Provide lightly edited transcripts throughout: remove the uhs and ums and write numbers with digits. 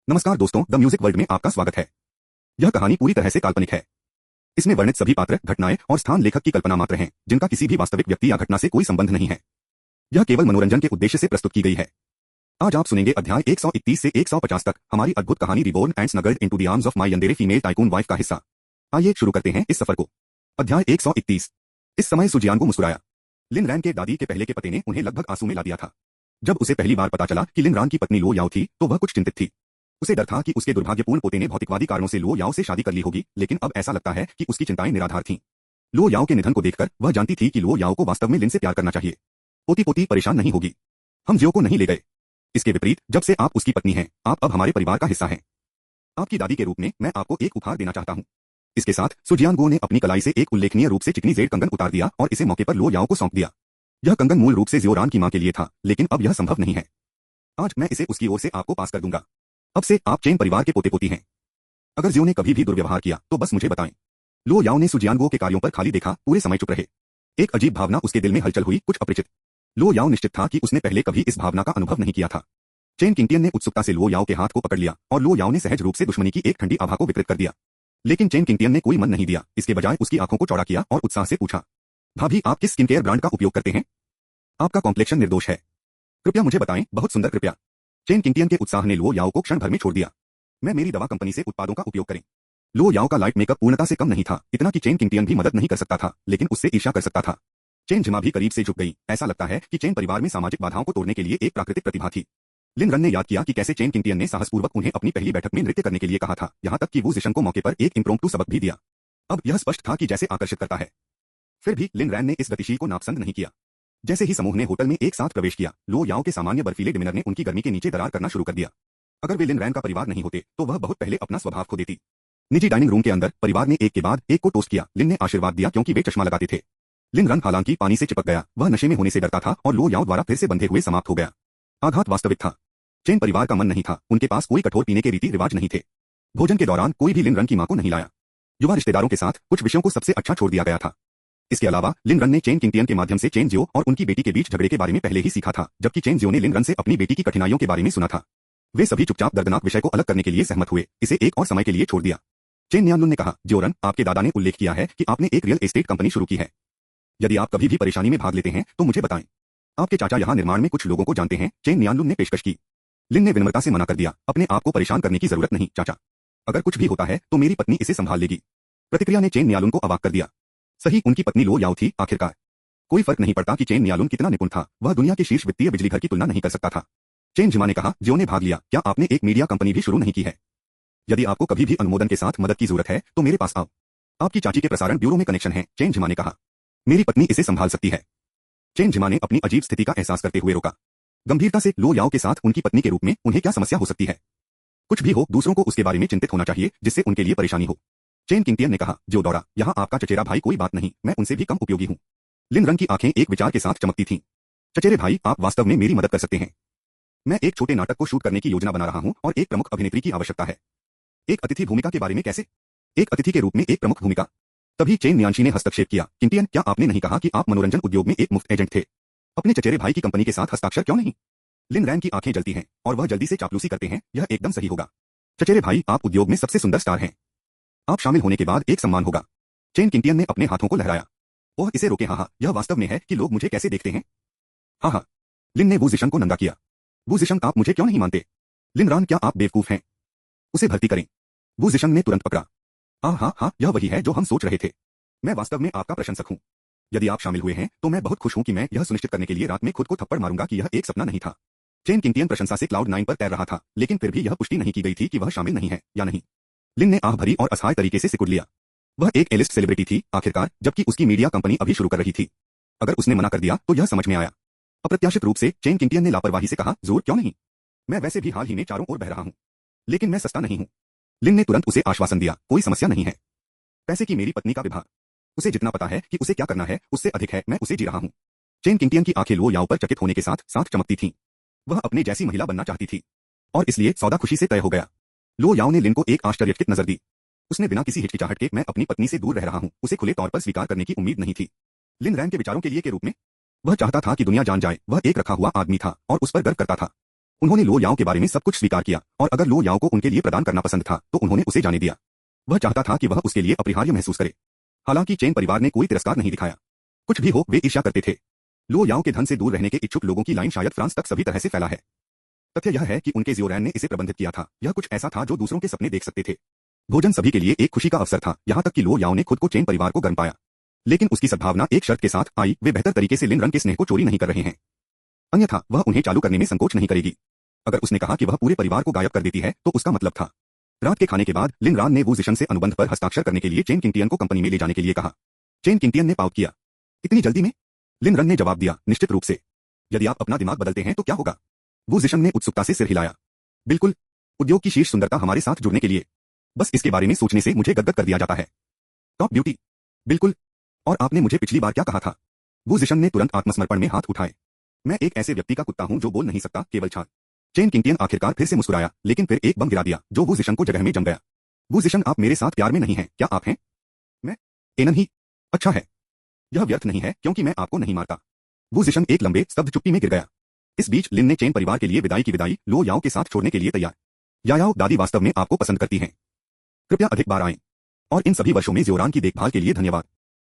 नमस्कार दोस्तों, the music world में आपका स्वागत है। यह कहानी पूरी तरह से काल्पनिक है। इसमें वर्णित सभी पात्र, घटनाएं और स्थान लेखक की कल्पना मात्र हैं, जिनका किसी भी वास्तविक व्यक्ति या घटना से कोई संबंध नहीं है। यह केवल मनोरंजन के उद्देश्य से प्रस्तुत की गई है। आज आप सुनेंगे अध्याय 131 से 150 तक हमारी अद्भुत कहानी reborn and snuggled into the arms of my yandere female tycoon wife का हिस्सा। आइए शुरू करते हैं इस सफर को। अध्याय 131। इस समय सुजियान को मुस्कुराया। लिन रैन के दादी के पहले के पते ने उन्हें लगभग आंसू में ला दिया था। जब उसे पहली बार पता चला कि लिन रान की पत्नी लो याओ थी, तो वह कुछ चिंतित थी। उसे डर था कि उसके दुर्भाग्यपूर्ण पोते ने भौतिकवादी कारणों से लो याओ से शादी कर ली होगी, लेकिन अब ऐसा लगता है कि उसकी चिंताएं निराधार थीं। लो याओ के निधन को देखकर वह जानती थी कि लो याओ को वास्तव में लिन से प्यार करना चाहिए। पोती पोती परेशान नहीं होगी। हम जियो को नहीं ले गए। इसके विपरीत, जब से आप उसकी पत्नी हैं, आप अब हमारे परिवार का हिस्सा हैं। आपकी दादी के रूप में मैं आपको एक उपहार देना चाहता हूँ। इसके साथ सुजियानगो ने अपनी कलाई से एक उल्लेखनीय रूप से चिकनी जेड कंगन उतार दिया और इसे मौके पर लो याओ को सौंप दिया। यह कंगन मूल रूप से जियोरान की मां के लिए था, लेकिन अब यह संभव नहीं है। आज मैं इसे उसकी ओर से आपको पास कर दूंगा। अब से आप चेन परिवार के पोते पोती हैं। अगर जियो ने कभी भी दुर्व्यवहार किया तो बस मुझे बताएं। लो याओ ने सुजियानगो के कार्यों पर खाली देखा, पूरे समय चुप रहे। एक अजीब भावना उसके दिल में हलचल हुई, कुछ अपरिचित। लो याओ निश्चित था कि उसने पहले कभी इस भावना का अनुभव नहीं किया था। चेन किंगटियन ने उत्सुकता से लो याओ के हाथ को पकड़ लिया और लो याओ ने सहज रूप से दुश्मनी की एक ठंडी आभा को विकृत कर दिया। लेकिन चेन किंगटियन ने कोई मन नहीं दिया। इसके बजाय उसकी आंखों को चौड़ा किया और उत्साह से पूछा, भाभी आप किस स्किन केयर ब्रांड का उपयोग करते हैं? आपका कॉम्प्लेक्शन निर्दोष है। कृपया मुझे बताएं, बहुत सुंदर कृपया। चेन किंगटियन के उत्साह ने लो याओ को क्षण भर में छोड़ दिया। मैं मेरी दवा कंपनी से उत्पादों का उपयोग करें। लो याओ का लाइट मेकअप पूर्णता से कम नहीं था, इतना कि चेन किंगटियन भी मदद नहीं कर सकता था, लेकिन उससे ईर्ष्या कर सकता था। चेन जिमा भी करीब से झुक गई। ऐसा लगता है कि चेन परिवार में सामाजिक बाधाओं को तोड़ने के लिए एक प्राकृतिक प्रतिभा थी। लिन रन ने याद किया कि कैसे चेन किंगटियन ने साहसपूर्वक उन्हें अपनी पहली बैठक में नृत्य करने के लिए कहा था, यहाँ तक कि वो जिशन को मौके पर एक इम्प्रोम्प्टू सबक भी दिया। अब यह स्पष्ट था कि जैसे आकर्षित करता है। फिर भी लिन रैन ने इस गतिशील को नापसंद नहीं किया। जैसे ही समूह ने होटल में एक साथ प्रवेश किया, लो याओ के सामान्य बर्फीले डिमिनर ने उनकी गर्मी के नीचे दरार करना शुरू कर दिया। अगर वे लिन रैन का परिवार नहीं होते तो वह बहुत पहले अपना स्वभाव खो देती। निजी डाइनिंग रूम के अंदर परिवार ने एक के बाद एक को टोस्ट किया। लिन ने आशीर्वाद दिया क्योंकि वे चश्मा लगाते थे। लिन रन हालांकि पानी से चिपक गया, वह नशे में होने से डरता था और लो याओ द्वारा फिर से बंधे हुए समाप्त हो गया। आघात वास्तविक था। चेन परिवार का मन नहीं था, उनके पास कोई कठोर पीने के रीति रिवाज नहीं थे। भोजन के दौरान कोई भी लिन रन की मां को नहीं लाया। युवा रिश्तेदारों के साथ कुछ विषयों को सबसे अच्छा छोड़ दिया गया था। इसके अलावा लिन रन ने चेन किंगटियन के माध्यम से चेन जियो और उनकी बेटी के बीच झगड़े के बारे में पहले ही सीखा था, जबकि चेन जियो ने लिन रन से अपनी बेटी की कठिनाइयों के बारे में सुना था। वे सभी चुपचाप दर्दनाक विषय को अलग करने के लिए सहमत हुए, इसे एक और समय के लिए छोड़ दिया। चेन न्यानलुन ने कहा, जियोरन, आपके दादा ने उल्लेख किया है कि आपने एक रियल एस्टेट कंपनी शुरू की है। यदि आप कभी भी परेशानी में भाग लेते हैं तो मुझे बताएं। आपके चाचा यहाँ निर्माण में कुछ लोगों को जानते हैं। चेन न्यानलुन ने पेशकश की। लिन ने विनम्रता से मना कर दिया, अपने आप को परेशान करने की जरूरत नहीं चाचा। अगर कुछ भी होता है तो मेरी पत्नी इसे संभाल लेगी। प्रतिक्रिया ने चेन न्यालुन को अवाक कर दिया। सही, उनकी पत्नी लो याओ थी आखिरकार। कोई फर्क नहीं पड़ता कि चेन न्यालुन कितना निपुण था, वह दुनिया के शीर्ष वित्तीय बिजली घर की तुलना नहीं कर सकता था। चेन जिमा ने कहा, जियो ने भाग लिया, क्या आपने एक मीडिया कंपनी भी शुरू नहीं की है? यदि आपको कभी भी अनुमोदन के साथ मदद की जरूरत है तो मेरे पास आओ। आपकी चाची के प्रसारण ब्यूरो में कनेक्शन है, चेन जिमा ने कहा। मेरी पत्नी इसे संभाल सकती है। चेन जिमा ने अपनी अजीब स्थिति का एहसास करते हुए रोका। गंभीरता से, लो याओ के साथ उनकी पत्नी के रूप में उन्हें क्या समस्या हो सकती है? कुछ भी हो, दूसरों को उसके बारे में चिंतित होना चाहिए जिससे उनके लिए परेशानी हो। चेन किंगटियन ने कहा, जो दौड़ा, यहाँ आपका चचेरा भाई कोई बात नहीं, मैं उनसे भी कम उपयोगी हूँ। लिन रन की आंखें एक विचार के साथ चमकती थीं। चचेरे भाई, आप वास्तव में मेरी मदद कर सकते हैं। मैं एक छोटे नाटक को शूट करने की योजना बना रहा हूँ और एक प्रमुख अभिनेत्री की आवश्यकता है। एक अतिथि भूमिका के बारे में कैसे? एक अतिथि के रूप में एक प्रमुख भूमिका। तभी चेन न्यानशी ने हस्तक्षेप किया, किंगटियन, क्या आपने नहीं कहा कि आप मनोरंजन उद्योग में एक मुफ्त एजेंट थे? अपने चचेरे भाई की कंपनी के साथ हस्ताक्षर क्यों नहीं? लिन रैन की आंखें जलती हैं और वह जल्दी से चापलूसी करते हैं, यह एकदम सही होगा। चचेरे भाई, आप उद्योग में सबसे सुंदर स्टार हैं। आप शामिल होने के बाद एक सम्मान होगा। चेन किंगटियन ने अपने हाथों को लहराया। ओह, इसे रोके। हाँ, यह वास्तव में है कि लोग मुझे कैसे देखते हैं। हाँ। लिन ने वू जिशन को नंगा किया। वू जिशन, आप मुझे क्यों नहीं मानते? लिन रान, क्या आप बेवकूफ हैं? उसे भर्ती करें। वू जिशन ने तुरंत पकड़ा। हाँ, यह वही है जो हम सोच रहे थे। मैं वास्तव में आपका प्रशंसक हूँ। यदि आप शामिल हुए हैं तो मैं बहुत खुश हूँ कि मैं यह सुनिश्चित करने के लिए रात में खुद को थप्पड़ मारूंगा कि यह एक सपना नहीं था। चेन किंगटियन प्रशंसा से क्लाउड 9 पर तैर रहा था, लेकिन फिर भी यह पुष्टि नहीं की गई थी कि वह शामिल नहीं है या नहीं। लिन ने आह भरी और असहाय तरीके से सिकुड़ लिया। वह एक एलिस्ट सेलिब्रिटी थी आखिरकार, जबकि उसकी मीडिया कंपनी अभी शुरू कर रही थी। अगर उसने मना कर दिया तो यह समझ में आया। अप्रत्याशित रूप से चेन किंगटियन ने लापरवाही से कहा, जोर क्यों नहीं? मैं वैसे भी हाल ही में चारों ओर बह रहा हूँ, लेकिन मैं सस्ता नहीं हूँ। लिन ने तुरंत उसे आश्वासन दिया, कोई समस्या नहीं है। पैसे की मेरी पत्नी का विभाग। उसे जितना पता है कि उसे क्या करना है, उससे अधिक है, मैं उसे जी रहा हूँ। चेन किंगटियन की आंखें लो याओ पर चकित होने के साथ साथ चमकती थीं। वह अपने जैसी महिला बनना चाहती थी और इसलिए सौदा खुशी से तय हो गया। लो याओ ने लिन को एक आश्चर्यचकित नजर दी। उसने बिना किसी हिचकिचाहट के मैं अपनी पत्नी से दूर रह रहा हूँ, उसे खुले तौर पर स्वीकार करने की उम्मीद नहीं थी। लिन रैन के विचारों के लिए के रूप में वह चाहता था कि दुनिया जान जाए वह एक रखा हुआ आदमी था और उस पर गर्व करता था। उन्होंने लो याओ के बारे में सब कुछ स्वीकार किया और अगर लो याओ को उनके लिए प्रदान करना पसंद था तो उन्होंने उसे जाने दिया। वह चाहता था कि वह उसके लिए अपरिहार्य महसूस करे। हालांकि चेन परिवार ने कोई तिरस्कार नहीं दिखाया। कुछ भी हो, वे ईर्ष्या करते थे। लो याओ के धन से दूर रहने के इच्छुक लोगों की लाइन शायद फ्रांस तक सभी तरह से फैला है। तथ्य यह है कि उनके जियोरैन ने इसे प्रबंधित किया था। यह कुछ ऐसा था जो दूसरों के सपने देख सकते थे। भोजन सभी के लिए एक खुशी का अवसर था, यहाँ तक कि लो याओ ने खुद को चेन परिवार को गर्म पाया। लेकिन उसकी सद्भावना एक शर्त के साथ आई, वे बेहतर तरीके से लिन रन के स्नेह को चोरी नहीं कर रहे हैं, अन्यथा वह उन्हें चालू करने में संकोच नहीं करेगी। अगर उसने कहा कि वह पूरे परिवार को गायब कर देती है तो उसका मतलब था। रात के खाने के बाद लिन रान ने वू जिशन से अनुबंध पर हस्ताक्षर करने के लिए चेन किंगटियन को कंपनी में ले जाने के लिए कहा। चेन किंगटियन ने पाउट किया। इतनी जल्दी में? लिन रन ने जवाब दिया, निश्चित रूप से। यदि आप अपना दिमाग बदलते हैं तो क्या होगा? वू जिशन ने उत्सुकता से सिर हिलाया। बिल्कुल, उद्योग की शीर्ष सुंदरता हमारे साथ जुड़ने के लिए। बस इसके बारे में सोचने से मुझे गदगद कर दिया जाता है। Top beauty. बिल्कुल। और आपने मुझे पिछली बार क्या कहा था? वू जिशन ने तुरंत आत्मसमर्पण में हाथ उठाए। मैं एक ऐसे व्यक्ति का कुत्ता हूं जो बोल नहीं सकता, केवल छान। चेन किंगटियन आखिरकार फिर से मुस्कुराया, लेकिन फिर एक बम गिरा दिया जो वू जिशन को जगह में जम गया। वू जिशन, आप मेरे साथ प्यार में नहीं हैं, क्या आप हैं? मैं? एनन ही? अच्छा है। यह व्यर्थ नहीं है क्योंकि मैं आपको नहीं मारता। वू जिशन एक लंबे स्तब्ध चुप्पी में गिर गया। इस बीच लिन ने चेन परिवार के लिए विदाई की विदाई लो याओ के साथ छोड़ने के लिए तैयार। याओ, दादी वास्तव में आपको पसंद करती हैं। कृपया अधिक बार आएं। और इन सभी वर्षों में जियोरान की देखभाल के लिए धन्यवाद।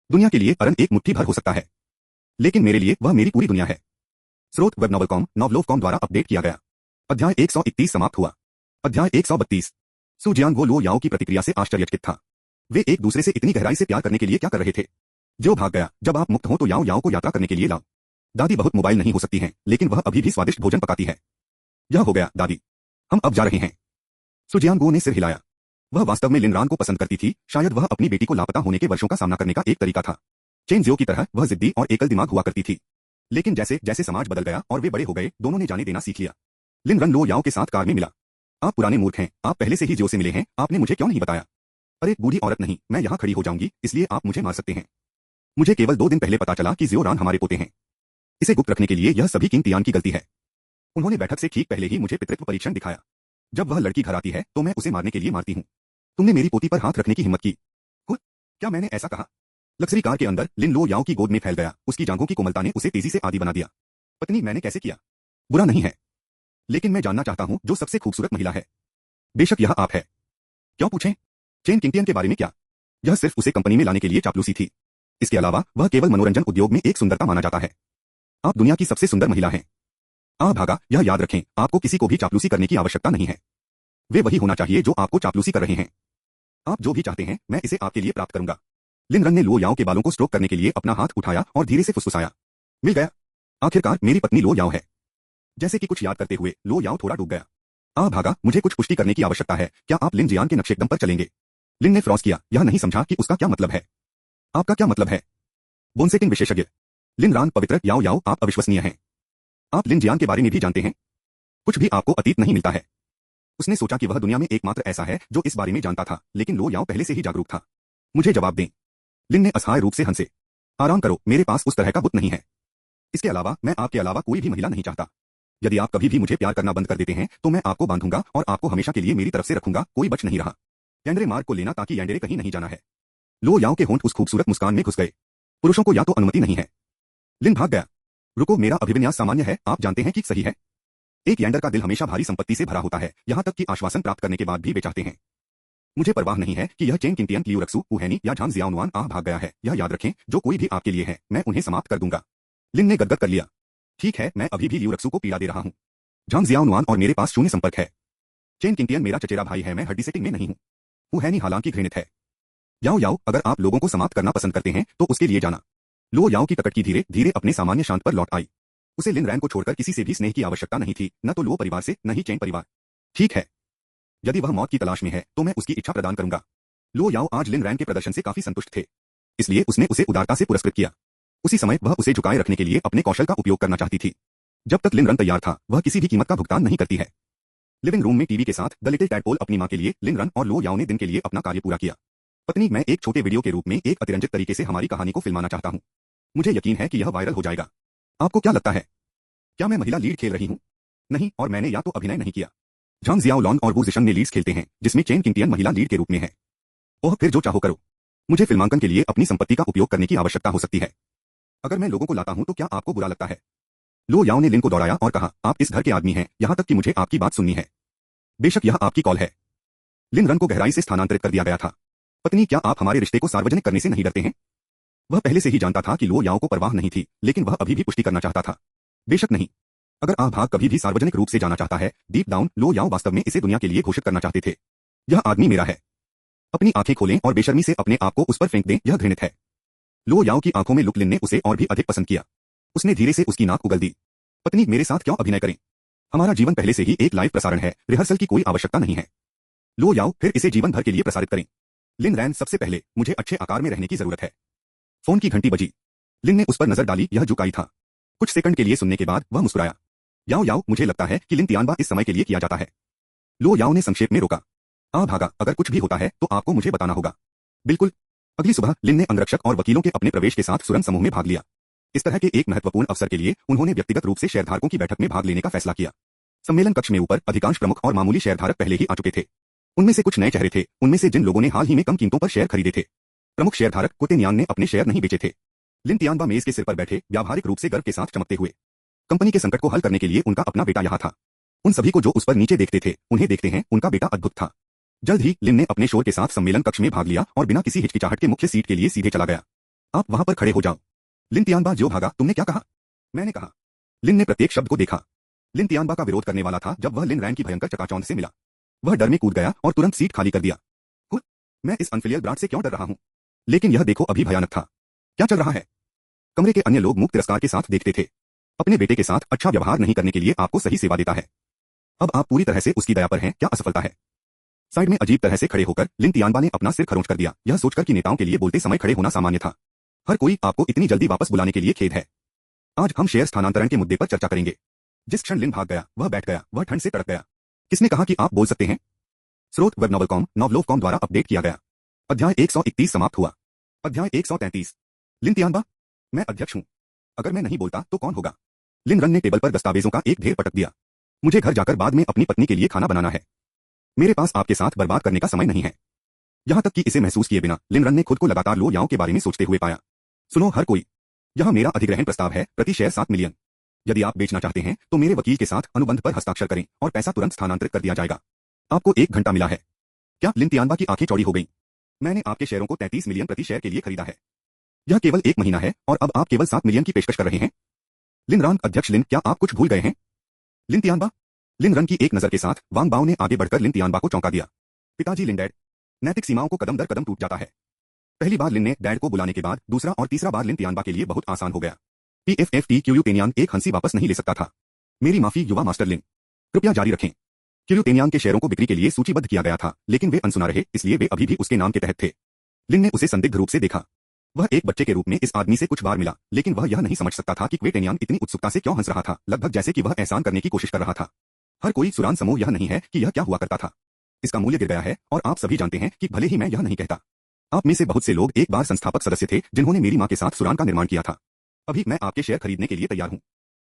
दुनिया के लिए अरन एक मुट्ठी भर हो सकता है, लेकिन मेरे लिए वह मेरी पूरी दुनिया है। स्रोत वेब नॉवलकॉम, नॉवलोव.com द्वारा अपडेट किया गया। अध्याय 131 समाप्त हुआ। अध्याय 132। सुजियान वो लो याओ की प्रतिक्रिया से आश्चर्यचकित था। वे एक दूसरे से इतनी गहराई से प्यार करने के लिए क्या कर रहे थे? जो भाग गया, जब आप मुक्त हो तो याओ याओ को यात्रा करने के लिए लाओ। दादी बहुत मोबाइल नहीं हो सकती हैं, लेकिन वह अभी भी स्वादिष्ट भोजन पकाती है। यह हो गया, दादी। हम अब जा रहे हैं। सुजियान गो ने सिर हिलाया। वह वास्तव में लिन रान को पसंद करती थी, शायद वह अपनी बेटी को लापता होने के वर्षों का सामना करने का एक तरीका था। चेन जियो की तरह वह जिद्दी और एकल दिमाग हुआ करती थी। लेकिन जैसे जैसे समाज बदल गया और वे बड़े हो गए, दोनों ने जाने देना सीख लिया। लिन रन लो याओ के साथ कार में मिला। आप पुराने मूर्ख हैं, आप पहले से ही जियो से मिले हैं, आपने मुझे क्यों नहीं बताया? अरे बूढ़ी औरत नहीं, मैं यहाँ खड़ी हो जाऊंगी, इसलिए आप मुझे मार सकते हैं। मुझे केवल 2 दिन पहले पता चला कि जियो रान हमारे पोते हैं। इसे गुप्त रखने के लिए यह सभी किंग तियान की गलती है। उन्होंने बैठक से ठीक पहले ही मुझे पितृत्व परीक्षण दिखाया। जब वह लड़की घर आती है तो मैं उसे मारने के लिए मारती हूँ। तुमने मेरी पोती पर हाथ रखने की हिम्मत की। क्या मैंने ऐसा कहा? लक्सरी कार के अंदर लिन लो याओ की गोद में फैल गया। उसकी जांघों की कोमलता ने उसे तेजी से आदी बना दिया। पत्नी, मैंने कैसे किया? बुरा नहीं है, लेकिन मैं जानना चाहता हूं जो सबसे खूबसूरत महिला है। बेशक यह आप है। क्यों पूछें? चेन किंगटियन के बारे में क्या? यह सिर्फ उसे कंपनी में लाने के लिए चापलूसी थी। इसके अलावा वह केवल मनोरंजन उद्योग में एक सुंदरता माना जाता है। आप दुनिया की सबसे सुंदर महिला हैं। भागा, यह याद रखें, आपको किसी को भी चापलूसी करने की आवश्यकता नहीं है। वे वही होना चाहिए जो आपको चापलूसी कर रहे हैं। आप जो भी चाहते हैं, मैं इसे आपके लिए प्राप्त करूंगा। लिन रन ने लो याओ के बालों को स्ट्रोक करने के लिए अपना हाथ उठाया और धीरे से फुसफुसाया। मिल गया। आखिरकार मेरी पत्नी लो याओ है। जैसे कि कुछ याद करते हुए लो याओ थोड़ा डूब गया। भागा, मुझे कुछ पुष्टि करने की आवश्यकता है। क्या आप लिन जियान के नक्शेकदम पर चलेंगे? लिन ने फ्रॉस किया, यह नहीं समझा कि उसका क्या मतलब है। आपका क्या मतलब है? बोनसेटिंग विशेषज्ञ। लिन रान, पवित्र याओ याओ, आप अविश्वसनीय हैं। आप लिन जियान के बारे में भी जानते हैं? कुछ भी आपको अतीत नहीं मिलता है। उसने सोचा कि वह दुनिया में एकमात्र ऐसा है जो इस बारे में जानता था, लेकिन लो याओ पहले से ही जागरूक था। मुझे जवाब दें। लिन ने असहाय रूप से हंसे। आराम करो, मेरे पास उस तरह का बुत नहीं है। इसके अलावा मैं आपके अलावा कोई भी महिला नहीं चाहता। यदि आप कभी भी मुझे प्यार करना बंद कर देते हैं तो मैं आपको बांधूंगा और आपको हमेशा के लिए मेरी तरफ से रखूंगा। कोई बच नहीं रहा। यैंडरे मार्ग को लेना ताकि यैंडरे कहीं नहीं जाना है। लो याओ के होंठ उस खूबसूरत मुस्कान में घुस गए। पुरुषों को या तो अनुमति नहीं है। लिन भाग गया। रुको, मेरा अभिविन्यास सामान्य है, आप जानते हैं कि सही है। एक यैंडर का दिल हमेशा भारी संपत्ति से भरा होता है, यहाँ तक कि आश्वासन प्राप्त करने के बाद भी वे चाहते हैं। मुझे परवाह नहीं है कि यह चेन किंगटियन, लियू रक्सू, वुहैनी या झांग जियाओनुआन भाग गया है। यह याद रखें, जो कोई भी आपके लिए है, मैं उन्हें समाप्त कर दूंगा। लिन ने गदगद कर लिया। ठीक है, मैं अभी भी लियू रक्सू को पीड़ा दे रहा हूँ। झांग जियाओनुआन और मेरे पास शून्य संपर्क है। चेन किंगटियन मेरा चचेरा भाई है, मैं हड्डी सेटिंग में नहीं हूँ। वुहैनी हालांकि घृणित है। याओ याओ, अगर आप लोगों को समाप्त करना पसंद करते हैं तो उसके लिए जाना। लो याओ की कटकी धीरे धीरे अपने सामान्य शांत पर लौट आई। उसे लिन रैन को छोड़कर किसी से भी स्नेह की आवश्यकता नहीं थी, न तो लो परिवार से, न ही चेन परिवार। ठीक है, यदि वह मौत की तलाश में है तो मैं उसकी इच्छा प्रदान करूंगा। लो याओ आज लिन रैन के प्रदर्शन से काफी संतुष्ट थे, इसलिए उसने उसे उदारता से पुरस्कृत किया। उसी समय वह उसे झुकाए रखने के लिए अपने कौशल का उपयोग करना चाहती थी। जब तक लिन रन तैयार था, वह किसी भी कीमत का भुगतान नहीं करती है। लिविंग रूम में टीवी के साथ द लिटिल टैडपोल अपनी मां के लिए लिन रन और लो याओ ने दिन के लिए अपना कार्य पूरा किया। पत्नी, मैं एक छोटे वीडियो के रूप में एक अतिरंजित तरीके से हमारी कहानी को फिल्माना चाहता हूँ। मुझे यकीन है कि यह वायरल हो जाएगा। आपको क्या लगता है? क्या मैं महिला लीड खेल रही हूँ? नहीं, और मैंने या तो अभिनय नहीं किया। झांग जियाओलॉन और वू जिशन ने लीड्स खेलते हैं, जिसमें चेन किंगटियन महिला लीड के रूप में है। ओह, फिर जो चाहो करो। मुझे फिल्मांकन के लिए अपनी संपत्ति का उपयोग करने की आवश्यकता हो सकती है। अगर मैं लोगों को लाता हूं तो क्या आपको बुरा लगता है? लो याओ ने लिन को दौड़ाया और कहा, आप इस घर के आदमी हैं, यहां तक कि मुझे आपकी बात सुननी है। बेशक यह आपकी कॉल है। लिन रन को गहराई से स्थानांतरित कर दिया गया था। पत्नी, क्या आप हमारे रिश्ते को सार्वजनिक करने से नहीं डरते हैं? वह पहले से ही जानता था कि लो याओ को परवाह नहीं थी, लेकिन वह अभी भी पुष्टि करना चाहता था। बेशक नहीं। अगर आभाग कभी भी सार्वजनिक रूप से जाना चाहता है, डीप डाउन लो याओ वास्तव में इसे दुनिया के लिए घोषित करना चाहते थे। यह आदमी मेरा है। अपनी आंखें खोलें और बेशर्मी से अपने आप को उस पर फेंक दें, यह घृणित है। लो याओ की आंखों में लुक लिन ने उसे और भी अधिक पसंद किया। उसने धीरे से उसकी नाक उगल दी। पत्नी, मेरे साथ क्यों अभिनय करें? हमारा जीवन पहले से ही एक लाइव प्रसारण है, रिहर्सल की कोई आवश्यकता नहीं है। लो याओ, फिर इसे जीवन भर के लिए प्रसारित करें। लिन रैन, सबसे पहले मुझे अच्छे आकार में रहने की जरूरत है। फोन की घंटी बजी। लिन ने उस पर नजर डाली, यह झुकाई था। कुछ सेकंड के लिए सुनने के बाद वह मुस्कुराया। याओ याओ, मुझे लगता है कि लिन तियानबा इस समय के लिए किया जाता है। लो याओ ने संक्षेप में रोका। भागा, अगर कुछ भी होता है तो आपको मुझे बताना होगा। बिल्कुल। अगली सुबह लिन ने अंगरक्षक और वकीलों के अपने प्रवेश के साथ सुरन समूह में भाग लिया। इस तरह के एक महत्वपूर्ण अवसर के लिए उन्होंने व्यक्तिगत रूप से शेयरधारकों की बैठक में भाग लेने का फैसला किया। सम्मेलन कक्ष में ऊपर अधिकांश प्रमुख और मामूली शेयरधारक पहले ही आ चुके थे। उनमें से कुछ नए चेहरे थे, उनमें से जिन लोगों ने हाल ही में कम कीमतों पर शेयर खरीदे थे। प्रमुख शेयरधारक कुतेन्यान ने अपने शेयर नहीं बेचे थे। लिन तियानबा मेज के सिर पर बैठे, व्यावहारिक रूप से गर्व के साथ चमकते हुए। कंपनी के संकट को हल करने के लिए उनका अपना बेटा यहाँ था। उन सभी को जो उस पर नीचे देखते थे, उन्हें देखते हैं, उनका बेटा अद्भुत था। जल्द ही लिन ने अपने शोर के साथ सम्मेलन कक्ष में भाग लिया और बिना किसी हिचकिचाहट के मुख्य सीट के लिए सीधे चला गया। आप वहां पर खड़े हो जाओ। लिन तियानबा जो भागा, तुमने क्या कहा? मैंने कहा। लिन ने प्रत्येक शब्द को देखा। लिन तियानबा का विरोध करने वाला था जब वह लिन रैन की भयंकर चकाचौंध से मिला। वह डर में कूद गया और तुरंत सीट खाली कर दिया। मैं इस अनफिलियल ब्रांड से क्यों डर रहा हूं? लेकिन यह देखो अभी भयानक था। क्या चल रहा है? कमरे के अन्य लोग मुक्त तिरस्कार के साथ देखते थे। अपने बेटे के साथ अच्छा व्यवहार नहीं करने के लिए आपको सही सेवा देता है। अब आप पूरी तरह से उसकी दया पर हैं, क्या असफलता है? साइड में अजीब तरह से खड़े होकर लिन तियानबा ने अपना सिर खरोंच कर दिया, यह सोचकर कि नेताओं के लिए बोलते समय खड़े होना सामान्य था। हर कोई आपको इतनी जल्दी वापस बुलाने के लिए खेद है। आज हम शेयर स्थानांतरण के मुद्दे पर चर्चा करेंगे। जिस क्षण लिन भाग गया, वह बैठ गया, वह ठंड से तड़प गया। किसने कहा कि आप बोल सकते हैं? स्रोत वेब नॉवलकॉम, नॉवलोवकॉम द्वारा अपडेट किया गया। अध्याय 131 समाप्त हुआ। अध्याय 133। लिन तियानबा, मैं अध्यक्ष हूं। अगर मैं नहीं बोलता तो कौन होगा? लिन रन ने टेबल पर दस्तावेजों का एक ढेर पटक दिया। मुझे घर जाकर बाद में अपनी पत्नी के लिए खाना बनाना है। मेरे पास आपके साथ बर्बाद करने का समय नहीं है। यहां तक कि इसे महसूस किए बिना लिन रन ने खुद को लगातार लो याओ के बारे में सोचते हुए पाया। सुनो हर कोई, यह मेरा अधिग्रहण प्रस्ताव है, प्रति शेयर 7 मिलियन। यदि आप बेचना चाहते हैं तो मेरे वकील के साथ अनुबंध पर हस्ताक्षर करें और पैसा तुरंत स्थानांतरित कर दिया जाएगा। आपको 1 घंटा मिला है। क्या? लिन तियानबा की आंखें चौड़ी हो गईं। मैंने आपके शेयरों को 33 मिलियन प्रति शेयर के लिए खरीदा है। यह केवल 1 महीना है और अब आप केवल 7 मिलियन की पेशकश कर रहे हैं। लिन रन, अध्यक्ष लिन, क्या आप कुछ भूल गए हैं? लिन तियानबा। लिन रन की एक नजर के साथ वांग बाओ ने आगे बढ़कर लिन तियानबा को चौंका दिया। पिताजी लिन डैड। नैतिक सीमाओं को कदम दर कदम टूट जाता है। पहली बार लिन ने डैड को बुलाने के बाद दूसरा और तीसरा बार लिन तियानबा के लिए बहुत आसान हो गया। PFFT क्यू तेनियांग एक हंसी वापस नहीं ले सकता था। मेरी माफी युवा मास्टर लिन। कृपया जारी रखें। क्यू तेनियांग के शेयरों को बिक्री के लिए सूचीबद्ध किया गया था, लेकिन वे अनसुना रहे, इसलिए वे अभी भी उसके नाम के तहत थे। लिन ने उसे संदिग्ध रूप से देखा। वह एक बच्चे के रूप में इस आदमी से कुछ बार मिला, लेकिन वह यह नहीं समझ सकता था कि क्वेटेनियांग इतनी उत्सुकता से क्यों हंस रहा था, लगभग जैसे कि वह एहसान करने की कोशिश कर रहा था। हर कोई सुरान समूह यह नहीं है कि यह क्या हुआ करता था। इसका मूल्य गिर गया है और आप सभी जानते हैं कि भले ही मैं यह नहीं कहता। आप में से बहुत से लोग एक बार संस्थापक सदस्य थे जिन्होंने मेरी मां के साथ सुरान का निर्माण किया था। अभी मैं आपके शेयर खरीदने के लिए तैयार हूं।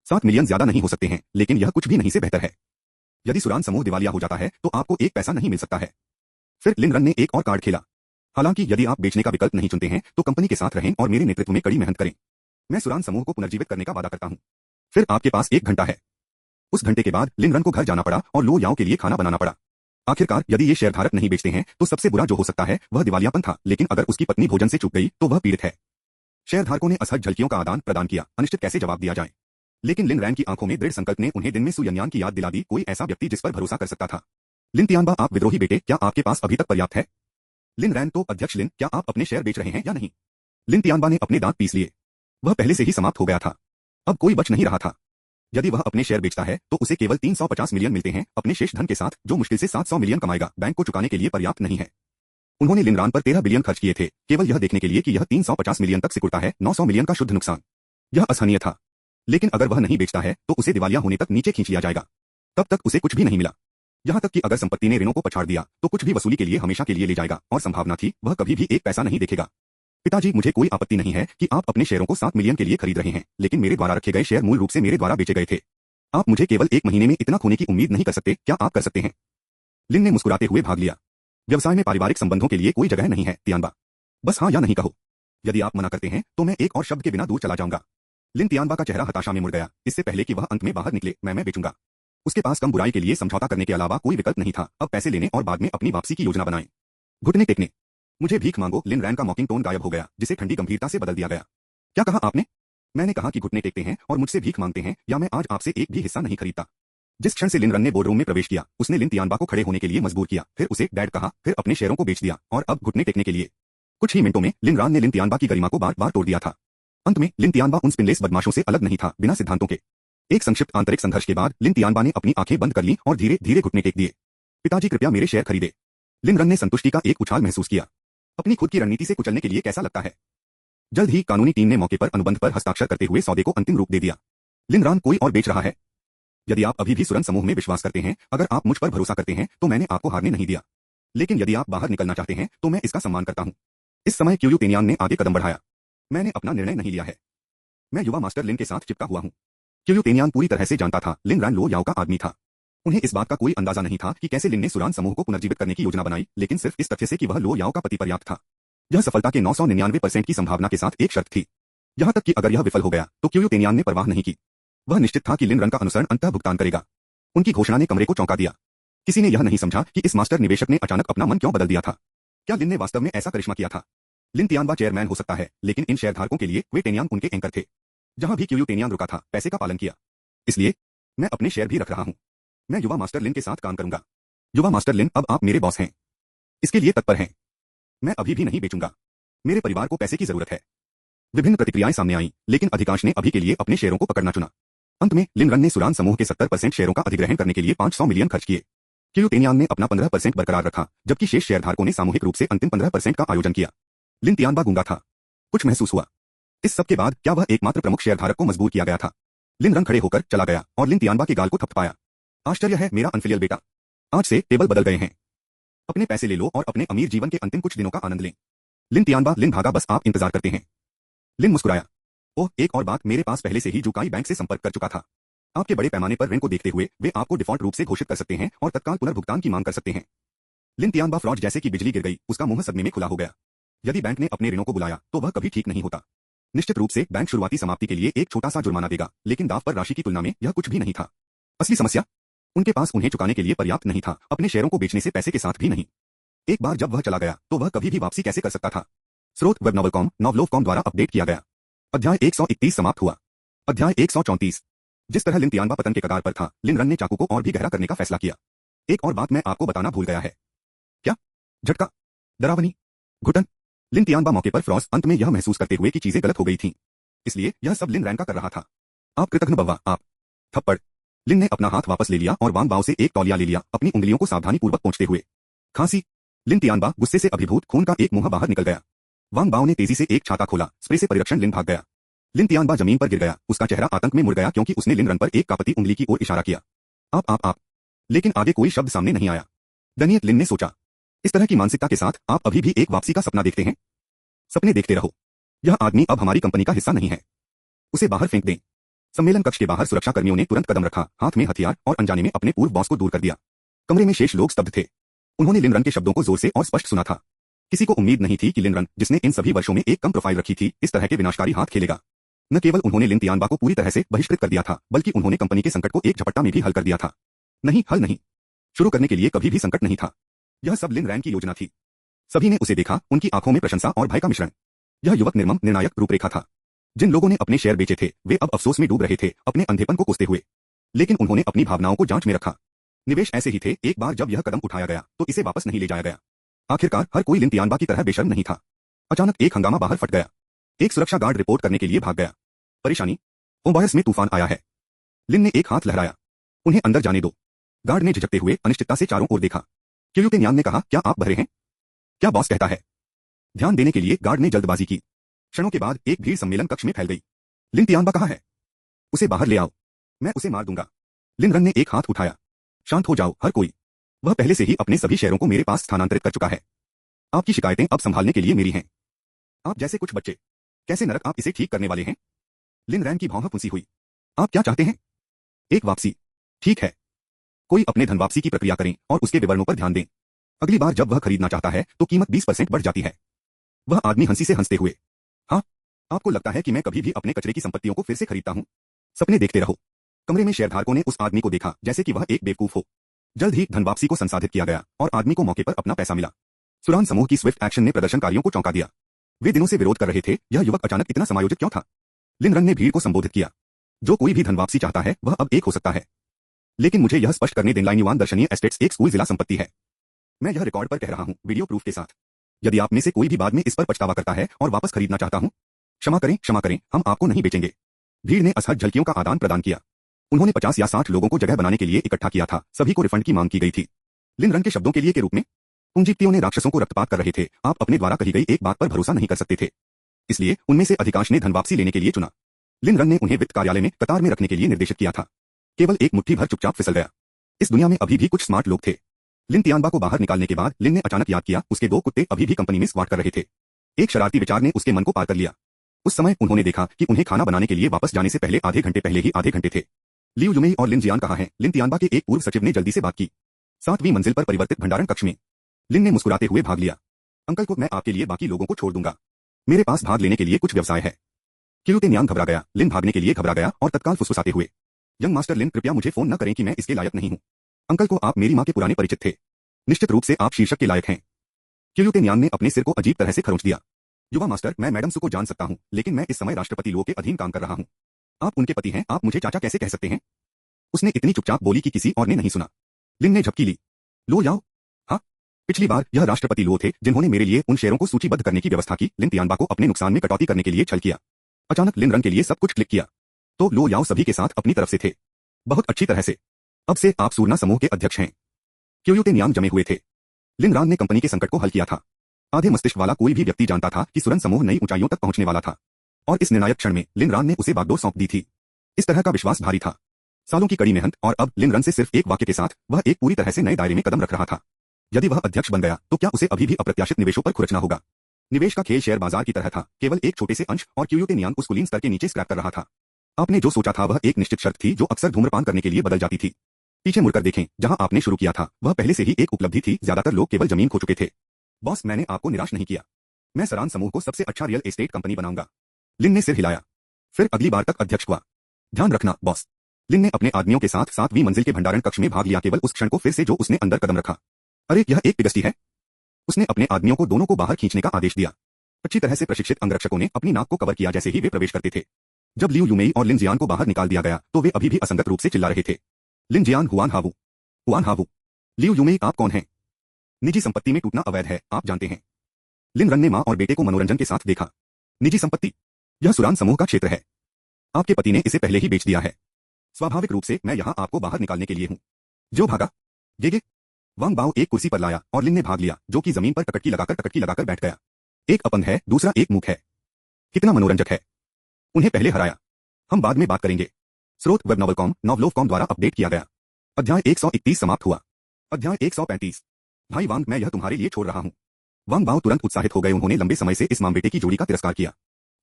7 मिलियन ज्यादा नहीं हो सकते हैं, लेकिन यह कुछ भी नहीं से बेहतर है। यदि सुरान समूह दिवालिया हो जाता है तो आपको एक पैसा नहीं मिल सकता है। फिर लिन रन ने एक और कार्ड खेला। हालांकि यदि आप बेचने का विकल्प नहीं चुनते हैं तो कंपनी के साथ रहें और मेरे नेतृत्व में कड़ी मेहनत करें। मैं सुरान समूह को पुनर्जीवित करने का वादा करता हूं। फिर आपके पास 1 घंटा है। उस घंटे के बाद लिन रन को घर जाना पड़ा और लो याओ के लिए खाना बनाना पड़ा। आखिरकार यदि ये शेयरधारक नहीं बेचते हैं तो सबसे बुरा जो हो सकता है वह दिवालियापन था, लेकिन अगर उसकी पत्नी भोजन से चूक गई तो वह पीड़ित है। शेयरधारकों ने असहज झलकियों का आदान प्रदान किया, अनिश्चित कैसे जवाब दिया जाए। लेकिन लिन रैन की आंखों में दृढ़ संकल्प ने उन्हें दिन में सुयन्यान की याद दिला दी, कोई ऐसा व्यक्ति जिस पर भरोसा कर सकता था। लिन तियानबा, आप विद्रोही बेटे, क्या आपके पास अभी तक पर्याप्त है? लिन रैन, तो अध्यक्ष लिन, क्या आप अपने शेयर बेच रहे हैं या नहीं? लिन तियानबा ने अपने दांत पीस लिए। वह पहले से ही समाप्त हो गया था। अब कोई बच नहीं रहा था। यदि वह अपने शेयर बेचता है तो उसे केवल 350 मिलियन मिलते हैं, अपने शेष धन के साथ जो मुश्किल से 700 मिलियन कमाएगा, बैंक को चुकाने के लिए पर्याप्त नहीं है। उन्होंने लिन रैन पर 13 बिलियन खर्च किए थे, केवल यह देखने के लिए कि यह 350 मिलियन तक सिकुड़ता है, 900 मिलियन का शुद्ध नुकसान। यह असहनीय था। लेकिन अगर वह नहीं बेचता है तो उसे दिवालिया होने तक नीचे खींच लिया जाएगा। तब तक उसे कुछ भी नहीं मिला। यहां तक कि अगर संपत्ति ने ऋणों को पछाड़ दिया तो कुछ भी वसूली के लिए हमेशा के लिए ले जाएगा, और संभावना थी वह कभी भी एक पैसा नहीं देखेगा। पिताजी, मुझे कोई आपत्ति नहीं है कि आप अपने शेयरों को 7 मिलियन के लिए खरीद रहे हैं, लेकिन मेरे द्वारा रखे गए शेयर मूल रूप से मेरे द्वारा बेचे गए थे। आप मुझे केवल 1 महीने में इतना खोने की उम्मीद नहीं कर सकते, क्या आप कर सकते हैं? लिन ने मुस्कुराते हुए भाग लिया। व्यवसाय में पारिवारिक संबंधों के लिए कोई जगह नहीं है, तियानबा। बस हाँ या नहीं कहो। यदि आप मना करते हैं तो मैं एक और शब्द के बिना दूर चला जाऊंगा। लिन तियानबा का चेहरा हताशा में मुड़ गया। इससे पहले कि वह अंत में बाहर निकले, मैं बेचूंगा। उसके पास कम बुराई के लिए समझौता करने के अलावा कोई विकल्प नहीं था। अब पैसे लेने और बाद में अपनी वापसी की योजना बनाएं। घुटने टेकने। मुझे भीख मांगो। लिन रैन का मॉकिंग टोन गायब हो गया, जिसे ठंडी गंभीरता से बदल दिया गया। क्या कहा आपने? मैंने कहा कि घुटने टेकते हैं और मुझसे भीख मांगते हैं, या मैं आज आपसे एक भी हिस्सा नहीं खरीदता। जिस क्षण से लिन रन ने बोर्डरूम में प्रवेश किया, उसने लिन तियानबा को खड़े होने के लिए मजबूर किया, फिर उसे डैड कहा, फिर अपने शेयरों को बेच दिया और अब घुटने टेकने के लिए। कुछ ही मिनटों में लिन रान ने लिन तियानबा की गरिमा को बार बार तोड़ दिया था। अंत में लिन तियानबा उन स्पिनलेस बदमाशों से अलग नहीं था, बिना सिद्धांतों के। एक संक्षिप्त आंतरिक संघर्ष के बाद लिन तियानबा ने अपनी आंखें बंद कर लीं और धीरे धीरे घुटने टेक दिए। पिताजी, कृपया मेरे शेयर खरीदे। लिन रन ने संतुष्टि का एक उछाल महसूस किया। अपनी खुद की रणनीति से कुचलने के लिए कैसा लगता है? जल्द ही कानूनी टीम ने मौके पर अनुबंध पर हस्ताक्षर करते हुए सौदे को अंतिम रूप दे दिया। लिन रान कोई और बेच रहा है। यदि आप अभी भी सुरन समूह में विश्वास करते हैं, अगर आप मुझ पर भरोसा करते हैं, तो मैंने आपको हारने नहीं दिया। लेकिन यदि आप बाहर निकलना चाहते हैं, तो मैं इसका सम्मान करता हूं। इस समय क्यूयू तेनियान ने आगे कदम बढ़ाया। मैंने अपना निर्णय नहीं लिया है। मैं युवा मास्टर लिन के साथ चिपका हुआ हूं। क्यूयू तेनियान पूरी तरह से जानता था लिन रैन लो याओ का आदमी था। उन्हें इस बात का कोई अंदाजा नहीं था कि कैसे लिन ने सुरान समूह को पुनर्जीवित करने की योजना बनाई, लेकिन सिर्फ इस तथ्य से कि वह लो याओ का पति पर्याप्त था। यह सफलता के 999% की संभावना के साथ एक शर्त थी। यहां तक कि अगर यह विफल हो गया, तो क्यूयू तेनियान ने परवाह नहीं की। वह निश्चित था कि लिन रन का अनुसरण अंततः भुगतान करेगा। उनकी घोषणा ने कमरे को चौंका दिया। किसी ने यह नहीं समझा कि इस मास्टर निवेशक ने अचानक अपना मन क्यों बदल दिया था। क्या लिन ने वास्तव में ऐसा करिश्मा किया था? लिन तियानबा चेयरमैन हो सकता है, लेकिन इन शेयरधारकों के लिए वे टेनियान उनके एंकर थे। जहां भी क्यूयू तेनियान रुका था, पैसे का पालन किया। इसलिए मैं अपने शेयर भी रख रहा हूं। मैं युवा मास्टर लिन के साथ काम करूंगा। युवा मास्टर लिन, अब आप मेरे बॉस हैं। इसके लिए तत्पर हैं। मैं अभी भी नहीं बेचूंगा। मेरे परिवार को पैसे की जरूरत है। विभिन्न प्रतिक्रियाएं सामने आईं, लेकिन अधिकांश ने अभी के लिए अपने शेयरों को पकड़ना चुना। अंत में लिन रन ने सुरान समूह के 70% शेयरों का अधिग्रहण करने के लिए 500 मिलियन खर्च किए। क्यूयू तेनियान ने अपना 15% बरकरार रखा, जबकि शेष शेयरधारकों ने सामूहिक रूप से अंतिम 15% का आयोजन किया। लिन तियानबा गूंगा था। कुछ महसूस हुआ। इस सब के बाद क्या वह एकमात्र प्रमुख शेयरधारक को मजबूर किया गया था? लिन रन खड़े होकर चला गया और लिन तियानबा के गाल को थपथपाया। आश्चर्य है मेरा अनफिलियल बेटा। आज से टेबल बदल गए हैं। अपने पैसे ले लो और अपने अमीर जीवन के अंतिम कुछ दिनों का आनंद लें। लिन तियानबा, लिन भागा, बस आप इंतजार करते हैं। लिन मुस्कुराया। ओह, एक और बात, मेरे पास पहले से ही जुकाई बैंक से संपर्क कर चुका था। आपके बड़े पैमाने पर ऋण को देखते हुए वे आपको डिफॉल्ट रूप से घोषित कर सकते हैं और तत्काल पुनर्भुगतान की मांग कर सकते हैं। लिन तियानबा फ्रॉड जैसे कि बिजली गिर गई, उसका मुंह सदमे में खुला हो गया। यदि बैंक ने अपने ऋणों को बुलाया, तो वह कभी ठीक नहीं होता। निश्चित रूप से बैंक शुरुआती समाप्ति के लिए एक छोटा सा जुर्माना देगा, लेकिन दाव पर राशि की तुलना में यह कुछ भी नहीं था। असली समस्या, उनके पास उन्हें चुकाने के लिए पर्याप्त नहीं था, अपने शेयरों को बेचने से पैसे के साथ भी नहीं। एक बार जब वह चला गया, तो वह कभी भी वापसी कैसे कर सकता था? स्रोत वेब नॉवलकॉम, नॉवलोवकॉम द्वारा अपडेट किया गया। अध्याय 131 समाप्त हुआ। अध्याय 134। जिस तरह लिन तियानबा पतन के कगार पर था, लिन रन ने चाकू को और भी गहरा करने का फैसला किया। एक और बात मैं आपको बताना भूल गया है। क्या? झटका, डरावनी, घुटन। लिन तियानबा मौके पर फ्रॉस, अंत में यह महसूस करते हुए कि चीजें गलत हो गई थीं। इसलिए यह सब लिन रैन का कर रहा था। आप कृतघ्न बव्वा, आप। थप्पड़। लिन ने अपना हाथ वापस ले लिया और वांग बाओ से एक तौलिया ले लिया, अपनी उंगलियों को सावधानी पूर्वक पोंछते हुए। खांसी। लिन तियानबा, गुस्से से अभिभूत, खून का एक मुंह बाहर निकल गया। वांग बाओ ने तेजी से एक छाता खोला, स्प्रे से परिरक्षण। लिन भाग गया। लिन तियानबा जमीन पर गिर गया, उसका चेहरा आतंक में मुड़ गया क्योंकि उसने लिन रन पर एक कापती उंगली की ओर इशारा किया। आप। लेकिन आगे कोई शब्द सामने नहीं आया। दनियत, लिन ने सोचा। इस तरह की मानसिकता के साथ आप अभी भी एक वापसी का सपना देखते हैं? सपने देखते रहो। यह आदमी अब हमारी कंपनी का हिस्सा नहीं है। उसे बाहर फेंक दें। सम्मेलन कक्ष के बाहर सुरक्षा कर्मियों ने तुरंत कदम रखा, हाथ में हथियार, और अनजाने में अपने पूर्व बॉस को दूर कर दिया। कमरे में शेष लोग स्तब्ध थे। उन्होंने लिन रन के शब्दों को जोर से और स्पष्ट सुना था। किसी को उम्मीद नहीं थी कि लिन रन, जिसने इन सभी वर्षों में एक कम प्रोफाइल रखी थी, इस तरह के विनाशकारी हाथ खेलेगा। न केवल उन्होंने लिन तियानबा को पूरी तरह से बहिष्कृत कर दिया था, बल्कि उन्होंने कंपनी के संकट को एक झपट्टा में भी हल कर दिया था। नहीं, हल नहीं। शुरू करने के लिए कभी भी संकट नहीं था। यह सब लिन रैन की योजना थी। सभी ने उसे देखा, उनकी आंखों में प्रशंसा और भय का मिश्रण। यह युवक निर्मम, निर्णायक रूपरेखा था। जिन लोगों ने अपने शेयर बेचे थे, वे अब अफसोस में डूब रहे थे, अपने अंधेपन को कोसते हुए। लेकिन उन्होंने अपनी भावनाओं को जांच में रखा। निवेश ऐसे ही थे, एक बार जब यह कदम उठाया गया, तो इसे वापस नहीं ले जाया गया। आखिरकार हर कोई लिन तियानबा की तरह बेशर्म नहीं था। अचानक एक हंगामा बाहर फट गया। एक सुरक्षा गार्ड रिपोर्ट करने के लिए भाग गया। परेशानी, ओम्बायर्स में तूफान आया है। लिन ने एक हाथ लहराया। उन्हें अंदर जाने दो। गार्ड ने झिझकते हुए अनिश्चितता से चारों ओर देखा। क्यूयू तेनियान ने कहा, क्या आप भरे हैं? क्या बॉस कहता है? ध्यान देने के लिए गार्ड ने जल्दबाजी की। क्षणों के बाद एक भीड़ सम्मेलन कक्ष में फैल गई। लिन तियानबा कहाँ है? उसे बाहर ले आओ। मैं उसे मार दूंगा। लिन रन ने एक हाथ उठाया। शांत हो जाओ हर कोई। वह पहले से ही अपने सभी शेयरों को मेरे पास स्थानांतरित कर चुका है। आपकी शिकायतें अब संभालने के लिए मेरी हैं। आप जैसे कुछ बच्चे। कैसे नरक आप इसे ठीक करने वाले हैं? लिन रैन की भौं फुंसी हुई। आप क्या चाहते हैं? एक वापसी। ठीक है। कोई अपने धन वापसी की प्रक्रिया करें और उसके विवरणों पर ध्यान दें। अगली बार जब वह खरीदना चाहता है, तो कीमत 20% बढ़ जाती है। वह आदमी हंसी से हंसते हुए। हाँ, आपको लगता है कि मैं कभी भी अपने कचरे की संपत्तियों को फिर से खरीदता हूं? सपने देखते रहो। कमरे में शेयरधारकों ने उस आदमी को देखा जैसे कि वह एक बेवकूफ हो। जल्द ही धन वापसी को संसाधित किया गया और आदमी को मौके पर अपना पैसा मिला। सुरान समूह की स्विफ्ट एक्शन ने प्रदर्शनकारियों को चौंका दिया। वे दिनों से विरोध कर रहे थे, यह युवक अचानक इतना समायोजित क्यों था? लिन रन ने भीड़ को संबोधित किया। जो कोई भी धन वापसी चाहता है वह अब एक हो सकता है। लेकिन मुझे यह स्पष्ट करने दें, लाइन युवान दर्शनीय एस्टेट्स एक स्कूल जिला संपत्ति है। मैं यह रिकॉर्ड पर कह रहा हूं, वीडियो प्रूफ के साथ। यदि आप में से कोई भी बाद में इस पर पछतावा करता है और वापस खरीदना चाहता हूं, क्षमा करें, हम आपको नहीं बेचेंगे। भीड़ ने असहज झलकियों का आदान प्रदान किया। उन्होंने 50 या 60 लोगों को जगह बनाने के लिए इकट्ठा किया था। सभी को रिफंड की मांग की गई थी। लिन रन के शब्दों के लिए के रूप में, पूंजीपतियों ने राक्षसों को रक्तपात कर रहे थे। आप अपने द्वारा कही गई एक बात पर भरोसा नहीं कर सकते थे, इसलिए उनमें से अधिकांश ने धन वापसी लेने के लिए चुना। लिन रन ने उन्हें वित्त कार्यालय में कतार में रखने के लिए निर्देशित किया था। केवल एक मुट्ठी भर चुपचाप फिसल गया। इस दुनिया में अभी भी कुछ स्मार्ट लोग थे। लिन तियानबा को बाहर निकालने के बाद लिन ने अचानक याद किया, उसके 2 कुत्ते अभी भी कंपनी में स्क्वाट कर रहे थे। एक शरारती विचार ने उसके मन को पार कर लिया। उस समय उन्होंने देखा कि उन्हें खाना बनाने के लिए वापस जाने से पहले आधे घंटे थे। लियू युमेई और लिन जियान कहाँ हैं? लिन तियानबा के एक पूर्व सचिव ने जल्दी से बात की। 7वीं मंजिल पर परिवर्तित भंडारण कक्ष में। लिन ने मुस्कुराते हुए भाग लिया। अंकल को मैं आपके लिए बाकी लोगों को छोड़ दूंगा। मेरे पास भाग लेने के लिए कुछ व्यवसाय है। क्यूते न्यान घबरा गया। लिन भागने के लिए घबरा गया और तत्काल फुसफुसाते हुए, यंग मास्टर लिन, कृपया मुझे फोन न करें कि मैं इसके लायक नहीं हूं। अंकल को आप मेरी मां के पुराने परिचित थे। निश्चित रूप से आप शीर्षक के लायक हैं। क्यूते न्यान ने अपने सिर को अजीब तरह से खरोंच दिया। युवा मास्टर, मैं मैडम सु को जान सकता हूं, लेकिन मैं इस समय राष्ट्रपति लो के अधीन काम कर रहा हूं। आप उनके पति हैं, आप मुझे चाचा कैसे कह सकते हैं? उसने इतनी चुपचाप बोली कि किसी और ने नहीं सुना। लिन ने झपकी ली। लो याओ? हाँ, पिछली बार यह राष्ट्रपति लो थे जिन्होंने मेरे लिए उन शेयरों को सूचीबद्ध करने की व्यवस्था की। लिन तियानबा को अपने नुकसान में कटौती करने के लिए छल किया। अचानक लिन रन के लिए सब कुछ क्लिक किया। तो लो याओ सभी के साथ अपनी तरफ से थे। बहुत अच्छी तरह से। अब से आप सूरना समूह के अध्यक्ष हैं। क्यूते न्यान जमे हुए थे। लिन रान ने कंपनी के संकट को हल किया था। आधे मस्तिष्क वाला कोई भी व्यक्ति जानता था कि सुरन समूह नई ऊंचाइयों तक पहुंचने वाला था, और इस निर्णायक क्षण में लिन रान ने उसे बागडोर सौंप दी थी। इस तरह का विश्वास भारी था। सालों की कड़ी मेहनत, और अब लिन रन से सिर्फ एक वाक्य के साथ वह एक पूरी तरह से नए दायरे में कदम रख रहा था। यदि वह अध्यक्ष बन गया तो क्या उसे अभी भी अप्रत्याशित निवेशों पर खुरचना होगा? निवेश का खेल शेयर बाजार की तरह था, केवल एक छोटे से अंश, और क्यूते न्यान उस कुलीन स्तर के नीचे स्क्रैप कर रहा था। आपने जो सोचा था वह एक निश्चित शर्त थी जो अक्सर धूम्रपान करने के लिए बदल जाती थी। पीछे मुड़कर देखें, जहां आपने शुरू किया था वह पहले से ही एक उपलब्धि थी। ज्यादातर लोग केवल जमीन खो चुके थे। बॉस, मैंने आपको निराश नहीं किया। मैं सरान समूह को सबसे अच्छा रियल एस्टेट कंपनी बनाऊंगा। लिन ने सिर हिलाया। फिर अगली बार तक अध्यक्ष हुआ। ध्यान रखना बॉस। लिन ने अपने आदमियों के साथ 7वीं मंजिल के भंडारण कक्ष में भाग लिया, केवल उस क्षण को फिर से जो उसने अंदर कदम रखा। अरे, यह एक पिगस्टी है। उसने अपने आदमियों को दोनों को बाहर खींचने का आदेश दिया। अच्छी तरह से प्रशिक्षित अंगरक्षकों ने अपनी नाक को कवर किया जैसे ही वे प्रवेश करते थे। जब लियू युमेई और लिन जियान को बाहर निकाल दिया गया तो वे अभी भी असंगत रूप से चिल्ला रहे थे। लिन जियान, हुआन हावू। हुआन हावू। लियू युमेई, आप कौन हैं? निजी संपत्ति में टूटना अवैध है, आप जानते हैं। लिन रन ने मां और बेटे को मनोरंजन के साथ देखा। निजी संपत्ति? यह सुरान समूह का क्षेत्र है। आपके पति ने इसे पहले ही बेच दिया है। स्वाभाविक रूप से मैं यहां आपको बाहर निकालने के लिए हूं। जो भागा? गेगे। वांग बाओ एक कुर्सी पर लाया और लिन ने भाग लिया, जो कि जमीन पर टकटकी लगाकर बैठ गया। एक अपंग है, दूसरा एक मूक है। कितना मनोरंजक है। उन्हें पहले हराया। हम बाद में बात करेंगे। स्रोत वेब नॉवलकॉम, नॉवलोफकॉम द्वारा अपडेट किया गया। अध्याय 131 समाप्त हुआ। अध्याय 135। भाई वांग, मैं यह तुम्हारे लिए छोड़ रहा हूं। वांग बाओ तुरंत उत्साहित हो गए। उन्होंने लंबे समय से इस मां बेटे की जोड़ी का तिरस्कार किया।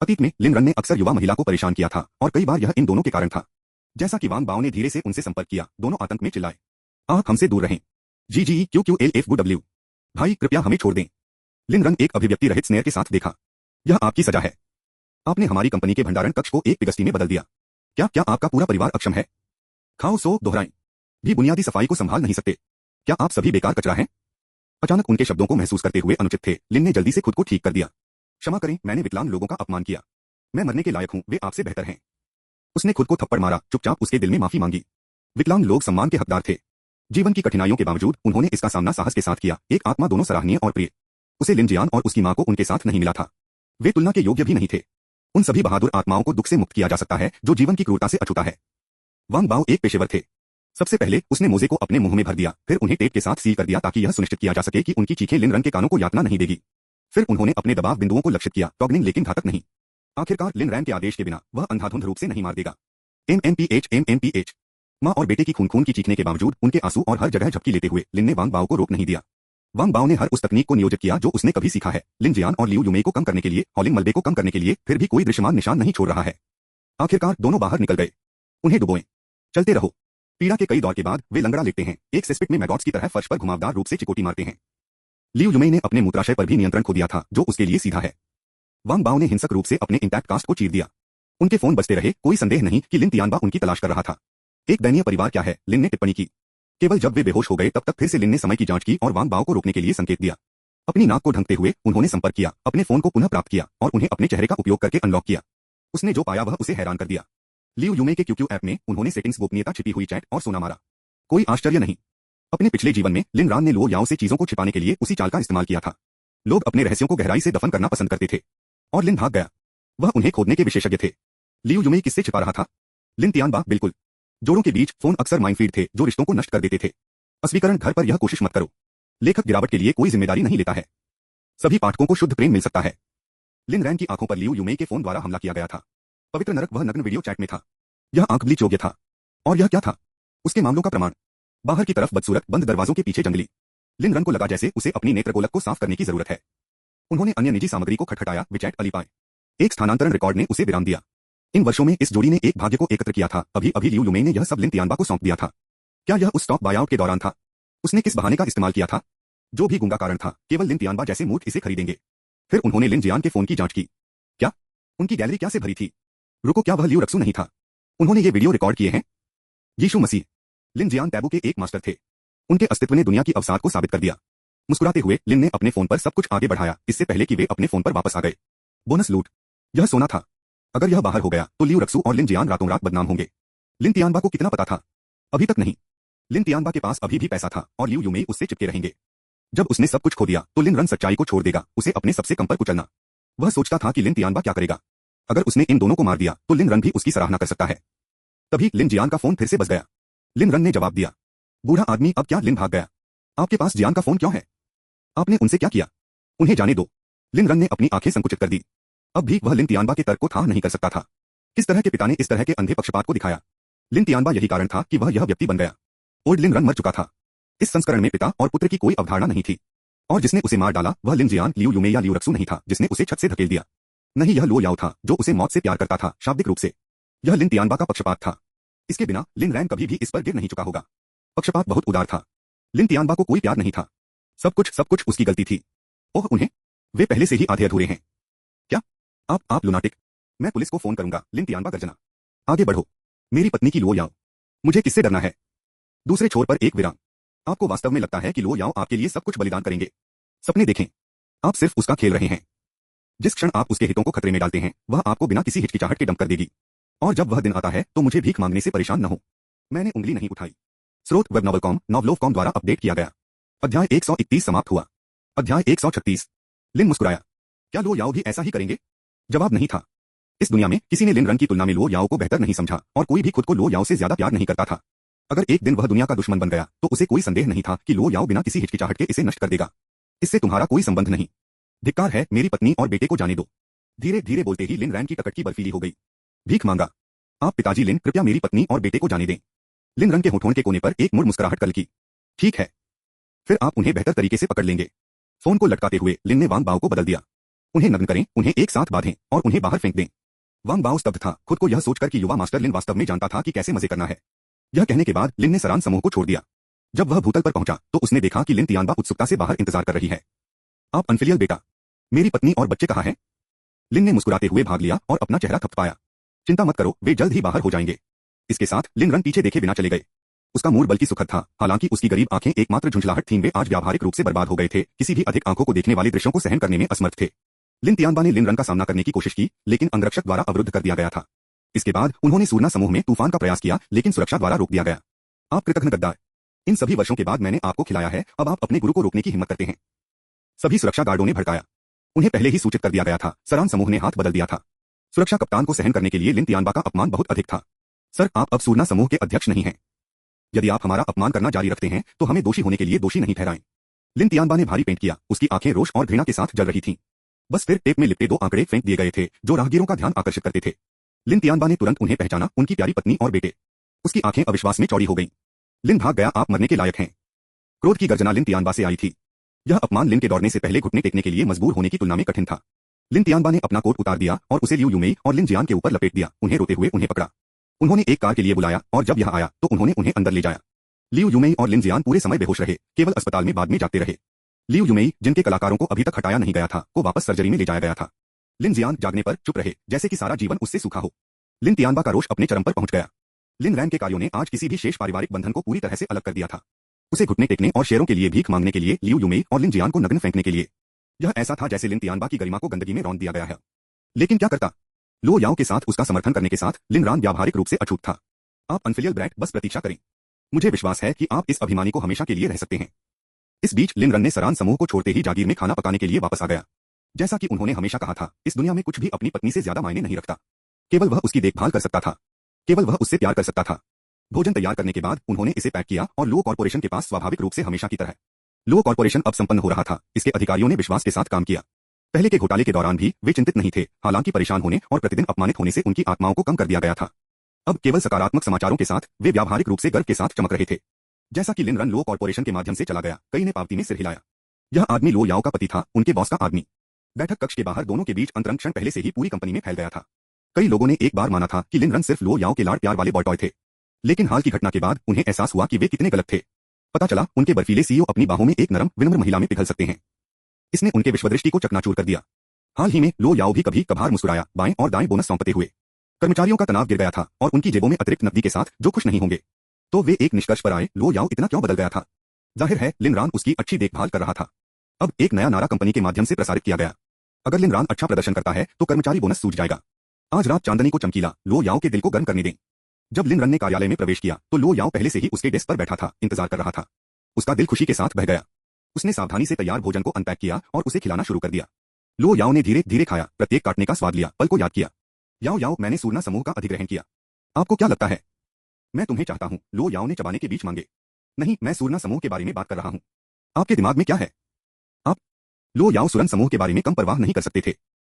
अतीत में लिन रन ने अक्सर युवा महिला को परेशान किया था, और कई बार यह इन दोनों के कारण था। जैसा कि वांग बाओ ने धीरे से उनसे संपर्क किया, दोनों आतंक में चिल्लाए, आप हमसे दूर रहें। GGEQQLFGW। भाई, कृपया हमें छोड़ दें। लिन रन एक अभिव्यक्ति रहित स्नेह के साथ देखा। यह आपकी सजा है। आपने हमारी कंपनी के भंडारण कक्ष को एक पिगस्ती में बदल दिया। क्या आपका पूरा परिवार अक्षम है? खाओ सो दोहराएं। भी बुनियादी सफाई को संभाल नहीं सकते। क्या आप सभी बेकार कचरा हैं? अचानक उनके शब्दों को महसूस करते हुए अनुचित थे, लिन ने जल्दी से खुद को ठीक कर दिया। क्षमा करें, मैंने विकलांग लोगों का अपमान किया। मैं मरने के लायक हूं, वे आपसे बेहतर हैं। उसने खुद को थप्पड़ मारा, चुपचाप उसके दिल में माफी मांगी। विकलांग लोग सम्मान के हकदार थे। जीवन की कठिनाइयों के बावजूद उन्होंने इसका सामना साहस के साथ किया। एक आत्मा, दोनों सराहनीय और प्रिय। उसे लिन जियान और उसकी मां को उनके साथ नहीं मिला था। वे तुलना के योग्य भी नहीं थे। उन सभी बहादुर आत्माओं को दुख से मुक्त किया जा सकता है जो जीवन की क्रूरता से अछूता है। वांग बाओ एक पेशेवर थे। सबसे पहले उसने मोजे को अपने मुंह में भर दिया, फिर उन्हें टेप के साथ सील कर दिया ताकि यह सुनिश्चित किया जा सके कि उनकी चीखें लिन रन के कानों को यातना नहीं देगी। फिर उन्होंने अपने दबाव बिंदुओं को लक्षित किया, टॉगनिंग लेकिन घातक नहीं। आखिरकार लिन रैन के आदेश के बिना वह अंधाधुंध रूप से नहीं मार देगा। MMPH। मां और बेटे की खून की चीखने के बावजूद उनके आंसू और हर जगह झपकी लेते हुए लिन ने वांग बाओ को रोक नहीं दिया। वांग बाओ ने हर उस तकनीक को नियोजित किया जो उसने कभी सीखा है। लिन जियान और लियू युमेई को कम करने के लिए, हॉलिंग मलबे को कम करने के लिए, फिर भी कोई दृश्यमान निशान नहीं छोड़ रहा है। आखिरकार दोनों बाहर निकल गए। उन्हें डुबोएं। चलते रहो। पीड़ा के कई दौर के बाद वे लंगड़ा लेटते हैं, एक सेस्पिट में मैगॉट्स की तरह फर्श पर घुमावदार रूप से चिकोटी मारते हैं। लियू युमेई ने अपने मूत्राशय पर भी नियंत्रण खो दिया था, जो उसके लिए सीधा है। वांग बाओ ने हिंसक रूप से अपने इंटैक्ट कास्ट को चीर दिया। उनके फोन बजते रहे, कोई संदेह नहीं कि लिन तियानबा उनकी तलाश कर रहा था। एक दयनीय परिवार क्या है, लिन ने टिप्पणी की। केवल जब वे बेहोश हो गए तब तक फिर से लिन ने समय की जांच की और वांग बाओ को रोकने के लिए संकेत दिया। अपनी नाक को ढंकते हुए उन्होंने संपर्क किया, अपने फोन को पुनः प्राप्त किया और उन्हें अपने चेहरे का उपयोग करके अनलॉक किया। उसने जो पाया वह उसे हैरान कर दिया। लियू यूमे के क्यूक्यू ऐप में उन्होंने सेटिंग्स, गोपनीयता, छिपी हुई चैट और सोना मारा। कोई आश्चर्य नहीं, अपने पिछले जीवन में लिन रान ने लो याओ से चीजों को छिपाने के लिए उसी चाल का इस्तेमाल किया था। लोग अपने रहस्यों को गहराई से दफन करना पसंद करते थे और लिन भाग गया। वह उन्हें खोदने के विशेषज्ञ थे। लियू यूमे किससे छिपा रहा था? लिन तियानबा, बिल्कुल। जोड़ों के बीच फोन अक्सर माइनफील्ड थे जो रिश्तों को नष्ट कर देते थे। अस्वीकरण घर पर यह कोशिश मत करो। लेखक गिरावट के लिए कोई जिम्मेदारी नहीं लेता है। सभी पाठकों को शुद्ध प्रेम मिल सकता है। लिन रैन की आंखों पर लियू यूमे के फोन द्वारा हमला किया गया था। पवित्र नरक वह नग्न वीडियो चैट में था। यह आंख ब्लीच योग्य था। और यह क्या था? उसके मामलों का प्रमाण। बाहर की तरफ बदसूरत बंद दरवाजों के पीछे जंगली। लिन रन को लगा जैसे उसे अपनी नेत्रगोलक को साफ करने की जरूरत है। उन्होंने अन्य निजी सामग्री को खटखटाया, विचैट अलीपाए। एक स्थानांतरण रिकॉर्ड ने उसे विराम दिया। इन वर्षों में इस जोड़ी ने एक भाग्य को एकत्र किया था। अभी अभी लियू यूमे ने यह सब लिन तियानबा को सौंप दिया था। क्या यह उस स्टॉक बायआउट के दौरान था? उसने किस बहाने का इस्तेमाल किया था? जो भी गुंगा कारण था, केवल लिन तियानबा जैसे मूर्ख इसे खरीदेंगे। फिर उन्होंने लिन जियान के फोन की जांच की। क्या उनकी गैलरी क्या से भरी थी? रुको, क्या वह लियू रक्सू नहीं था? उन्होंने ये वीडियो रिकॉर्ड किए हैं। यीशु मसीह! लिन जियान टैबू के एक मास्टर थे। उनके अस्तित्व ने दुनिया की अवसाद को साबित कर दिया। मुस्कुराते हुए लिन ने अपने फोन पर सब कुछ आगे बढ़ाया, इससे पहले कि वे अपने फोन पर वापस आ गए। बोनस लूट। यह सोना था। अगर यह बाहर हो गया तो लियू रक्सू और लिन जियान रातों रात बदनाम होंगे। लिन तियानबा को कितना पता था? अभी तक नहीं। लिन तियानबा के पास अभी भी पैसा था और लियू यूमे उससे चिपके रहेंगे। जब उसने सब कुछ खो दिया तो लिन रन सच्चाई को छोड़ देगा, उसे अपने सबसे कम पर कुचलना। वह सोचता था कि लिन तियानबा क्या करेगा। अगर उसने इन दोनों को मार दिया तो लिन रन भी उसकी सराहना कर सकता है। तभी लिन जियान का फोन फिर से बज गया। लिन रन ने जवाब दिया। बूढ़ा आदमी, अब क्या? लिन भाग गया। आपके पास जियान का फोन क्यों है? आपने उनसे क्या किया? उन्हें जाने दो। लिन रन ने अपनी आंखें संकुचित कर दी। अब भी वह लिन तियानबा के तर्क को था नहीं कर सकता था। किस तरह के पिता ने इस तरह के अंधे पक्षपात को दिखाया? लिन तियानबा यही कारण था कि वह यह व्यक्ति बन गया। ओल्ड लिन रन मर चुका था। इस संस्करण में पिता और पुत्र की कोई अवधारणा नहीं थी। और जिसने उसे मार डाला वह लिन जियान, लियू यूमे या लियू रक्सू नहीं था जिसने उसे छत से धकेल दिया। नहीं, यह लो याओ था जो उसे मौत से प्यार करता था, शाब्दिक रूप से। यह लिन तियानबा का पक्षपात था। इसके बिना लिन रैन कभी भी इस पर गिर नहीं चुका होगा। पक्षपात बहुत उदार था। लिन तियानबा को कोई प्यार नहीं था। सब कुछ उसकी गलती थी। ओह, उन्हें वे पहले से ही आधे अधूरे हैं। क्या? आप लुनाटिक। मैं पुलिस को फोन करूंगा। लिन तियानबा गर्जना। आगे बढ़ो। मेरी पत्नी की लो याओ। मुझे किससे डरना है? दूसरे छोर पर एक विराम। आपको वास्तव में लगता है कि लो याओ आपके लिए सब कुछ बलिदान करेंगे? सपने देखें। आप सिर्फ उसका खेल रहे हैं। जिस क्षण आप उसके हितों को खतरे में डालते हैं वह आपको बिना किसी हिचकिचाहट के डंप कर देगी। और जब वह दिन आता है तो मुझे भीख मांगने से परेशान न हो। मैंने उंगली नहीं उठाई। स्रोत वेब नॉवलकॉम, नॉवलोव.com द्वारा अपडेट किया गया। अध्याय 131 समाप्त हुआ। अध्याय 136। लिन मुस्कुराया। क्या लो याओ भी ऐसा ही करेंगे? जवाब नहीं था। इस दुनिया में किसी ने लिन रन की तुलना में लो याओ को बेहतर नहीं समझा और कोई भी खुद को लो याओ से ज्यादा प्यार नहीं करता था। अगर एक दिन वह दुनिया का दुश्मन बन गया तो उसे कोई संदेह नहीं था कि लो याओ बिना किसी हिचकिचाहट के इसे नष्ट कर देगा। इससे तुम्हारा कोई संबंध नहीं। धिक्कार है, मेरी पत्नी और बेटे को जाने दो। धीरे धीरे बोलते ही लिन रैन की टकटकी बर्फीली हो गई। भीख मांगा। आप पिताजी लिन, कृपया मेरी पत्नी और बेटे को जाने दें। लिन रन के होठों के कोने पर एक मुड़ मुस्कुराहट कल की। ठीक है। फिर आप उन्हें बेहतर तरीके से पकड़ लेंगे। फोन को लटकाते हुए लिन ने वांग बाओ को बदल दिया। उन्हें नग्न करें, उन्हें एक साथ बांधें और उन्हें बाहर फेंक दें। वांग बाओ स्तब्ध था, खुद को यह सोचकर कि युवा मास्टर लिन वास्तव में जानता था कि कैसे मजे करना है। यह कहने के बाद लिन ने सरान समूह को छोड़ दिया। जब वह भूतल पर पहुंचा तो उसने देखा कि लिन तियानबा उत्सुकता से बाहर इंतजार कर रही है। आप अनफिलियल बेटा, मेरी पत्नी और बच्चे कहाँ हैं? लिन ने मुस्कुराते हुए भाग लिया और अपना चेहरा थपथपाया। चिंता मत करो, वे जल्द ही बाहर हो जाएंगे। इसके साथ लिन रन पीछे देखे बिना चले गए। उसका मूड बल्कि सुखद था, हालांकि उसकी गरीब आंखें एकमात्र झुंझलाहट थीं। वे आज व्यावहारिक रूप से बर्बाद हो गए थे, किसी भी अधिक आंखों को देखने वाले दृश्यों को सहन करने में असमर्थ थे। लिन तियानबा ने लिन रन का सामना करने की कोशिश की, लेकिन अंगरक्षक द्वारा अवरुद्ध कर दिया गया था। इसके बाद उन्होंने सूरना समूह में तूफान का प्रयास किया, लेकिन सुरक्षा द्वारा रोक दिया गया। आप कृतघ्न गद्दार। इन सभी वर्षों के बाद मैंने आपको खिलाया है, अब आप अपने गुरु को रोकने की हिम्मत करते हैं। सभी सुरक्षा गार्डों ने भड़काया। उन्हें पहले ही सूचित कर दिया गया था। सरान समूह ने हाथ बदल दिया था। सुरक्षा कप्तान को सहन करने के लिए लिन तियानबा का अपमान बहुत अधिक था। सर, आप अब सूरना समूह के अध्यक्ष नहीं हैं। यदि आप हमारा अपमान करना जारी रखते हैं तो हमें दोषी होने के लिए दोषी नहीं ठहराएं। लिन तियानबा ने भारी पेंट किया, उसकी आंखें रोष और घृणा के साथ जल रही थीं। बस फिर टेप में लिपटे 2 आंकड़े फेंक दिए गए थे जो राहगीरों का ध्यान आकर्षित करते थे। लिन तियानबा ने तुरंत उन्हें पहचाना, उनकी प्यारी पत्नी और बेटे। उसकी आंखें अविश्वास में चौड़ी हो गईं। लिन भाग गया, आप मरने के लायक हैं। क्रोध की गर्जना लिन तियानबा से आई थी। यह अपमान लिन के दौड़ने से पहले घुटने टेकने के लिए मजबूर होने की तुलना में कठिन था। लिन तियानबा ने अपना कोट उतार दिया और उसे लियू यूमे और लिन जियान के ऊपर लपेट दिया। उन्हें रोते हुए उन्हें पकड़ा। उन्होंने एक कार के लिए बुलाया और जब यह आया तो उन्होंने उन्हें अंदर ले जाया। लियू यूमे और लिन जियान पूरे समय बेहोश रहे, केवल अस्पताल में बाद में जागते रहे। लियू यूमे, जिनके कलाकारों को अभी तक हटाया नहीं गया था, को वापस सर्जरी में ले जाया गया था। लिन जियान जागने पर चुप रहे, जैसे कि सारा जीवन उससे सूखा हो। लिन तियानबा का रोष अपने चरम पर पहुंच गया। लिन रैन के कार्यों ने आज किसी भी शेष पारिवारिक बंधन को पूरी तरह से अलग कर दिया था। उसे घुटने टेकने और शेरों के लिए भीख मांगने के लिए, लियू यूमेई और लिन जियान को नग्न फेंकने के लिए। यह ऐसा था जैसे लिन तियानबा की गरिमा को गंदगी में रौंद दिया गया है। लेकिन क्या करता? लो याओ के साथ उसका समर्थन करने के साथ लिन रान व्यावहारिक रूप से अछूत था। आप अनफिलियल ब्रैट, बस प्रतीक्षा करें। मुझे विश्वास है कि आप इस अभिमानी को हमेशा के लिए रह सकते हैं। इस बीच लिन रन ने सरान समूह को छोड़ते ही जागीर में खाना पकाने के लिए वापस आ गया। जैसा कि उन्होंने हमेशा कहा था, इस दुनिया में कुछ भी अपनी पत्नी से ज्यादा मायने नहीं रखता। केवल वह उसकी देखभाल कर सकता था, केवल वह उससे प्यार कर सकता था। भोजन तैयार करने के बाद उन्होंने इसे पैक किया और लो कॉर्पोरेशन के पास स्वाभाविक रूप से हमेशा की तरह लो कॉर्पोरेशन अब संपन्न हो रहा था। इसके अधिकारियों ने विश्वास के साथ काम किया। पहले के घोटाले के दौरान भी वे चिंतित नहीं थे, हालांकि परेशान होने और प्रतिदिन अपमानित होने से उनकी आत्माओं को कम कर दिया गया था। अब केवल सकारात्मक समाचारों के साथ वे व्यावहारिक रूप से गर्व के साथ चमक रहे थे। जैसा कि लिन रन लो कॉर्पोरेशन के माध्यम से चला गया, कई ने पावती में सिर हिलाया। यह आदमी लो याओ का पति था, उनके बॉस का आदमी। बैठक कक्ष के बाहर दोनों के बीच अंतरंग क्षण पहले से ही पूरी कंपनी में फैल गया था। कई लोगों ने एक बार माना था कि लिन रन सिर्फ लो याओ के लाड़ प्यार वाले बॉय टॉय थे, लेकिन हाल की घटना के बाद उन्हें एहसास हुआ कि वे कितने गलत थे। पता चला उनके बर्फीले सीईओ अपनी बाहों में एक नरम विनम्र महिला में पिघल सकते हैं। इसने उनके विश्वदृष्टि को चकनाचूर कर दिया। हाल ही में लो याओ भी कभी कभार मुस्कुराया, बाएं और दाएं बोनस सौंपते हुए। कर्मचारियों का तनाव गिर गया था और उनकी जेबों में अतिरिक्त नकदी के साथ जो खुश नहीं होंगे। तो वे एक निष्कर्ष पर आए, लो याओ इतना क्यों बदल गया था? जाहिर है लिन रान उसकी अच्छी देखभाल कर रहा था। अब एक नया नारा कंपनी के माध्यम से प्रसारित किया गया। अगर लिन रान अच्छा प्रदर्शन करता है तो कर्मचारी बोनस सूझ जाएगा। आज रात चांदनी को चमकीला, लो याओ के दिल को गर्म करने दें। जब लिन रन ने कार्यालय में प्रवेश किया तो लो याओ पहले से ही उसके डेस्क पर बैठा था, इंतजार कर रहा था। उसका दिल खुशी के साथ बह गया। उसने सावधानी से तैयार भोजन को अनपैक किया और उसे खिलाना शुरू कर दिया। लो याओ ने धीरे धीरे खाया, प्रत्येक काटने का स्वाद लिया, पल को याद किया। याओ याओ, मैंने सूरना समूह का अधिग्रहण किया। आपको क्या लगता है? मैं तुम्हें चाहता हूं, लो याओ ने चबाने के बीच मांगे। नहीं, मैं सूरना समूह के बारे में बात कर रहा हूं। आपके दिमाग में क्या है? आप लो याओ सुरन समूह के बारे में कम परवाह नहीं कर सकते थे।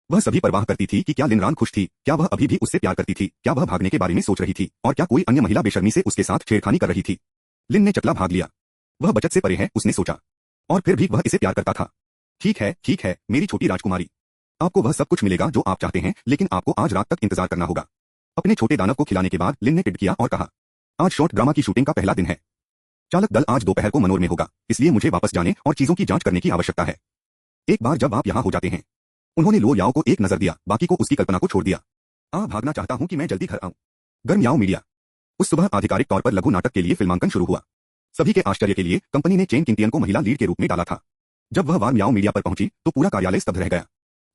वह सभी परवाह करती थी कि क्या लिन रान खुश थी, क्या वह अभी भी उससे प्यार करती थी, क्या वह भागने के बारे में सोच रही थी, और क्या कोई अन्य महिला बेशर्मी से उसके साथ छेड़खानी कर रही थी। लिन ने चकला भाग लिया। वह बचत से परे है, उसने सोचा। और फिर भी वह इसे प्यार करता था। ठीक है, मेरी छोटी राजकुमारी। आपको वह सब कुछ मिलेगा जो आप चाहते हैं, लेकिन आपको आज रात तक इंतजार करना होगा। अपने छोटे दानव को खिलाने के बाद लिन ने टिड किया और कहा, आज शॉर्ट ड्रामा की शूटिंग का पहला दिन है। चालक दल आज दोपहर को मनोर में होगा, इसलिए मुझे वापस जाने और चीजों की जांच करने की आवश्यकता है। एक बार जब आप यहाँ हो जाते हैं। उन्होंने लो याओ को एक नजर दिया, बाकी को उसकी कल्पना को छोड़ दिया। भागना चाहता हूं कि मैं जल्दी घर आऊं। गर्म याओ मीडिया। उस सुबह आधिकारिक तौर पर लघु नाटक के लिए फिल्मांकन शुरू हुआ। सभी के आश्चर्य के लिए कंपनी ने चेन किंगटियन को महिला लीड के रूप में डाला था। जब वह वार्म याओ मीडिया पर पहुंची तो पूरा कार्यालय स्तब्ध रह गया।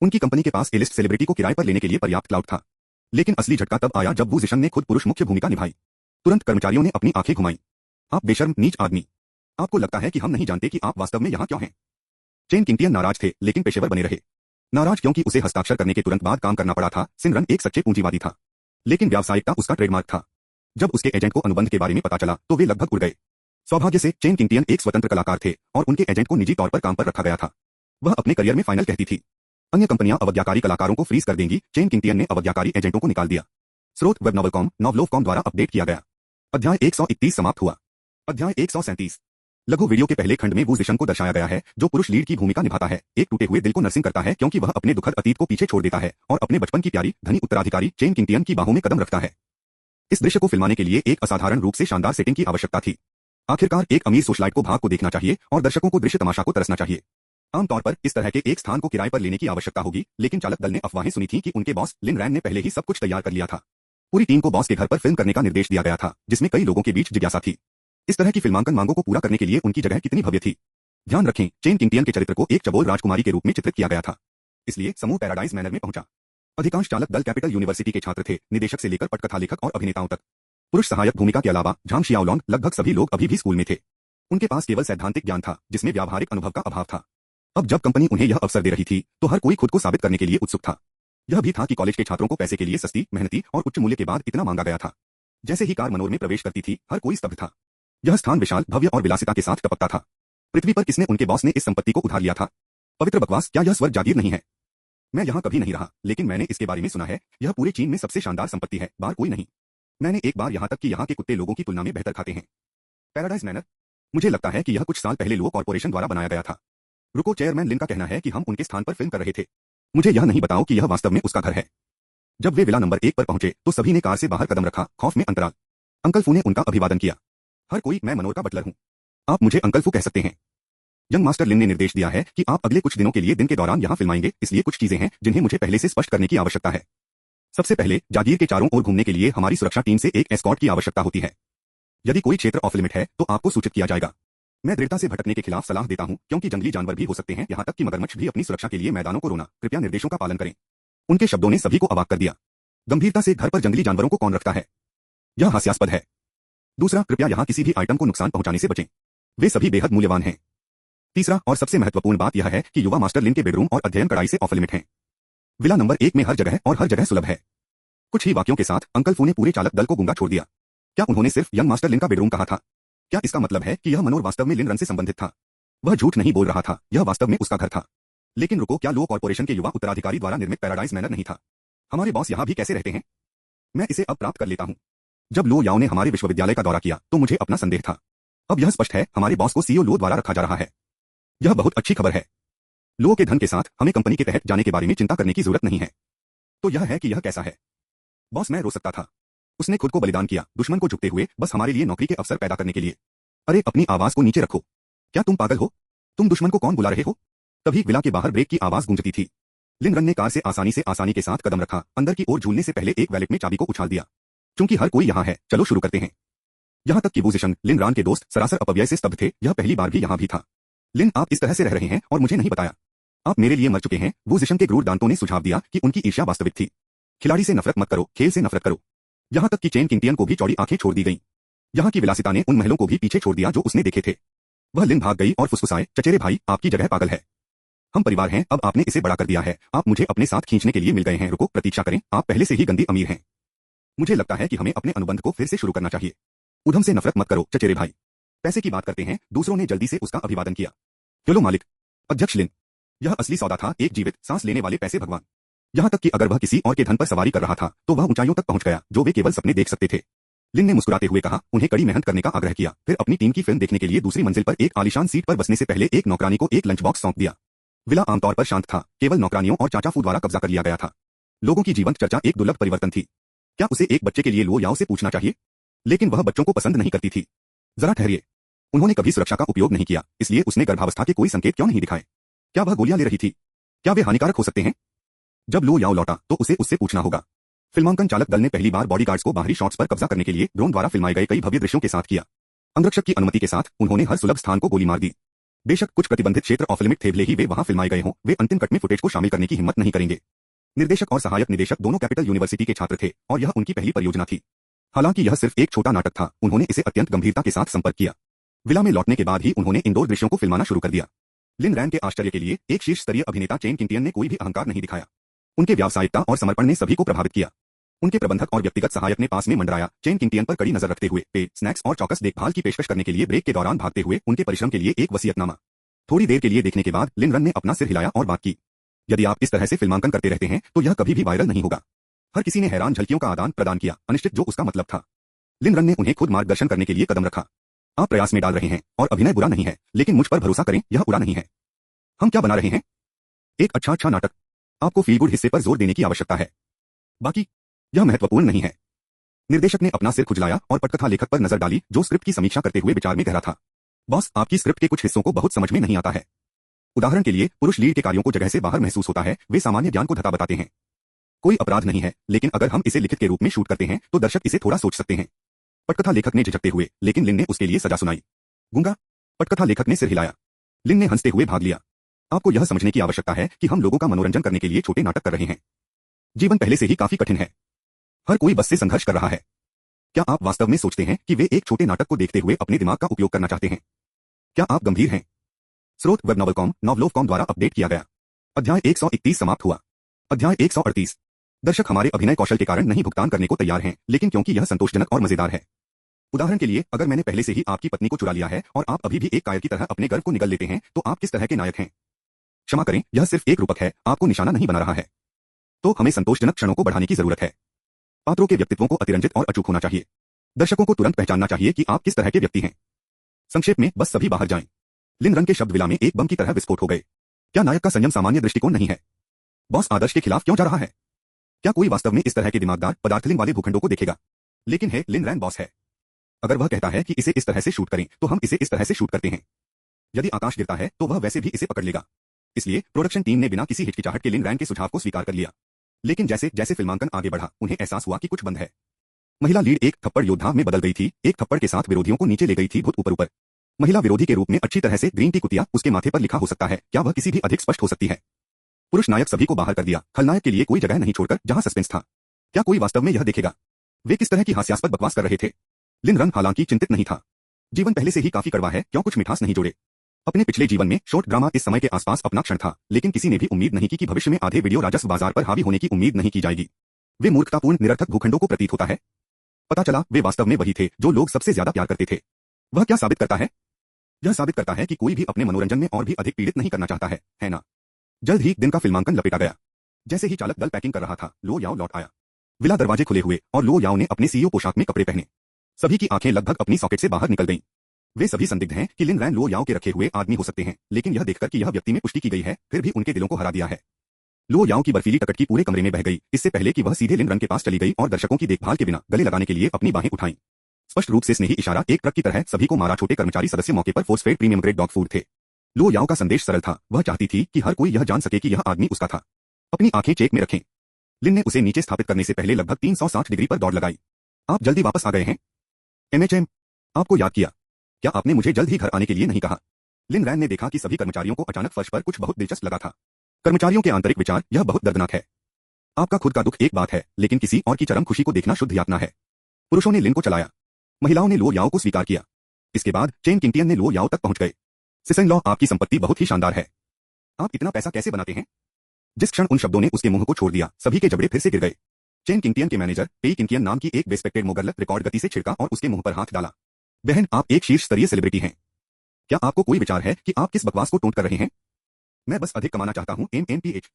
उनकी कंपनी के पास एलिस्ट सेलिब्रिटी को किराए पर लेने के लिए पर्याप्त क्लाउड था। लेकिन असली झटका तब आया जब वू जिशन ने खुद पुरुष मुख्य भूमिका निभाई। तुरंत कर्मचारियों ने अपनी आंखें घुमाई। आप बेशर्म नीच आदमी, आपको लगता है कि हम नहीं जानते कि आप वास्तव में यहाँ क्यों हैं? चेन किंगटियन नाराज थे, लेकिन पेशेवर बने रहे। नाराज क्योंकि उसे हस्ताक्षर करने के तुरंत बाद काम करना पड़ा था। सिनरन एक सच्चे पूंजीवादी था, लेकिन व्यावसायिकता उसका ट्रेडमार्क था। जब उसके एजेंट को अनुबंध के बारे में पता चला तो वे लगभग उड़ गए। सौभाग्य से चेन किंगटियन एक स्वतंत्र कलाकार थे और उनके एजेंट को निजी तौर पर काम पर रखा गया था। वह अपने करियर में फाइनल कहती थी। अन्य कंपनियां अवज्ञाकारी कलाकारों को फ्रीज कर देंगी, चेन किंगटियन ने अवज्ञाकारी एजेंटों को निकाल दिया। स्रोत वेब नॉवलकॉम, नॉवलोवकॉम द्वारा अपडेट किया गया। अध्याय 131 समाप्त हुआ। अध्याय 137। लघु वीडियो के पहले खंड में वू जिशन को दर्शाया गया है, जो पुरुष लीड की भूमिका निभाता है। एक टूटे हुए दिल को नर्सिंग करता है क्योंकि वह अपने दुखद अतीत को पीछे छोड़ देता है और अपने बचपन की प्यारी धनी उत्तराधिकारी चेन किंगटियन की बाहों में कदम रखता है। इस दृश्य को फिल्माने के लिए एक असाधारण रूप से शानदार सेटिंग की आवश्यकता थी। आखिरकार एक अमीर सोशलाइट को भाग को देखना चाहिए और दर्शकों को दृश्य तमाशा को तरसना चाहिए। आमतौर पर इस तरह के एक स्थान को किराए पर लेने की आवश्यकता होगी, लेकिन चालक दल ने अफवाहें सुनी थी कि उनके बॉस लिन रैन ने पहले ही सब कुछ तैयार कर लिया था। पूरी टीम को बॉस के घर पर फिल्म करने का निर्देश दिया गया था, जिसमें कई लोगों के बीच जिज्ञासा थी। इस तरह की फिल्मांकन मांगों को पूरा करने के लिए उनकी जगह कितनी भव्य थी। ध्यान रखें, चेन किंगटियन के चरित्र को एक चबोल राजकुमारी के रूप में चित्रित किया गया था, इसलिए समूह पैराडाइज मैनर में पहुंचा। अधिकांश चालक दल कैपिटल यूनिवर्सिटी के छात्र थे, निदेशक से लेकर पटकथा लेखक और अभिनेताओं तक। पुरुष सहायक भूमिका के अलावा झांग शियाओलॉन्ग लगभग सभी लोग अभी भी स्कूल में थे। उनके पास केवल सैद्धांतिक ज्ञान था, जिसमें व्यावहारिक अनुभव का अभाव था। अब जब कंपनी उन्हें यह अवसर दे रही थी तो हर कोई खुद को साबित करने के लिए उत्सुक था। यह भी था कि कॉलेज के छात्रों को पैसे के लिए सस्ती, मेहनती और उच्च मूल्य के बाद इतना मांगा गया था। जैसे ही कार मनोर में प्रवेश करती थी, हर कोई स्तब्ध था। यह स्थान विशाल, भव्य और विलासिता के साथ टपकता था। पृथ्वी पर किसने उनके बॉस ने इस संपत्ति को उधार लिया था? पवित्र बकवास, क्या यह स्वर्ग जागीर नहीं है? मैं यहाँ कभी नहीं रहा, लेकिन मैंने इसके बारे में सुना है। यह पूरे चीन में सबसे शानदार संपत्ति है, बार कोई नहीं। मैंने एक बार यहाँ तक कि यहाँ के कुत्ते लोगों की तुलना में बेहतर खाते हैं। Paradise manner. मुझे लगता है कि यह कुछ साल पहले लो कॉर्पोरेशन द्वारा बनाया गया था। रुको, चेयरमैन लिन का कहना है कि हम उनके स्थान पर फिल्म कर रहे थे। मुझे यह नहीं बताओ कि यह वास्तव में उसका घर है। जब वे विला नंबर 1 पर पहुंचे तो सभी ने कार से बाहर कदम रखा, खौफ में अंतराल। अंकल फू ने उनका अभिवादन किया। हर कोई, मैं मनोर का बटलर हूं। आप मुझे अंकल फू कह सकते हैं। यंग मास्टर लिन ने निर्देश दिया है कि आप अगले कुछ दिनों के लिए दिन के दौरान यहाँ फिल्माएंगे, इसलिए कुछ चीजें हैं जिन्हें मुझे पहले से स्पष्ट करने की आवश्यकता है। सबसे पहले, जागीर के चारों ओर घूमने के लिए हमारी सुरक्षा टीम से एक एस्कॉर्ट की आवश्यकता होती है। यदि कोई क्षेत्र ऑफ लिमिट है तो आपको सूचित किया जाएगा। मैं दृढ़ता से भटकने के खिलाफ सलाह देता हूं, क्योंकि जंगली जानवर भी हो सकते हैं, यहाँ तक कि मगरमच्छ भी अपनी सुरक्षा के लिए मैदानों को रोना। कृपया निर्देशों का पालन करें। उनके शब्दों ने सभी को अवाक कर दिया। गंभीरता से घर पर जंगली जानवरों को कौन रखता है? यह हास्यास्पद है। दूसरा, कृपया यहाँ किसी भी आइटम को नुकसान पहुंचाने से बचें। वे सभी बेहद मूल्यवान हैं। तीसरा और सबसे महत्वपूर्ण बात यह है कि युवा मास्टर लिन के बेडरूम और अध्ययन कड़ाई से ऑफ लिमिट हैं। विला नंबर 1 में हर जगह और हर जगह सुलभ है। कुछ ही वाक्यों के साथ अंकल फू ने पूरे चालक दल को गूंगा छोड़ दिया। क्या उन्होंने सिर्फ यंग मास्टर लिन का बेडरूम कहा था? क्या इसका मतलब है कि यह मनोर वास्तव में लिन रन से संबंधित था? वह झूठ नहीं बोल रहा था, यह वास्तव में उसका घर था। लेकिन रुको, क्या लो कॉर्पोरेशन के युवा उत्तराधिकारी द्वारा निर्मित पैराडाइज मैनर नहीं था? हमारे बॉस यहाँ भी कैसे रहते हैं? मैं इसे अब प्राप्त कर लेता हूँ। जब लो याओ ने हमारे विश्वविद्यालय का दौरा किया तो मुझे अपना संदेह था। अब यह स्पष्ट है, हमारे बॉस को सीईओ लो द्वारा रखा जा रहा है। यह बहुत अच्छी खबर है। लो के धन के साथ हमें कंपनी के तहत जाने के बारे में चिंता करने की जरूरत नहीं है। तो यह है कि यह कैसा है? बॉस, मैं रो सकता था। उसने खुद को बलिदान किया, दुश्मन को झुकते हुए, बस हमारे लिए नौकरी के अवसर पैदा करने के लिए। अरे, अपनी आवाज को नीचे रखो। क्या तुम पागल हो? तुम दुश्मन को कौन बुला रहे हो? तभी विला के बाहर ब्रेक की आवाज गूंजती थी। लिन रन ने कार से आसानी के साथ कदम रखा, अंदर की ओर झूलने से पहले एक वैलेट में चाबी को उछाल दिया। चूंकि हर कोई यहाँ है, चलो शुरू करते हैं। यहाँ तक कि वूजिशन, लिन रान के दोस्त, सरासर अपव्यय से स्तब्ध थे। यह पहली बार भी यहाँ भी था। लिन, आप इस तरह से रह रहे हैं और मुझे नहीं बताया। आप मेरे लिए मर चुके हैं। वूजिशन के क्रूर दांतों ने सुझाव दिया कि उनकी ईर्ष्या वास्तविक थी। खिलाड़ी से नफरत मत करो, खेल से नफरत करो। यहाँ तक कि चेन किंगटियन को भी चौड़ी आंखें छोड़ दी गईं। यहाँ की विलासिता ने उन महलों को भी पीछे छोड़ दिया जो उसने देखे थे। वह लिन भाग गई और फुसफुसाए, चचेरे भाई, आपकी जगह पागल है। हम परिवार हैं, अब आपने इसे बड़ा कर दिया है। आप मुझे अपने साथ खींचने के लिए मिल गए हैं। रुको, प्रतीक्षा करें, आप पहले से ही गंदी अमीर हैं। मुझे लगता है कि हमें अपने अनुबंध को फिर से शुरू करना चाहिए। उधम से नफरत मत करो, चचेरे भाई। पैसे की बात करते हैं। दूसरों ने जल्दी से उसका अभिवादन किया। चलो मालिक। अध्यक्ष लिन। यह असली सौदा था, एक जीवित, सांस लेने वाले पैसे भगवान। यहाँ तक कि अगर वह किसी और के धन पर सवारी कर रहा था तो वह ऊंचाइयों तक पहुंच गया जो वे केवल सपने देख सकते थे। लिन ने मुस्कुराते हुए कहा, उन्हें कड़ी मेहनत करने का आग्रह किया, फिर अपनी टीम की फिल्म देखने के लिए दूसरी मंजिल पर एक आलीशान सीट पर बसने से पहले एक नौकरानी को एक लंच बॉक्स सौंप दिया। विला आमतौर पर शांत था, केवल नौकरानियों और चाचा फू द्वारा कब्जा कर लिया गया था। लोगों की जीवंत चर्चा एक दुर्लभ परिवर्तन थी। क्या उसे एक बच्चे के लिए लो याओ से पूछना चाहिए? लेकिन वह बच्चों को पसंद नहीं करती थी। जरा ठहरिए, उन्होंने कभी सुरक्षा का उपयोग नहीं किया, इसलिए उसने गर्भावस्था के कोई संकेत क्यों नहीं दिखाए? क्या वह गोलियां ले रही थी? क्या वे हानिकारक हो सकते हैं? जब लो याओ लौटा तो उसे उससे पूछना होगा। फिल्मांकन चालक दल ने पहली बार बॉडीगार्ड्स को बाहरी शॉट्स पर कब्जा करने के लिए ड्रोन द्वारा फिल्माए गए कई भव्य दृश्यों के साथ किया। अंगरक्षक की अनुमति के साथ उन्होंने हर सुलभ स्थान को गोली मार दी। बेशक कुछ प्रतिबंधित क्षेत्र ऑफ लिमिट थे, भले ही वे वहां फिल्माए गए हों, वे अंतिम कट में फुटेज को शामिल करने की हिम्मत नहीं करेंगे। निर्देशक और सहायक निदेशक दोनों कैपिटल यूनिवर्सिटी के छात्र थे और यह उनकी पहली परियोजना थी। हालांकि यह सिर्फ एक छोटा नाटक था, उन्होंने इसे अत्यंत गंभीरता के साथ संपर्क किया। विला में लौटने के बाद ही उन्होंने इंडोर दृश्यों को फिल्माना शुरू कर दिया। लिन रैन के आश्चर्य के लिए एक शीर्ष स्तरीय अभिनेता चेन किंगटियन ने कोई भी अहंकार नहीं दिखाया। उनके व्यावसायिकता और समर्पण ने सभी को प्रभावित किया। उनके प्रबंधक और व्यक्तिगत सहायक ने पास में मंडराया, चेन किंगटियन पर कड़ी नजर रखते हुए, पे, स्नैक्स और चौकस देखभाल की पेशकश करने के लिए ब्रेक के दौरान भागते हुए उनके परिश्रम के लिए एक वसीयतनामा। थोड़ी देर के लिए देखने के बाद लिन रन ने अपना सिर हिलाया और बात की। यदि आप इस तरह से फिल्मांकन करते रहते हैं तो यह कभी भी वायरल नहीं होगा। हर किसी ने हैरान झलकियों का आदान प्रदान किया, अनिश्चित जो उसका मतलब था। लिन रन ने उन्हें खुद मार्गदर्शन करने के लिए कदम रखा। आप प्रयास में डाल रहे हैं और अभिनय बुरा नहीं है, लेकिन मुझ पर भरोसा करें, यह उड़ा नहीं है। हम क्या बना रहे हैं? एक अच्छा नाटक। आपको फील गुड हिस्से पर जोर देने की आवश्यकता है, बाकी यह महत्वपूर्ण नहीं है। निर्देशक ने अपना सिर खुजलाया और पटकथा लेखक पर नजर डाली जो स्क्रिप्ट की समीक्षा करते हुए विचार में गहरा था। बॉस, आपकी स्क्रिप्ट के कुछ हिस्सों को बहुत समझ में नहीं आता है। उदाहरण के लिए, पुरुष लीड के कार्यों को जगह से बाहर महसूस होता है, वे सामान्य ज्ञान को धक्का बताते हैं। कोई अपराध नहीं है, लेकिन अगर हम इसे लिखित के रूप में शूट करते हैं तो दर्शक इसे थोड़ा सोच सकते हैं। पटकथा लेखक ने झिझकते हुए, लेकिन लिन ने उसके लिए सजा सुनाई। गूंगा? पटकथा लेखक ने सिर हिलाया। लिन ने हंसते हुए भाग लिया। आपको यह समझने की आवश्यकता है कि हम लोगों का मनोरंजन करने के लिए छोटे नाटक कर रहे हैं। जीवन पहले से ही काफी कठिन है। हर कोई बस से संघर्ष कर रहा है। क्या आप वास्तव में सोचते हैं कि वे एक छोटे नाटक को देखते हुए अपने दिमाग का उपयोग करना चाहते हैं? क्या आप गंभीर हैं? स्रोत वेब नॉवलकॉम, नॉवलोफकॉम द्वारा अपडेट किया गया। अध्याय 131 समाप्त हुआ। अध्याय 138। दर्शक हमारे अभिनय कौशल के कारण नहीं भुगतान करने को तैयार हैं, लेकिन क्योंकि यह संतोषजनक और मजेदार है। उदाहरण के लिए, अगर मैंने पहले से ही आपकी पत्नी को चुरा लिया है और आप अभी भी एक कायर की तरह अपने गर्व को निगल लेते हैं, तो आप किस तरह के नायक हैं? क्षमा करें, यह सिर्फ एक रूपक है, आपको निशाना नहीं बना रहा है। तो हमें संतोषजनक क्षणों को बढ़ाने की जरूरत है। पात्रों के व्यक्तित्वों को अतिरंजित और अचूक होना चाहिए। दर्शकों को तुरंत पहचानना चाहिए कि आप किस तरह के व्यक्ति हैं। संक्षेप में, बस सभी बाहर जाएं। लिन रन के शब्द विला में एक बम की तरह विस्फोट हो गए। क्या नायक का संयम सामान्य दृष्टिकोण नहीं है? बॉस आदर्श के खिलाफ क्यों जा रहा है? क्या कोई वास्तव में इस तरह के दिमागदार पदार्थलिंग वाले भूखंडों को देखेगा? लेकिन है, लिन रैन बॉस है। अगर वह कहता है कि इसे इस तरह से शूट करें, तो हम इसे इस तरह से शूट करते हैं। यदि आकाश गिरता है तो वह वैसे भी इसे पकड़ लेगा। इसलिए प्रोडक्शन टीम ने बिना किसी हिचकिचाहट के लिन रैन के सुझाव को स्वीकार कर लिया। लेकिन जैसे जैसे फिल्मांकन आगे बढ़ा, उन्हें एहसास हुआ कि कुछ बंद है। महिला लीड एक थप्पड़ योद्धा में बदल गई थी, एक थप्पड़ के साथ विरोधियों को नीचे ले गई थी। भूत ऊपर ऊपर। महिला विरोधी के रूप में अच्छी तरह से ग्रीन टी कुतिया उसके माथे पर लिखा हो सकता है, क्या वह किसी भी अधिक स्पष्ट हो सकती है? पुरुष नायक सभी को बाहर कर दिया, खलनायक के लिए कोई जगह नहीं छोड़कर जहां सस्पेंस था। क्या कोई वास्तव में यह देखेगा? वे किस तरह की हास्यास्पद बकवास कर रहे थे? लिन रन हालांकि चिंतित नहीं था। जीवन पहले से ही काफी कड़वा है, क्यों कुछ मिठास नहीं जोड़े? अपने पिछले जीवन में शॉर्ट ड्रामा इस समय के आसपास अपना क्षण था, लेकिन किसी ने भी उम्मीद नहीं की कि भविष्य में आधे वीडियो राजस्व बाजार पर हावी होने की उम्मीद नहीं की जाएगी। वे मूर्खतापूर्ण निरर्थक भूखंडों को प्रतीत होता है। पता चला वे वास्तव में वही थे जो लोग सबसे ज्यादा प्यार करते थे। वह क्या साबित करता है? यह साबित करता है कि कोई भी अपने मनोरंजन में और भी अधिक पीड़ित नहीं करना चाहता है ना? जल्द ही दिन का फिल्मांकन लपेटा गया। जैसे ही चालक दल पैकिंग कर रहा था, लो याओ लौट आया। विला दरवाजे खुले हुए और लो याओ ने अपने सीईओ पोशाक में कपड़े पहने। सभी की आंखें लगभग अपनी सॉकेट से बाहर निकल गईं। वे सभी संदिग्ध हैं कि लिन रैन लो याओ के रखे हुए आदमी हो सकते हैं, लेकिन यह देखकर कि यह व्यक्ति में पुष्टि की गई है, फिर भी उनके दिलों को हरा दिया है। लो याओ की बर्फीली टकटकी पूरे कमरे में बह गई, इससे पहले कि वह सीधे लिन रन के पास चली गई और दर्शकों की देखभाल के बिना गले लगाने के लिए अपनी बाहें उठाईं। स्पष्ट रूप से स्नेही इशारा एक ट्रक की तरह सभी को मारा। छोटे कर्मचारी सदस्य मौके पर force fade premium grade dog food थे। लो याओ का संदेश सरल था, वह चाहती थी कि हर कोई यह जान सके कि यह आदमी उसका था। अपनी आंखें चेक में रखें। लिन ने उसे नीचे स्थापित करने से पहले लगभग 360 डिग्री पर दौड़ लगाई। आप जल्दी वापस आ गए हैं? एमएचएम, आपको याद किया। क्या आपने मुझे जल्द ही घर आने के लिए नहीं कहा? लिन रैन ने देखा कि सभी कर्मचारियों को अचानक फर्श पर कुछ बहुत दिलचस्प लगा था। कर्मचारियों के आंतरिक विचार, यह बहुत दर्दनाक है। आपका खुद का दुख एक बात है, लेकिन किसी और की चरम खुशी को देखना शुद्ध यातना है। पुरुषों ने लिन को चलाया। महिलाओं ने लो याओ को स्वीकार किया। इसके बाद चेन किंगटियन ने लो याओ तक पहुंच गए। सिसन लॉ, आपकी संपत्ति बहुत ही शानदार है। आप इतना पैसा कैसे बनाते हैं? जिस क्षण उन शब्दों ने उसके मुंह को छोड़ दिया, सभी के जबड़े फिर से गिर गए। चेन किंगटियन के मैनेजर पेई किंगटियन नाम की एक रेस्पेक्टेड मोगर्ल रिकॉर्ड गति से छिड़का और उसके मुंह पर हाथ डाला। बहन, आप एक शीर्ष स्तरीय सेलिब्रिटी हैं। क्या आपको कोई विचार है कि आप किस बकवास को टोंट कर रहे हैं? मैं बस अधिक कमाना चाहता हूं। एमएमपीएच।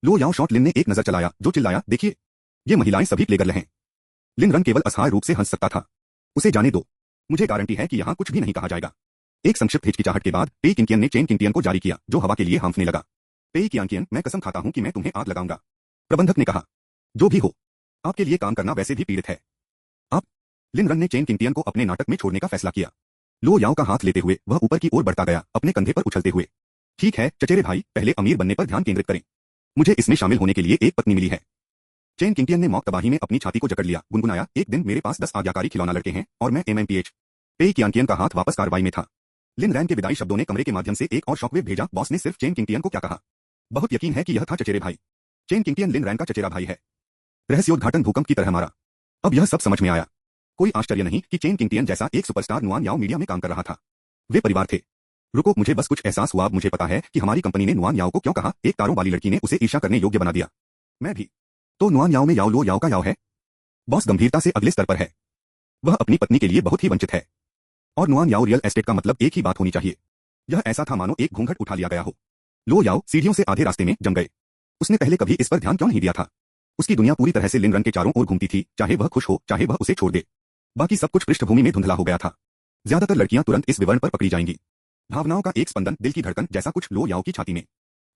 लो याओ शॉट लिन ने एक नजर चलाया, जो चिल्लाया, देखिए, ये महिलाएं सभी प्लेगर्ल हैं। लिन रन केवल असहाय रूप से हंस सकता था। उसे जाने दो, मुझे गारंटी है कि यहां कुछ भी नहीं कहा जाएगा। एक संक्षिप्त हिचकिचाहट के बाद पेई किंगटियन ने चेन किंगटियन को जारी किया, जो हवा के लिए हांफने लगा। पेई किंगटियन, मैं कसम खाता हूं कि मैं तुम्हें आग लगाऊंगा। प्रबंधक ने कहा, जो भी हो, आपके लिए काम करना वैसे भी पीड़ित है। आप। लिन रन ने चेन किंगटियन को अपने नाटक में छोड़ने का फैसला किया। लो याओ का हाथ लेते हुए वह ऊपर की ओर बढ़ता गया, अपने कंधे पर उछलते हुए। ठीक है चचेरे भाई, पहले अमीर बनने पर ध्यान केंद्रित करें। मुझे इसमें शामिल होने के लिए एक पत्नी मिली है। चेन किंगटियन ने मौक तबाही में अपनी छाती को जकड़ लिया, गुनगुनाया, एक दिन मेरे पास 10 आज्ञाकारी खिलौना लड़के हैं और मैं एमएमपीएच। पेई किंगटियन का हाथ वापस कार्रवाई में था। लिन रैन के विदाई शब्दों ने कमरे के माध्यम से एक और शॉकवेव भेजा। बॉस ने सिर्फ चेन किंगटियन को क्या कहा? बहुत यकीन है कि यह था चचेरे भाई। चेन किंगटियन लिन रैन का चचेरा भाई है। रहस्योद्घाटन भूकंप की तरह मारा। अब यह सब समझ में आया। कोई आश्चर्य नहीं कि चेन किंगटियन जैसा एक सुपरस्टार नुआन याओ मीडिया में काम कर रहा था। वे परिवार थे। रुको, मुझे बस कुछ एहसास हुआ। मुझे पता है कि हमारी कंपनी ने नुआन याओ को क्यों कहा। एक तारों वाली लड़की ने उसे ईर्ष्या करने योग्य बना दिया। मैं भी। तो नुआन याओ में याओ लो याओ का याओ है। बॉस गंभीरता से अगले स्तर पर है। वह अपनी पत्नी के लिए बहुत ही वंचित है। और नुआन याओ रियल एस्टेट का मतलब एक ही बात होनी चाहिए। यह ऐसा था मानो एक घूंघट उठा लिया गया हो। लो याओ सीढ़ियों से आधे रास्ते में जम गए। उसने पहले कभी इस पर ध्यान क्यों नहीं दिया था? उसकी दुनिया पूरी तरह से लिन रन के चारों ओर घूमती थी, चाहे वह खुश हो चाहे वह उसे छोड़ दे। बाकी सब कुछ पृष्ठभूमि में धुंधला हो गया था। ज्यादातर लड़कियां तुरंत इस विवरण पर पकड़ी जाएंगी। भावनाओं का एक स्पंदन, दिल की धड़कन जैसा कुछ लो याओ की छाती में।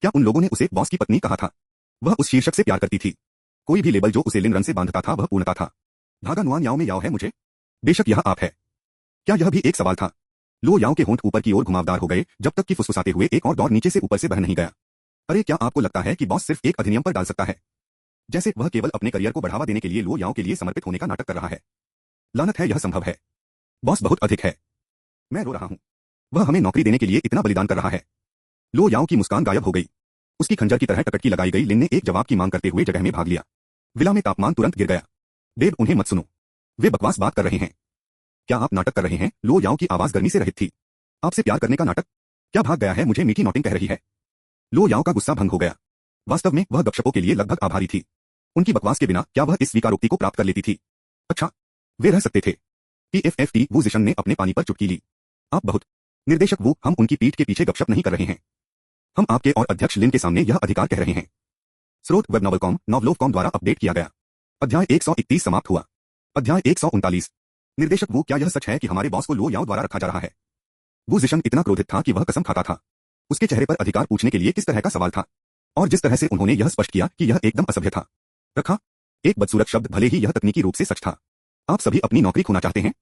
क्या उन लोगों ने उसे बॉस की पत्नी कहा था? वह उस शीर्षक से प्यार करती थी। कोई भी लेबल जो उसे लिन रन से बांधता था वह पूर्णता था। धागा नुआन याओ में याओ है मुझे। बेशक यह आप है। क्या यह भी एक सवाल था? लो याओ के होंठ ऊपर की ओर घुमावदार हो गए, जब तक कि फुसफुसाते हुए एक और दौर नीचे से ऊपर से बह नहीं गया। अरे, क्या आपको लगता है कि बॉस सिर्फ एक अधिनियम पर डाल सकता है? जैसे वह केवल अपने करियर को बढ़ावा देने के लिए लो याओ के लिए समर्पित होने का नाटक कर रहा है। लानत है, यह संभव है। बॉस बहुत अधिक है। मैं रो रहा हूं। वह हमें नौकरी देने के लिए इतना बलिदान कर रहा है। लो याओ की मुस्कान गायब हो गई। उसकी खंजर की तरह टकटकी लगाई गई। लिन ने एक जवाब की मांग करते हुए जगह में भाग लिया। विला में तापमान तुरंत गिर गया। देव, उन्हें मत सुनो। वे बकवास बात कर रहे हैं। क्या आप नाटक कर रहे हैं? लो याओ की आवाज गर्मी से रहित थी। आपसे प्यार करने का नाटक? क्या भाग गया है? मुझे मीठी नोटिंग कह रही है। लो याओ का गुस्सा भंग हो गया। वास्तव में वह गपशपों के लिए लगभग आभारी थी। उनकी बकवास के बिना क्या वह इस स्वीकारोक्ति को प्राप्त कर लेती थी? अच्छा, वे रह सकते थे। पीएफएफटी वू जिशन ने अपने पानी पर चुटकी ली। आप बहुत। निर्देशक वू, हम उनकी पीठ के पीछे गपशप नहीं कर रहे हैं। हम आपके और अध्यक्ष लिन के सामने यह अधिकार कह रहे हैं। स्रोत वेब नॉवलकॉम, नॉवलोवकॉम द्वारा अपडेट किया गया। अध्याय 131 समाप्त हुआ। अध्याय 139। निर्देशक वू, क्या यह सच है कि हमारे बॉस को लो याओ द्वारा रखा जा रहा है? वू जिशन इतना क्रोधित था कि वह कसम खाता था। उसके चेहरे पर अधिकार पूछने के लिए किस तरह का सवाल था, और जिस तरह से उन्होंने यह स्पष्ट किया कि यह एकदम असभ्य था। रखा, एक बदसूरत शब्द, भले ही यह तकनीकी रूप से सच था। आप सभी अपनी नौकरी खोना चाहते हैं?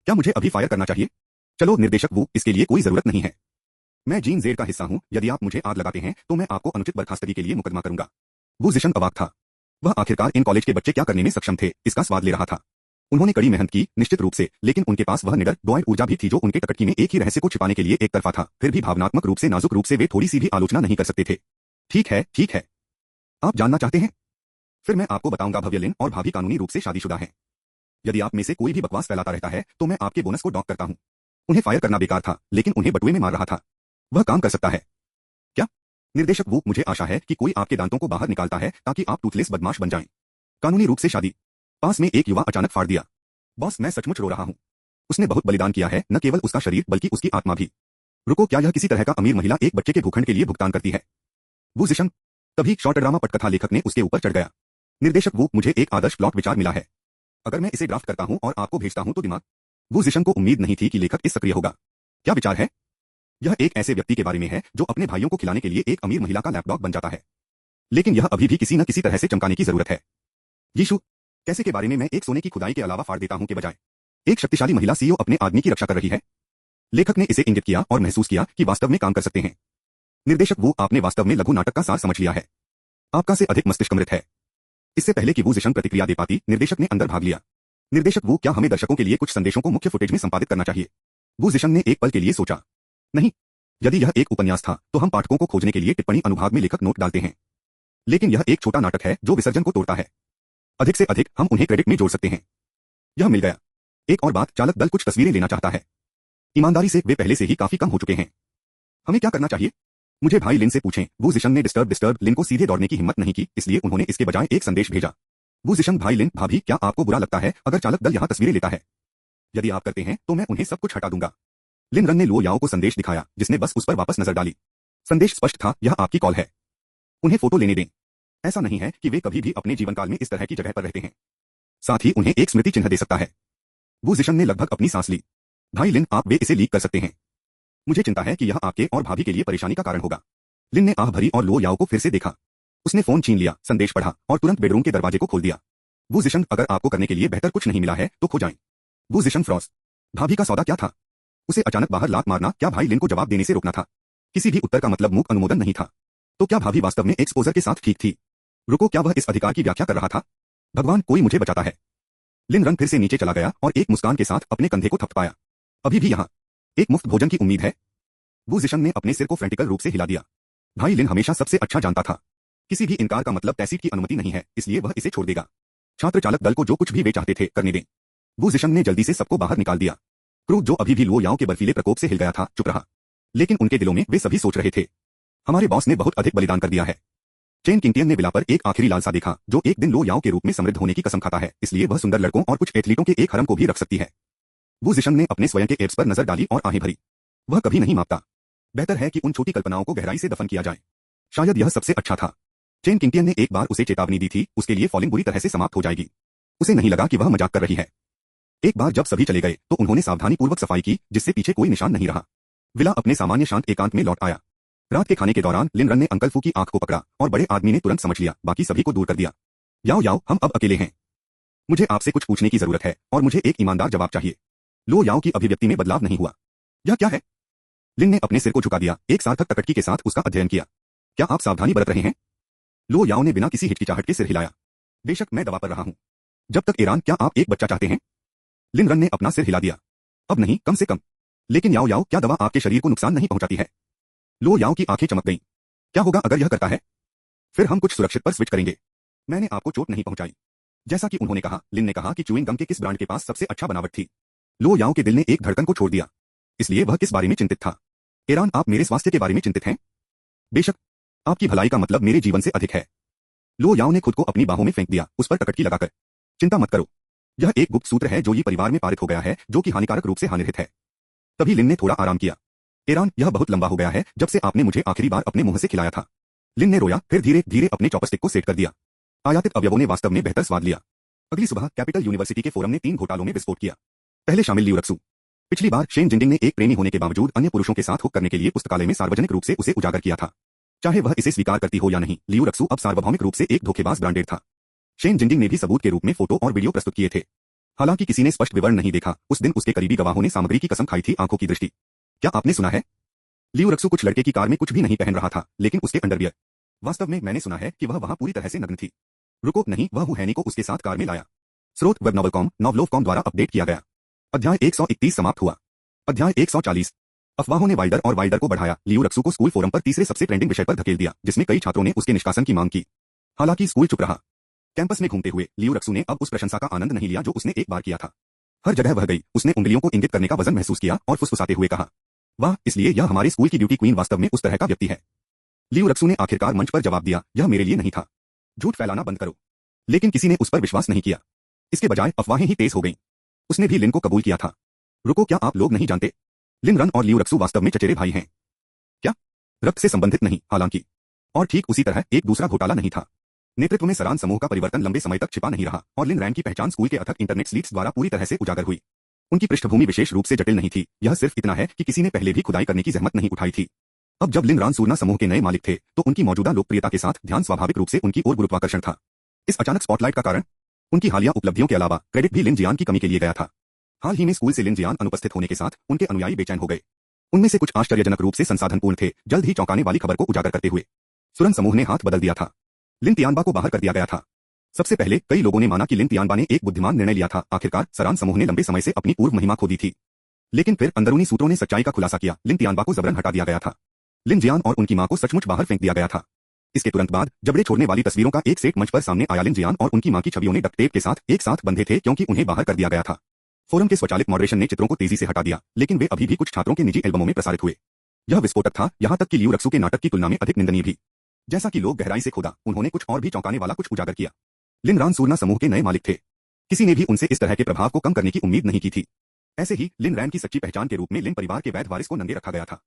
क्या मुझे अभी फायर करना चाहिए? चलो निर्देशक वू, इसके लिए कोई जरूरत नहीं है। मैं जीन जेड का हिस्सा हूं। यदि आप मुझे आग लगाते हैं तो मैं आपको अनुचित बर्खास्तगी के लिए मुकदमा करूंगा। वो जिशन अवाक था। वह आखिरकार इन कॉलेज के बच्चे क्या करने में सक्षम थे इसका स्वाद ले रहा था। उन्होंने कड़ी मेहनत की निश्चित रूप से, लेकिन उनके पास वह निडर द्वैत ऊर्जा भी थी जो उनके टकटकी में एक ही रहस्य को छिपाने के लिए एक तरफा था। फिर भी भावनात्मक रूप से नाजुक रूप से वे थोड़ी सी भी आलोचना नहीं कर सकते थे। ठीक है, ठीक है। आप जानना चाहते हैं? फिर मैं आपको बताऊंगा। भव्य लिन और भाभी कानूनी रूप से शादीशुदा हैं। यदि आप में से कोई भी बकवास फैलाता रहता है तो मैं आपके बोनस को डॉक करता हूं। उन्हें फायर करना बेकार था, लेकिन उन्हें बटुए में मार रहा था। वह काम कर सकता है क्या? निर्देशक वो, मुझे आशा है कि कोई आपके दांतों को बाहर निकालता है ताकि आप टूथलेस बदमाश बन जाएं। कानूनी रूप से शादी। पास में एक युवा अचानक फाड़ दिया। बॉस, मैं सचमुच रो रहा हूं। उसने बहुत बलिदान किया है, न केवल उसका शरीर बल्कि उसकी आत्मा भी। रुको, क्या यह किसी तरह का अमीर महिला एक बच्चे के भूखंड के लिए भुगतान करती है? वो जिशन। तभी शॉर्ट ड्रामा पटकथा लेखक ने उसके ऊपर चढ़ गया। निर्देशक वो, मुझे एक आदर्श प्लॉट विचार मिला है। अगर मैं इसे ड्राफ्ट करता हूं और आपको भेजता हूं तो दिमाग। वो जिशन को उम्मीद नहीं थी कि लेखक इस सक्रिय होगा। क्या विचार है? यह एक ऐसे व्यक्ति के बारे में है जो अपने भाइयों को खिलाने के लिए एक अमीर महिला का लैपडॉग बन जाता है, लेकिन यह अभी भी किसी न किसी तरह से चमकाने की जरूरत है। यीशु, कैसे के बारे में मैं एक सोने की खुदाई के अलावा फाड़ देता हूं के बजाय एक शक्तिशाली महिला सीईओ अपने आदमी की रक्षा कर रही है। लेखक ने इसे इंगित किया और महसूस किया कि वास्तव में काम कर सकते हैं। निर्देशक वो, आपने वास्तव में लघु नाटक का सार समझ लिया है। आपका से अधिक मस्तिष्क मृत है। इससे पहले कि वो जिशन प्रतिक्रिया दे पाती, निर्देशक ने अंदर भाग लिया। निर्देशक वो, क्या हमें दर्शकों के लिए कुछ संदेशों को मुख्य फुटेज में संपादित करना चाहिए? वो जिशन ने एक पल के लिए सोचा। नहीं, यदि यह एक उपन्यास था तो हम पाठकों को खोजने के लिए टिप्पणी अनुभाग में लेखक नोट डालते हैं, लेकिन यह एक छोटा नाटक है जो विसर्जन को तोड़ता है। अधिक से अधिक हम उन्हें क्रेडिट में जोड़ सकते हैं। यह मिल गया। एक और बात, चालक दल कुछ तस्वीरें लेना चाहता है। ईमानदारी से वे पहले से ही काफी कम हो चुके हैं। हमें क्या करना चाहिए? मुझे भाई लिन से पूछें। वो जिशन ने डिस्टर्ब लिन को सीधे दौड़ने की हिम्मत नहीं की, इसलिए उन्होंने इसके बजाय एक संदेश भेजा। वो जिशन, भाई लिन, भाभी, क्या आपको बुरा लगता है अगर चालक दल यहां तस्वीरें लेता है? यदि आप करते हैं तो मैं उन्हें सब कुछ हटा दूंगा। लिन रन ने लो याओ को संदेश दिखाया, जिसने बस उस पर वापस नजर डाली। संदेश स्पष्ट था, यह आपकी कॉल है। उन्हें फोटो लेने दें। ऐसा नहीं है कि वे कभी भी अपने जीवन काल में इस तरह की जगह पर रहते हैं। साथ ही उन्हें एक स्मृति चिन्ह दे सकता है। वो जिशन ने लगभग अपनी सांस ली। भाई लिन, आप वे इसे लीक कर सकते हैं। मुझे चिंता है कि यह आपके और भाभी के लिए परेशानी का कारण होगा। लिन ने आह भरी और लो याओ को फिर से देखा। उसने फोन छीन लिया, संदेश पढ़ा और तुरंत बेडरूम के दरवाजे को खोल दिया। वो जिशन, अगर आपको करने के लिए बेहतर कुछ नहीं मिला है तो खो जाएं। वो जिशन फ्रॉस। भाभी का सौदा क्या था? उसे अचानक बाहर लात मारना क्या भाई लिन को जवाब देने से रोकना था? किसी भी उत्तर का मतलब मूक अनुमोदन नहीं था। तो क्या भाभी वास्तव में एक्सपोजर के साथ ठीक थी? रुको, क्या वह इस अधिकार की व्याख्या कर रहा था? भगवान, कोई मुझे बचाता है। लिन रंग फिर से नीचे चला गया और एक मुस्कान के साथ अपने कंधे को थपथपाया। अभी भी यहाँ एक मुफ्त भोजन की उम्मीद है? वो जिशन ने अपने सिर को फ्रेंटिकल रूप से हिला दिया। भाई लिन हमेशा सबसे अच्छा जानता था। किसी भी इनकार का मतलब तैसीर की अनुमति नहीं है, इसलिए वह इसे छोड़ देगा। छात्र चालक दल को जो कुछ भी वे चाहते थे करने दें। वो जिशन ने जल्दी से सबको बाहर निकाल दिया। क्रू, जो अभी भी लो याओ के बर्फीले प्रकोप से हिल गया था, चुप रहा। लेकिन उनके दिलों में वे सभी सोच रहे थे, हमारे बॉस ने बहुत अधिक बलिदान कर दिया है। चेन किंगटियन ने विला पर एक आखिरी लालसा देखा, जो एक दिन लो याओ के रूप में समृद्ध होने की कसम खाता है, इसलिए वह सुंदर लड़कों और कुछ एथलीटों के एक हरम को भी रख सकती है। वो जिशन ने अपने स्वयं के एब्स पर नजर डाली और आहें भरी। वह कभी नहीं मापता। बेहतर है कि उन छोटी कल्पनाओं को गहराई से दफन किया जाए। शायद यह सबसे अच्छा था। चेन किंगटियन ने एक बार उसे चेतावनी दी थी, उसके लिए फॉलिंग बुरी तरह से समाप्त हो जाएगी। उसे नहीं लगा कि वह मजाक कर रही है। एक बार जब सभी चले गए तो उन्होंने सावधानीपूर्वक सफाई की, जिससे पीछे कोई निशान नहीं रहा। विला अपने सामान्य शांत एकांत में लौट आया। रात के खाने के दौरान लिन रन ने अंकल फू की आंख को पकड़ा और बड़े आदमी ने तुरंत समझ लिया, बाकी सभी को दूर कर दिया। याओ याओ, हम अब अकेले हैं। मुझे आपसे कुछ पूछने की जरूरत है और मुझे एक ईमानदार जवाब चाहिए। लो याओ की अभिव्यक्ति में बदलाव नहीं हुआ। यह क्या है? लिन ने अपने सिर को झुका दिया, एक सार्थक टकटकी के साथ उसका अध्ययन किया। क्या आप सावधानी बरत रहे हैं? लो याओ ने बिना किसी हिचकिचाहट के सिर हिलाया। बेशक, मैं दवा पर रहा हूं। जब तक ईरान, क्या आप एक बच्चा चाहते हैं? लिन रन ने अपना सिर हिला दिया। अब नहीं, कम से कम। लेकिन याओ याओ, क्या दवा आपके शरीर को नुकसान नहीं पहुंचाती है? लो याओ की आंखें चमक गईं। क्या होगा अगर यह करता है? फिर हम कुछ सुरक्षित पर स्विच करेंगे। मैंने आपको चोट नहीं पहुंचाई। जैसा कि उन्होंने कहा, लिन ने कहा कि च्यूइंग गम के किस ब्रांड के पास सबसे अच्छा बनावट थी। लो याओ के दिल ने एक धड़कन को छोड़ दिया, इसलिए वह किस बारे में चिंतित था? ईरान, आप मेरे स्वास्थ्य के बारे में चिंतित हैं? बेशक, आपकी भलाई का मतलब मेरे जीवन से अधिक है। लो याओ ने खुद को अपनी बाहों में फेंक दिया, उस पर टकटकी लगाकर। चिंता मत करो, यह एक गुप्त सूत्र है जो ये परिवार में पारित हो गया है, जो कि हानिकारक रूप से हानिरहित है। तभी लिन ने थोड़ा आराम किया। ईरान, यह बहुत लंबा हो गया है जब से आपने मुझे आखिरी बार अपने मुंह से खिलाया था। लिन ने रोया, फिर धीरे धीरे अपने चॉपस्टिक को सेट कर दिया। आयातित अवयवों ने वास्तव में बेहतर स्वाद लिया। अगली सुबह कैपिटल यूनिवर्सिटी के फोरम ने 3 घोटालों में विस्फोट किया। पहले शामिल लियू रक्सू। पिछली बार शेन जिंजिंग ने एक प्रेमी होने के बावजूद अन्य पुरुषों के साथ हुक करने के लिए पुस्तकालय में सार्वजनिक रूप से उसे उजागर किया था। चाहे वह इसे स्वीकार करती हो या नहीं, लियू रक्सू अब सार्वभौमिक रूप से एक धोखेबाज ब्रांडेड था। शेन जिंजिंग ने भी सबूत के रूप में फोटो और वीडियो प्रस्तुत किए थे। हालांकि किसी ने स्पष्ट विवरण नहीं देखा, उस दिन उसके करीबी गवाहों ने सामग्री की कसम खाई थी, आंखों की दृष्टि। क्या आपने सुना है? लियू रक्सू कुछ लड़के की कार में कुछ भी नहीं पहन रहा था, लेकिन उसके अंडरवियर। वास्तव में मैंने सुना है कि वह वहां पूरी तरह से नग्न थी। रुको, नहीं, वह हु हैनी को उसके साथ कार में लाया। स्रोत वेब नॉवलकॉम नॉवलोव.com द्वारा अपडेट किया गया। अध्याय 131 समाप्त हुआ। अध्याय 140। अफवाहों ने वाइल्डर और वाइल्डर को बढ़ाया। लियू रक्सू को स्कूल फोरम पर तीसरे सबसे ट्रेंडिंग विषय पर धकेल दिया, जिसमें कई छात्रों ने उसके निष्कासन की मांग की। हालांकि स्कूल चुप रहा। कैंपस में घूमते हुए लियू रक्सू ने अब उस प्रशंसा का आनंद नहीं लिया जो उसने एक बार किया था। हर जगह वह गई, उसने उंगलियों को इंगित करने का वजन महसूस किया और फुसफुसाते हुए कहा, वाह, इसलिए यह हमारे स्कूल की ब्यूटी क्वीन वास्तव में उस तरह का व्यक्ति है। लियू रक्सू ने आखिरकार मंच पर जवाब दिया, यह मेरे लिए नहीं था। झूठ फैलाना बंद करो। लेकिन किसी ने उस पर विश्वास नहीं किया। इसके बजाय अफवाहें ही तेज हो गईं। उसने भी लिन को कबूल किया था। रुको, क्या आप लोग नहीं जानते? लिन रन और लियू रक्सू वास्तव में चचेरे भाई हैं। क्या? रक्त से संबंधित नहीं, हालांकि। और ठीक उसी तरह एक दूसरा घोटाला नहीं था। नेतृत्व में सरान समूह का परिवर्तन लंबे समय तक छिपा नहीं रहा और लिन रैन की पहचान स्कूल के अथक इंटरनेट स्लीक्स द्वारा पूरी तरह से उजागर हुई। उनकी पृष्ठभूमि विशेष रूप से जटिल नहीं थी, यह सिर्फ इतना है कि किसी ने पहले भी खुदाई करने की जहमत नहीं उठाई थी। अब जब लिन रान सूरना समूह के नए मालिक थे, तो उनकी मौजूदा लोकप्रियता के साथ ध्यान स्वाभाविक रूप से उनकी ओर गुरुत्वाकर्षण था। इस अचानक स्पॉटलाइट का कारण उनकी हालिया उपलब्धियों के अलावा क्रेडिट भी लिन जियान की कमी के लिए गया था। हाल ही में स्कूल से लिन जियान अनुपस्थित होने के साथ उनके अनुयायी बेचैन हो गए। उनमें से कुछ आश्चर्यजनक रूप से संसाधनपूर्ण थे, जल्द ही चौंकाने वाली खबर को उजागर करते हुए सुरन समूह ने हाथ बदल दिया था। लिन तियानबा को बाहर कर दिया गया था। सबसे पहले कई लोगों ने माना कि लिन तियानबा ने एक बुद्धिमान निर्णय लिया था। आखिरकार सरान समूह ने लंबे समय से अपनी पूर्व महिमा खो दी थी। लेकिन फिर अंदरूनी सूत्रों ने सच्चाई का खुलासा किया, लिन तियानबा को जबरन हटा दिया गया था। लिन जियान और उनकी मां को सचमुच बाहर फेंक दिया गया था। इसके तुरंत बाद जबड़े छोड़ने वाली तस्वीरों का एक सेट मंच पर सामने आया। लिन जियान और उनकी मां की छवियों ने डक्ट टेप के साथ एक साथ बंधे थे क्योंकि उन्हें बाहर कर दिया गया था। फोरम के स्वचालित मॉडरेशन ने चित्रों को तेजी से हटा दिया, लेकिन वे अभी भी कुछ छात्रों के निजी एल्बमों में प्रसारित हुए। यह विस्फोटक था, यहां तक कि लियू रक्सू के नाटक की तुलना में अधिक निंदनीय भी। जैसा कि लोग गहराई से खोदा, उन्होंने कुछ और भी चौंकाने वाला कुछ उजागर किया। लिन रान सूरना समूह के नए मालिक थे। किसी ने भी उनसे इस तरह के प्रभाव को कम करने की उम्मीद नहीं की थी। ऐसे ही लिन रैन की सच्ची पहचान के रूप में लिन परिवार के वैध वारिस को नंगे रखा गया था।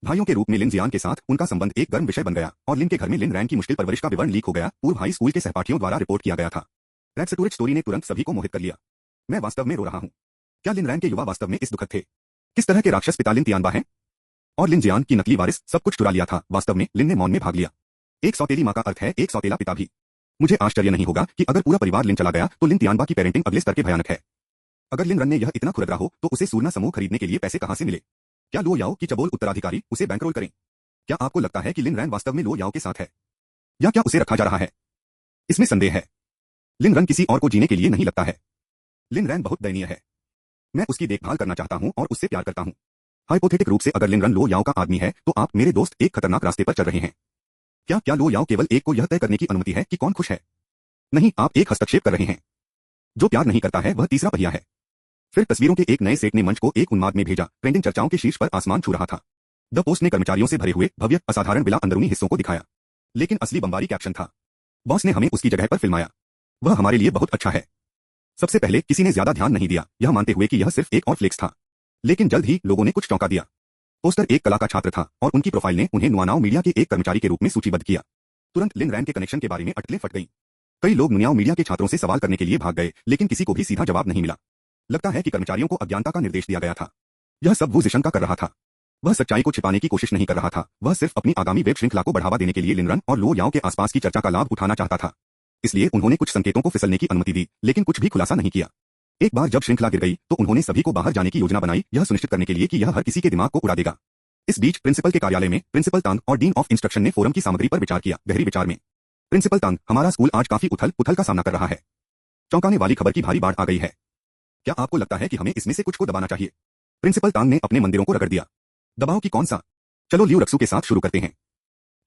भाइयों के रूप में लिन जियान के साथ उनका संबंध एक गर्म विषय बन गया और लिन के घर में लिन रैन की मुश्किल परवरिश का विवरण लीक हो गया। पूर्व हाई स्कूल के सहपाठियों द्वारा रिपोर्ट किया गया था। रैड स्टोरेज स्टोरी ने तुरंत सभी को मोहित कर लिया। मैं वास्तव में रो रहा हूं। क्या लिन रैन के युवा वास्तव में इस दुखद थे? किस तरह के राक्षस पिता लिन तियानबा हैं? और लिन जियान की नकली वारिस सब कुछ चुरा लिया था। वास्तव में लिन ने मौन में भाग लिया। एक सौतेली मां का अर्थ है एक सौतेला पिता भी। मुझे आश्चर्य नहीं होगा कि अगर पूरा परिवार लिन चला गया तो लिन तियानबा की पेरेंटिंग अगले स्तर के भयानक है। अगर लिन रन ने यह इतना खुरदरा हो तो उसे सूरना समूह खरीदने के लिए पैसे कहां से मिले? क्या लो याओ की चबोल उत्तराधिकारी उसे बैंकरोल करें? क्या आपको लगता है कि लिन रैन वास्तव में लो याओ के साथ है, या क्या उसे रखा जा रहा है? इसमें संदेह है। लिन रन किसी और को जीने के लिए नहीं लगता है। लिन रैन बहुत दयनीय है। मैं उसकी देखभाल करना चाहता हूं और उससे प्यार करता हूं। हाइपोथेटिक रूप से अगर लिन रन लो याओ का आदमी है तो आप मेरे दोस्त एक खतरनाक रास्ते पर चल रहे हैं। क्या लो याओ केवल एक को यह तय करने की अनुमति है कि कौन खुश है? नहीं, आप एक हस्तक्षेप कर रहे हैं। जो प्यार नहीं करता है वह तीसरा पहिया है। फिर तस्वीरों के एक नए सेट ने मंच को एक उन्माद में भेजा। ट्रेंडिंग चर्चाओं के शीर्ष पर आसमान छू रहा था। द पोस्ट ने कर्मचारियों से भरे हुए भव्य असाधारण बिला अंदरूनी हिस्सों को दिखाया, लेकिन असली बमबारी कैप्शन था। बॉस ने हमें उसकी जगह पर फिल्माया। वह हमारे लिए बहुत अच्छा है। सबसे पहले किसी ने ज्यादा ध्यान नहीं दिया, यह मानते हुए कि यह सिर्फ एक और फ्लेक्स था। लेकिन जल्द ही लोगों ने कुछ चौंका दिया। पोस्टर एक कला का छात्र था और उनकी प्रोफाइल ने उन्हें नुआनाओ मीडिया के एक कर्मचारी के रूप में सूचीबद्ध किया। तुरंत लिन रैन के कनेक्शन के बारे में अटकलें फट गईं। कई लोग नुआनाओ मीडिया के छात्रों से सवाल करने के लिए भाग गए, लेकिन किसी को भी सीधा जवाब नहीं मिला। लगता है कि कर्मचारियों को अज्ञानता का निर्देश दिया गया था। यह सब वो जिशन का कर रहा था। वह सच्चाई को छिपाने की कोशिश नहीं कर रहा था। वह सिर्फ अपनी आगामी वेब श्रृंखला को बढ़ावा देने के लिए लिन रन और लो याओ के आसपास की चर्चा का लाभ उठाना चाहता था। इसलिए उन्होंने कुछ संकेतों को फिसलने की अनुमति दी, लेकिन कुछ भी खुलासा नहीं किया। एक बार जब श्रृंखला गिर गई तो उन्होंने सभी को बाहर जाने की योजना बनाई, यह सुनिश्चित करने के लिए कि यह हर किसी के दिमाग को उड़ा देगा। इस बीच प्रिंसिपल के कार्यालय में प्रिंसिपल तांग और डीन ऑफ इंस्ट्रक्शन ने फोरम की सामग्री पर विचार किया। गहरी विचार में प्रिंसिपल तांग, हमारा स्कूल आज काफी उथल पुथल का सामना कर रहा है। चौंकाने वाली खबर की भारी बाढ़ आ गई है। क्या आपको लगता है कि हमें इसमें से कुछ को दबाना चाहिए? प्रिंसिपल तांग ने अपने मंदिरों को रगड़ दिया। दबाव की कौन सा? चलो लियू रक्सू के साथ शुरू करते हैं।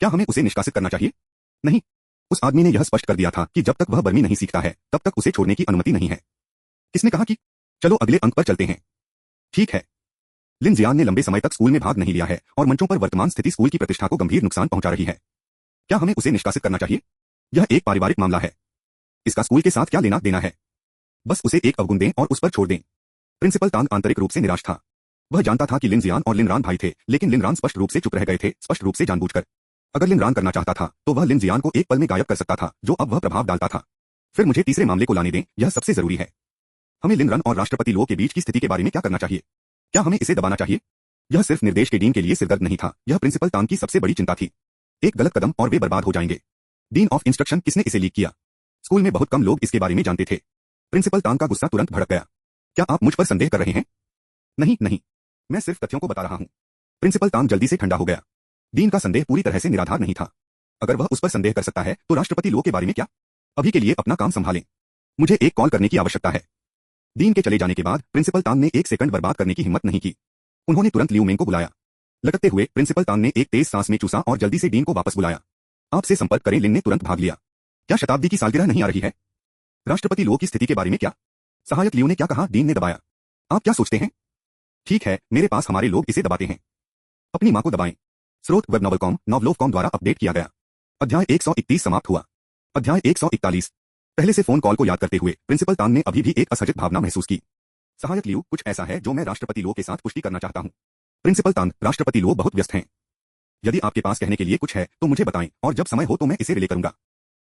क्या हमें उसे निष्कासित करना चाहिए? नहीं। उस आदमी ने यह स्पष्ट कर दिया था कि जब तक वह बर्मी नहीं सीखता है तब तक उसे छोड़ने की अनुमति नहीं है। किसने कहा कि चलो अगले अंक पर चलते हैं? ठीक है। लिन जियान ने लंबे समय तक स्कूल में भाग नहीं लिया है और मंचों पर वर्तमान स्थिति स्कूल की प्रतिष्ठा को गंभीर नुकसान पहुंचा रही है। क्या हमें उसे निष्कासित करना चाहिए? यह एक पारिवारिक मामला है। इसका स्कूल के साथ क्या लेना देना है? बस उसे एक अवगुण दें और उस पर छोड़ दें। प्रिंसिपल तांग आंतरिक रूप से निराश था। वह जानता था कि लिन जियान और लिन रान भाई थे, लेकिन लिन रान स्पष्ट रूप से चुप रह गए थे, स्पष्ट रूप से जानबूझकर। अगर लिन रान करना चाहता था तो वह लिन जियान को एक पल में गायब कर सकता था, जो अब वह प्रभाव डालता था। फिर मुझे तीसरे मामले को लाने दें, यह सबसे जरूरी है। हमें लिन रन और राष्ट्रपति लो के बीच की स्थिति के बारे में क्या करना चाहिए? क्या हमें इसे दबाना चाहिए? यह सिर्फ निर्देश के डीन के लिए सिरदर्द नहीं था, यह प्रिंसिपल तांग की सबसे बड़ी चिंता थी। एक गलत कदम और वे बर्बाद हो जाएंगे। डीन ऑफ इंस्ट्रक्शन, किसने इसे लीक किया? स्कूल में बहुत कम लोग इसके बारे में जानते थे। प्रिंसिपल तांग का गुस्सा तुरंत भड़क गया। क्या आप मुझ पर संदेह कर रहे हैं? नहीं, मैं सिर्फ तथ्यों को बता रहा हूं। प्रिंसिपल तांग जल्दी से ठंडा हो गया। डीन का संदेह पूरी तरह से निराधार नहीं था। अगर वह उस पर संदेह कर सकता है तो राष्ट्रपति लो के बारे में क्या? अभी के लिए अपना काम संभालें। मुझे एक कॉल करने की आवश्यकता है। डीन के चले जाने के बाद प्रिंसिपल तांग ने एक सेकंड बर्बाद करने की हिम्मत नहीं की। उन्होंने तुरंत लियू मेंग को बुलाया। लटकते हुए प्रिंसिपल तांग ने एक तेज सांस में चूसा और जल्दी से डीन को वापस बुलाया। आपसे संपर्क करें। लिन ने तुरंत भाग लिया। क्या शताब्दी की सालगिरह नहीं आ रही है? राष्ट्रपति लो की स्थिति के बारे में क्या? सहायक लियू ने क्या कहा? डीन ने दबाया। आप क्या सोचते हैं? ठीक है, मेरे पास हमारे लोग इसे दबाते हैं। अपनी मां को दबाएं। स्रोत वेब नॉवलकॉम नॉवलोवकॉम द्वारा अपडेट किया गया। अध्याय 131 समाप्त हुआ। अध्याय 141। पहले से फोन कॉल को याद करते हुए प्रिंसिपल तांग ने अभी भी एक असहजित भावना महसूस की। सहायक लियू, कुछ ऐसा है जो मैं राष्ट्रपति लो के साथ पुष्टि करना चाहता हूं। प्रिंसिपल तांग, राष्ट्रपति लो बहुत व्यस्त हैं। यदि आपके पास कहने के लिए कुछ है तो मुझे बताएं और जब समय हो तो मैं इसे रिले करूंगा।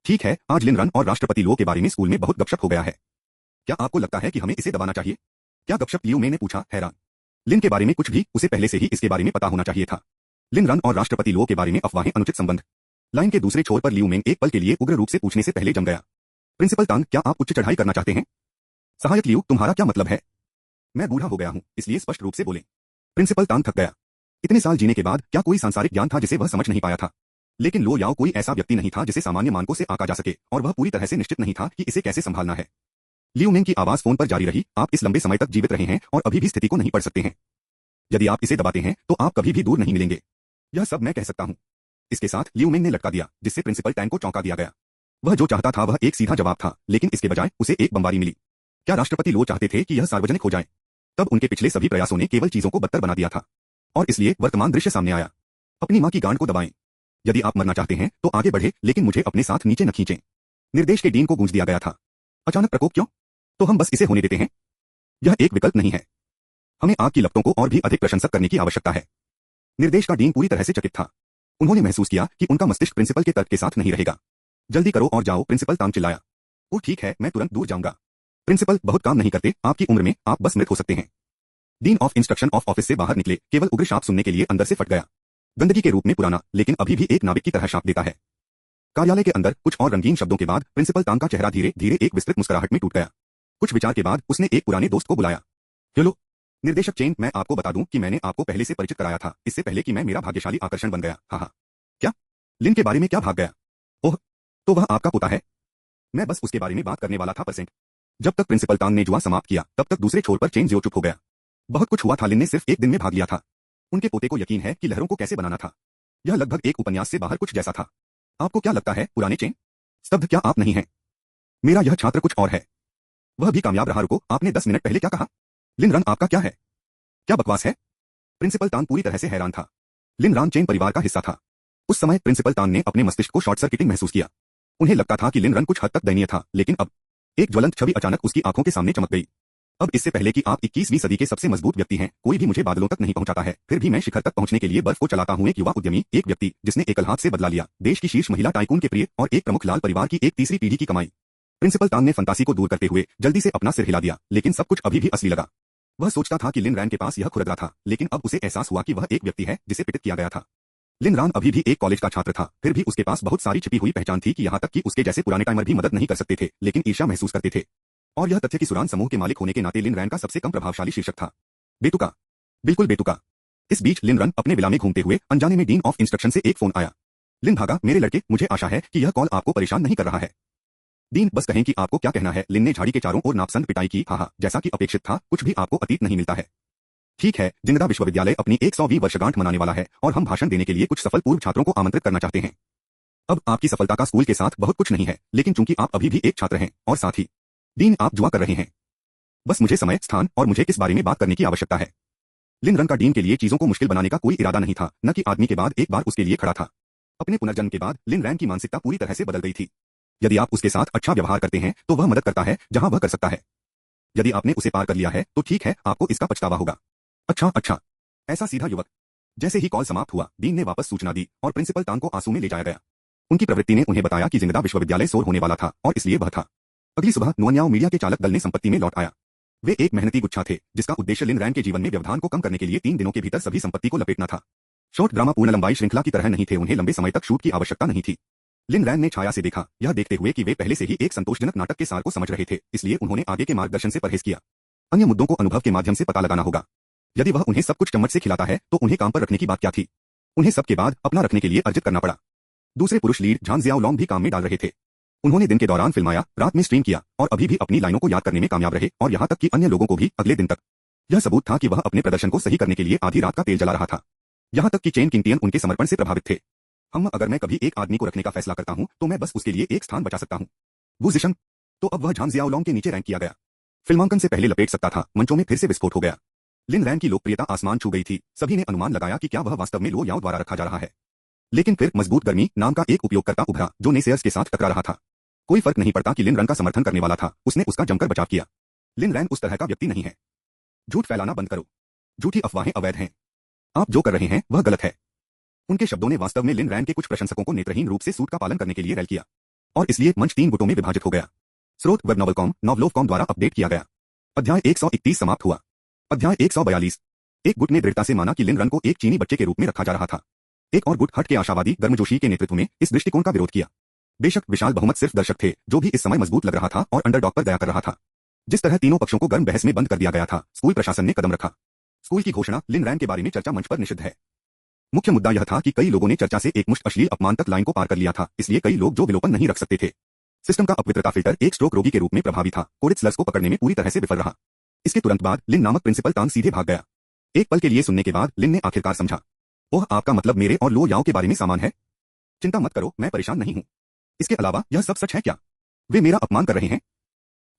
ठीक है, आज लिन रन और राष्ट्रपति लो के बारे में स्कूल में बहुत गपशप हो गया है। क्या आपको लगता है कि हमें इसे दबाना चाहिए? क्या गपशप? लियू मे ने पूछा, हैरान। लिन के बारे में कुछ भी? उसे पहले से ही इसके बारे में पता होना चाहिए था। लिन रन और राष्ट्रपति लो के बारे में अफवाहें, अनुचित संबंध। लाइन के दूसरे छोर पर लियू मेंग एक पल के लिए उग्र रूप से पूछने से पहले जम गया। प्रिंसिपल तांग, क्या आप उच्च चढ़ाई करना चाहते हैं? सहायक लियू, तुम्हारा क्या मतलब है? मैं बूढ़ा हो गया हूं, इसलिए स्पष्ट रूप से बोले। प्रिंसिपल तांग थक गया। इतने साल जीने के बाद क्या कोई सांसारिक ज्ञान था जिसे वह समझ नहीं पाया था? लेकिन लो याओ कोई ऐसा व्यक्ति नहीं था जिसे सामान्य मानकों से आंका जा सके, और वह पूरी तरह से निश्चित नहीं था कि इसे कैसे संभालना है। लियू मेंग की आवाज फोन पर जारी रही, आप इस लंबे समय तक जीवित रहे हैं और अभी भी स्थिति को नहीं पढ़ सकते हैं। यदि आप इसे दबाते हैं तो आप कभी भी दूर नहीं मिलेंगे। यह सब मैं कह सकता हूं। इसके साथ लियू मेंग ने लटका दिया, जिससे प्रिंसिपल टैंग को चौंका दिया गया। वह जो चाहता था वह एक सीधा जवाब था, लेकिन इसके बजाय उसे एक बमबारी मिली। क्या राष्ट्रपति लो चाहते थे कि यह सार्वजनिक हो जाए? तब उनके पिछले सभी प्रयासों ने केवल चीजों को बदतर बना दिया था, और इसलिए वर्तमान दृश्य सामने आया। अपनी मां की गांड को दबाएं। यदि आप मरना चाहते हैं तो आगे बढ़े, लेकिन मुझे अपने साथ नीचे न खींचें। निर्देश के डीन को गूंज दिया गया था। अचानक प्रकोप क्यों? तो हम बस इसे होने देते हैं। यह एक विकल्प नहीं है। हमें आग की लपटों को और भी अधिक प्रशंसक करने की आवश्यकता है। निर्देश का डीन पूरी तरह से चकित था। उन्होंने महसूस किया कि उनका मस्तिष्क प्रिंसिपल के तर्क के साथ नहीं रहेगा। जल्दी करो और जाओ, प्रिंसिपल तांग चिल्लाया। ओह ठीक है, मैं तुरंत दूर जाऊंगा। प्रिंसिपल, बहुत काम नहीं करते, आपकी उम्र में आप बस मृत हो सकते हैं। Dean of instruction of office से बाहर निकले, केवल उग्र शाप सुनने के लिए अंदर से फट गया। गंदगी के रूप में पुराना, लेकिन अभी भी एक नाविक की तरह शाप देता है। कार्यालय के अंदर कुछ और रंगीन शब्दों के बाद प्रिंसिपल तांग का चेहरा धीरे धीरे एक विस्तृत मुस्कुराहट में टूट गया। कुछ विचार के बाद उसने एक पुराने दोस्त को बुलाया। हेलो निर्देशक चेन, मैं आपको बता दूं कि मैंने आपको पहले से परिचित कराया था, इससे पहले कि मैं मेरा भाग्यशाली आकर्षण बन गया। हाँ। क्या? लिन के बारे में क्या भाग गया? ओह, तो वह आपका पोता है? मैं बस उसके बारे में बात करने वाला था परसेंट। जब तक प्रिंसिपल तांग ने जुआ समाप्त किया तब तक दूसरे छोर पर चेन जियो चुप हो गया। बहुत कुछ हुआ था। लिन ने सिर्फ एक दिन में भाग लिया था। उनके पोते को यकीन है कि लहरों को कैसे बनाना था। यह लगभग एक उपन्यास से बाहर कुछ जैसा था। आपको क्या लगता है पुराने चेन? स्तब्ध, क्या आप नहीं हैं? मेरा यह छात्र कुछ और है। वह भी कामयाब रहा। रुको, आपने 10 मिनट पहले क्या कहा? लिन रन आपका क्या है? क्या बकवास है? प्रिंसिपल तांग पूरी तरह से हैरान था। लिन रान चेन परिवार का हिस्सा था। उस समय प्रिंसिपल तांग ने अपने मस्तिष्क को शॉर्ट सर्किटिंग महसूस किया। उन्हें लगता था कि लिन रन कुछ हद तक दयनीय था, लेकिन अब एक ज्वलंत छवि अचानक उसकी आंखों के सामने चमक गई। अब इससे पहले कि आप 21वीं सदी के सबसे मजबूत व्यक्ति हैं, कोई भी मुझे बादलों तक नहीं पहुंचाता है, फिर भी मैं शिखर तक पहुंचने के लिए बर्फ को चलाता हूं। एक युवा उद्यमी, एक व्यक्ति जिसने एकल हाथ से बदला लिया, देश की शीर्ष महिला टाइकून के प्रिय और एक प्रमुख लाल परिवार की एक तीसरी पीढ़ी की कमाई। प्रिंसिपल तांग ने फंतासी को दूर करते हुए जल्दी से अपना सिर हिला दिया, लेकिन सब कुछ अभी भी असली लगा। वह सोचता था कि लिन रैन के पास यह खुरदरा था, लेकिन अब उसे एहसास हुआ कि वह एक व्यक्ति है जिसे पिटित किया गया था। लिन रान अभी भी एक कॉलेज का छात्र था, फिर भी उसके पास बहुत सारी छिपी हुई पहचान थी कि यहाँ तक कि उसके जैसे पुराने टाइमर भी मदद नहीं कर सकते थे, लेकिन ईर्ष्या महसूस करते थे। और यह तथ्य कि सुरान समूह के मालिक होने के नाते लिन रैन का सबसे कम प्रभावशाली शीर्षक था। बेतुका, बिल्कुल बेतुका। इस बीच लिन रन अपने विला में घूमते हुए अनजाने में डीन ऑफ इंस्ट्रक्शन से एक फोन आया। लिन भागा, मेरे लड़के, मुझे आशा है कि यह कॉल आपको परेशान नहीं कर रहा है। डीन, बस कहें कि आपको क्या कहना है। लिन ने झाड़ी के चारों ओर नापसंद पिटाई की। हाँ, जैसा कि अपेक्षित था, कुछ भी आपको अतीत नहीं मिलता है। ठीक है, जिंगदा विश्वविद्यालय अपनी 100वीं वर्षगांठ मनाने वाला है और हम भाषण देने के लिए कुछ सफल पूर्व छात्रों को आमंत्रित करना चाहते हैं। अब आपकी सफलता का स्कूल के साथ बहुत कुछ नहीं है, लेकिन चूंकि आप अभी भी एक छात्र हैं और साथ ही डीन, आप जुआ कर रहे हैं। बस मुझे समय, स्थान और मुझे किस बारे में बात करने की आवश्यकता है। लिन रन का डीन के लिए चीजों को मुश्किल बनाने का कोई इरादा नहीं था, न कि आदमी के बाद एक बार उसके लिए खड़ा था। अपने पुनर्जन्म के बाद लिन रैन की मानसिकता पूरी तरह से बदल गई थी। यदि आप उसके साथ अच्छा व्यवहार करते हैं तो वह मदद करता है जहां वह कर सकता है। यदि आपने उसे पार कर लिया है तो ठीक है, आपको इसका पछतावा होगा। अच्छा, ऐसा सीधा युवक। जैसे ही कॉल समाप्त हुआ, डीन ने वापस सूचना दी और प्रिंसिपल तांग को आंसू में ले जाया गया। उनकी प्रवृत्ति ने उन्हें बताया कि जिंगदा विश्वविद्यालय शोर होने वाला था और इसलिए वह था। अगली सुबह नुअन्याओ मीडिया के चालक दल ने संपत्ति में लौट आया। वे एक मेहनती गुच्छा थे जिसका उद्देश्य लिन रैन के जीवन में व्यवधान को कम करने के लिए 3 दिनों के भीतर सभी संपत्ति को लपेटना था। शॉर्ट ड्रामा पूर्ण लंबाई श्रृंखला की तरह नहीं थे, उन्हें लंबे समय तक शूट की आवश्यकता नहीं थी। लिन रैन ने छाया से देखा, यह देखते हुए कि वे पहले से ही एक संतोषजनक नाटक के सार को समझ रहे थे, इसलिए उन्होंने आगे के मार्गदर्शन से परहेज किया। अन्य मुद्दों को अनुभव के माध्यम से पता लगाना होगा। यदि वह उन्हें सब कुछ चम्मच से खिलाता है तो उन्हें काम पर रखने की बात क्या थी? उन्हें सबके बाद अपना रखने के लिए अर्जित करना पड़ा। दूसरे पुरुष लीड झांग जियाओलोंग भी काम में डाल रहे थे। उन्होंने दिन के दौरान फिल्माया, रात में स्ट्रीम किया और अभी भी अपनी लाइनों को याद करने में कामयाब रहे और यहाँ तक कि अन्य लोगों को भी अगले दिन तक। यह सबूत था कि वह अपने प्रदर्शन को सही करने के लिए आधी रात का तेल जला रहा था। यहाँ तक कि चेन किंगटियन उनके समर्पण से प्रभावित थे। अगर मैं कभी एक आदमी को रखने का फैसला करता हूँ तो मैं बस उसके लिए एक स्थान बचा सकता हूँ। वू जिशंग। तो अब वह झांग जियाओलोंग के नीचे रैंक किया गया। फिल्मांकन से पहले लपेट सकता था, मंचों में फिर से विस्फोट हो गया। लिन रैन की लोकप्रियता आसमान छू गई थी। सभी ने अनुमान लगाया कि क्या वह वास्तव में लो याओ द्वारा रखा जा रहा है। लेकिन फिर मजबूत गर्मी नाम का एक उपयोगकर्ता उभरा जो नेसेयर्स के साथ टकरा रहा था। कोई फर्क नहीं पड़ता कि लिन रन का समर्थन करने वाला था, उसने उसका जमकर बचाव किया। लिन रैन उस तरह का व्यक्ति नहीं है। झूठ फैलाना बंद करो। झूठी अफवाहें अवैध हैं। आप जो कर रहे हैं वह गलत है। उनके शब्दों ने वास्तव में लिन रैन के कुछ प्रशंसकों को नेत्रहीन रूप से सूट का पालन करने के लिए रैल किया और इसलिए मंच 3 गुटों में विभाजित हो गया। स्रोत वेब नॉवलकॉम नॉवलोवकॉम द्वारा अपडेट किया गया। अध्याय 131 समाप्त हुआ। अध्याय 142। एक गुट ने दृढ़ता से माना कि लिन रन को एक चीनी बच्चे के रूप में रखा जा रहा था। एक और गुट हट के आशावादी गर्मजोशी के नेतृत्व में इस दृष्टिकोण का विरोध किया। बेशक विशाल बहुमत सिर्फ दर्शक थे जो भी इस समय मजबूत लग रहा था और अंडरडॉग पर दया कर रहा था। जिस तरह तीनों पक्षों को गर्म बहस में बंद कर दिया गया था, स्कूल प्रशासन ने कदम रखा। स्कूल की घोषणा लिन रैन के बारे में चर्चा मंच पर निषिद्ध है। मुख्य मुद्दा यह था कि कई लोगों ने चर्चा से एक मुश्त अश्लील अपमान तक लाइन को पार कर लिया था, इसलिए कई लोग जो विलोपन नहीं रख सकते थे। सिस्टम का अपवित्रता फिल्टर एक स्ट्रोक रोगी के रूप में प्रभावी था, कोरिड स्लर्स को पकड़ने में पूरी तरह से विफल रहा। इसके तुरंत बाद लिन नामक प्रिंसिपल तांग सीधे भाग गया। एक पल के लिए सुनने के बाद लिन ने आखिरकार समझा। ओह, आपका मतलब मेरे और लो याओ के बारे में सामान है? चिंता मत करो, मैं परेशान नहीं हूं। इसके अलावा यह सब सच है क्या? वे मेरा अपमान कर रहे हैं?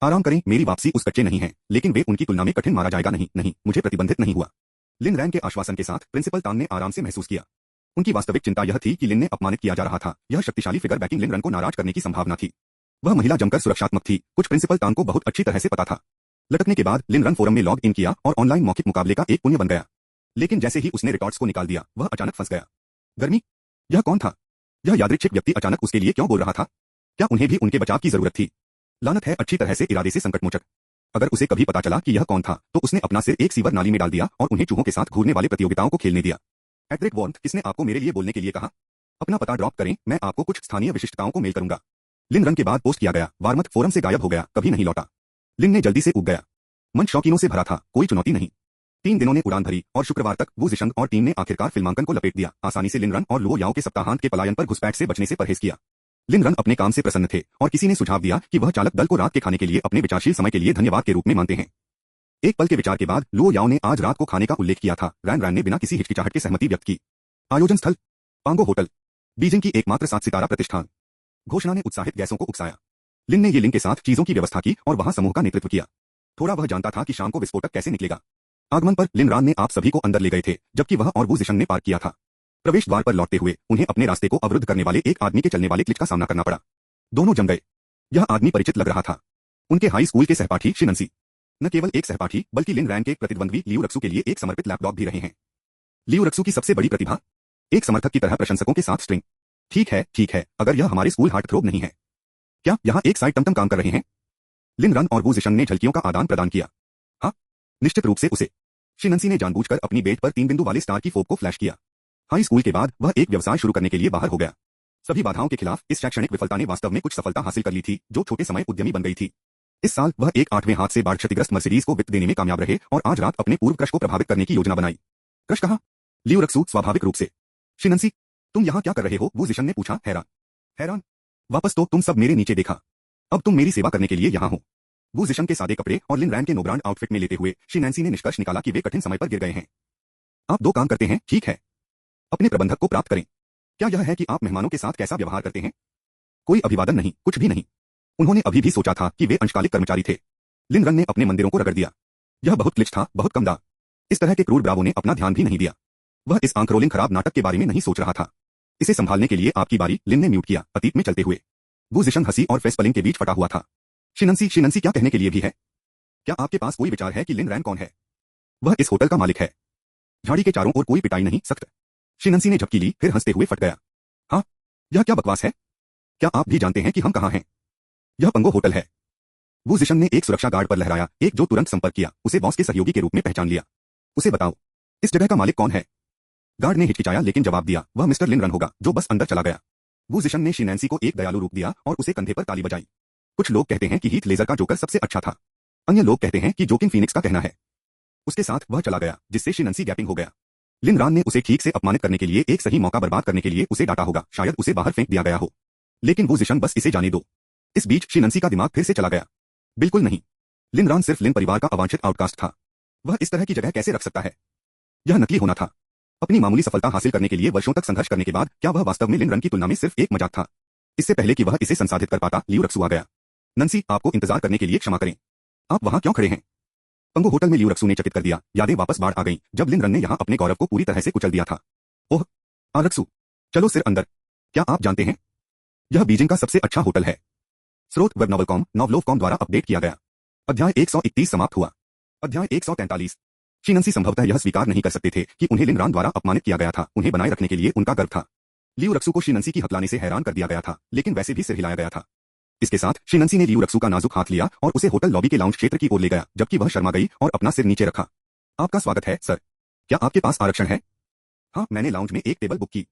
आराम करें, मेरी वापसी उस कच्चे नहीं है, लेकिन वे उनकी तुलना में कठिन मारा जाएगा नहीं, नहीं, मुझे प्रतिबंधित नहीं हुआ। लिन रैन के आश्वासन के साथ प्रिंसिपल तांग ने आराम से महसूस किया। उनकी वास्तविक चिंता यह थी कि लिन ने अपमानित किया जा रहा था। यह शक्तिशाली फिगर बैकिंग लिन रन को नाराज करने की संभावना थी। वह महिला जमकर सुरक्षात्मक थी, कुछ प्रिंसिपल तांग को बहुत अच्छी तरह से पता था। लटकने के बाद लिन रन फोरम में लॉग इन किया और ऑनलाइन मौखिक मुकाबले का एक पुण्य बन गया। लेकिन जैसे ही उसने रिकॉर्ड्स को निकाल दिया, वह अचानक फंस गया। गर्मी? यह कौन था? यह यादृच्छिक व्यक्ति अचानक उसके लिए क्यों बोल रहा था? क्या उन्हें भी उनके बचाव की जरूरत थी? लानत है, अच्छी तरह से इरादे से संकटमोचक। अगर उसे कभी पता चला कि यह कौन था तो उसने अपना सिर एक सीवर नाली में डाल दिया और उन्हें चूहों के साथ घूरने वाले प्रतियोगिताओं को खेलने दिया। एड्रिक वॉर्न्थ, किसने आपको मेरे लिए बोलने के लिए कहा? अपना पता ड्रॉप करें, मैं आपको कुछ स्थानीय विशिष्टताओं को मेल करूंगा। लिन रन के बाद पोस्ट किया गया। वार्मथ फोरम से गायब हो गया, कभी नहीं लौटा। लिन ने जल्दी से उग गया। मंच शौकीनों से भरा था, कोई चुनौती नहीं। 3 दिनों ने उड़ान भरी और शुक्रवार तक वू जिशंग और टीम ने आखिरकार फिल्मांकन को लपेट दिया। आसानी से लिन रन और लुओ याओ के सप्ताहांत के पलायन पर घुसपैठ से बचने से परहेज किया। लिन रन अपने काम से प्रसन्न थे और किसी ने सुझाव दिया कि वह चालक दल को रात के खाने के लिए अपने विचारशील समय के लिए धन्यवाद के रूप में मानते हैं। एक पल के विचार के बाद लुओ याओ ने आज रात को खाने का उल्लेख किया था। रैन रैन ने बिना किसी हिचकिचाहट के सहमति व्यक्त की। आयोजन स्थल पांगो होटल, बीजिंग की एकमात्र 7 सितारा प्रतिष्ठान। घोषणा ने उत्साहित गैसों को उकसाया। लिन ने ये लिंक के साथ चीजों की व्यवस्था की और वहां समूह का नेतृत्व किया। थोड़ा वह जानता था कि शाम को विस्फोटक कैसे निकलेगा। आगमन पर लिन रान ने आप सभी को अंदर ले गए थे, जबकि वह और वू जिशंग ने पार किया था। प्रवेश द्वार पर लौटते हुए उन्हें अपने रास्ते को अवरुद्ध करने वाले एक आदमी के चलने वाले क्लिच का सामना करना पड़ा। दोनों जम गए। यह आदमी परिचित लग रहा था। उनके हाई स्कूल के सहपाठी शिनंसी। न केवल एक सहपाठी बल्कि लिन रैन के प्रतिद्वंद्वी लियू रक्सू के लिए एक समर्पित लैपडॉग भी रहे हैं। लियू रक्सू की सबसे बड़ी प्रतिभा, एक समर्थक की तरह प्रशंसकों के साथ स्ट्रिंग। ठीक है, अगर यह हमारे स्कूल हार्ट थ्रोब नहीं है। क्या यहाँ एक साइड टमटम काम कर रहे हैं? लिन रन और वू जिशंग ने झलकियों का आदान प्रदान किया। हाँ, निश्चित रूप से उसे। शिनंसी ने जानबूझकर अपनी बेट पर 3 बिंदु वाले स्टार की फोक को फ्लैश किया। हाई स्कूल के बाद वह एक व्यवसाय शुरू करने के लिए बाहर हो गया। सभी बाधाओं के खिलाफ इस शैक्षणिक विफलता ने वास्तव में कुछ सफलता हासिल कर ली थी, जो छोटे समय उद्यमी बन गई थी। इस साल वह एक 8वें हाथ से बाढ़ क्षतिग्रस्त मर्सिडीज को वित्त देने में कामयाब रहे और आज रात अपने पूर्व क्रश को प्रभावित करने की योजना बनाई। क्रश कहा? लियू रक्सू स्वाभाविक रूप से। शिनंसी, तुम यहाँ क्या कर रहे हो? वू जिशंग ने पूछा, हैरान। वापस तो तुम सब मेरे नीचे देखा। अब तुम मेरी सेवा करने के लिए यहाँ हो। वू जिशंग के सादे कपड़े और लिन रैन के नोब्रांड आउटफिट में लेते हुए शिनैंसी ने निष्कर्ष निकाला कि वे कठिन समय पर गिर गए हैं। आप 2 काम करते हैं, ठीक है? अपने प्रबंधक को प्राप्त करें। क्या यह है कि आप मेहमानों के साथ कैसा व्यवहार करते हैं? कोई अभिवादन नहीं, कुछ भी नहीं। उन्होंने अभी भी सोचा था कि वे अंशकालिक कर्मचारी थे। लिन रन ने अपने मंदिरों को रगड़ दिया। यह बहुत क्लिच था, बहुत कम दाग। इस तरह के क्रूर ब्रावो ने अपना ध्यान भी नहीं दिया। वह इस आंख रोलिंग खराब नाटक के बारे में नहीं सोच रहा था। इसे संभालने के लिए आपकी बारी, लिन ने म्यूट किया, अतीत में चलते हुए। वू जिशंग हंसी और फेस पलिंग के बीच फटा हुआ था। शिनंसी क्या कहने के लिए भी है? क्या आपके पास कोई विचार है कि लिन रैन कौन है? वह इस होटल का मालिक है। झाड़ी के चारों ओर कोई पिटाई नहीं, सख्त। शिनंसी ने झपकी ली, फिर हंसते हुए फट गया। हाँ, यह क्या बकवास है? क्या आप भी जानते हैं कि हम कहाँ हैं? यह पंगो होटल है। वू जिशंग ने एक सुरक्षा गार्ड पर लहराया, एक जो तुरंत संपर्क किया, उसे बॉस के सहयोगी के रूप में पहचान लिया। उसे बताओ, इस जगह का मालिक कौन है? गार्ड ने हिचकिचाया लेकिन जवाब दिया, वह मिस्टर लिन रन होगा, जो बस अंदर चला गया। वू जिशंग ने शिनैंसी को एक दयालु रूप दिया और उसे कंधे पर ताली बजाई। कुछ लोग कहते हैं कि हीथ लेजर का जोकर सबसे अच्छा था। अन्य लोग कहते हैं कि जोकिन फीनिक्स का कहना है। उसके साथ वह चला गया, जिससे शिनंसी गैपिंग हो गया। लिन रान ने उसे ठीक से अपमानित करने के लिए एक सही मौका बर्बाद करने के लिए उसे डांटा होगा, शायद उसे बाहर फेंक दिया गया हो। लेकिन वो जिशन बस इसे जाने दो। इस बीच शिनंसी का दिमाग फिर से चला गया। बिल्कुल नहीं, लिन रान सिर्फ लिन परिवार का अवांछित आउटकास्ट था। वह इस तरह की जगह कैसे रख सकता है? यह नकली होना था। अपनी मामूली सफलता हासिल करने के लिए वर्षों तक संघर्ष करने के बाद क्या वह वास्तव में लिन रन की तुलना में सिर्फ एक मजाक था? इससे पहले कि वह इसे संसाधित कर पाता, लियू रक्सू आ गया। नंसी, आपको इंतजार करने के लिए क्षमा करें। आप वहां क्यों खड़े हैं? पंगो होटल में लियू रक्सू ने चकित कर दिया। यादें वापस बाढ़ आ गईं, जब लिन रन ने यहां अपने गौरव को पूरी तरह से कुचल दिया था। ओह, रक्सू, चलो सिर अंदर। क्या आप जानते हैं, यह बीजिंग का सबसे अच्छा होटल है। स्रोत वेब नॉवलकॉम, नॉवलोवकॉम द्वारा अपडेट किया गया। अध्याय 131 समाप्त हुआ। अध्याय 143। शिनंसी संभवतः यह स्वीकार नहीं कर सकते थे कि उन्हें लिन रान द्वारा अपमानित किया गया था। उन्हें बनाए रखने के लिए उनका गर्व था। लियू रक्सू को शिनंसी की हकलाने से हैरान कर दिया गया था, लेकिन वैसे भी सिर हिलाया गया था। इसके साथ शिनंसी ने लियू रक्सू का नाजुक हाथ लिया और उसे होटल लॉबी के लाउंज क्षेत्र की ओर ले गया, जबकि वह शर्मा गई और अपना सिर नीचे रखा। आपका स्वागत है, सर। क्या आपके पास आरक्षण है? हाँ, मैंने लाउंज में एक टेबल बुक की।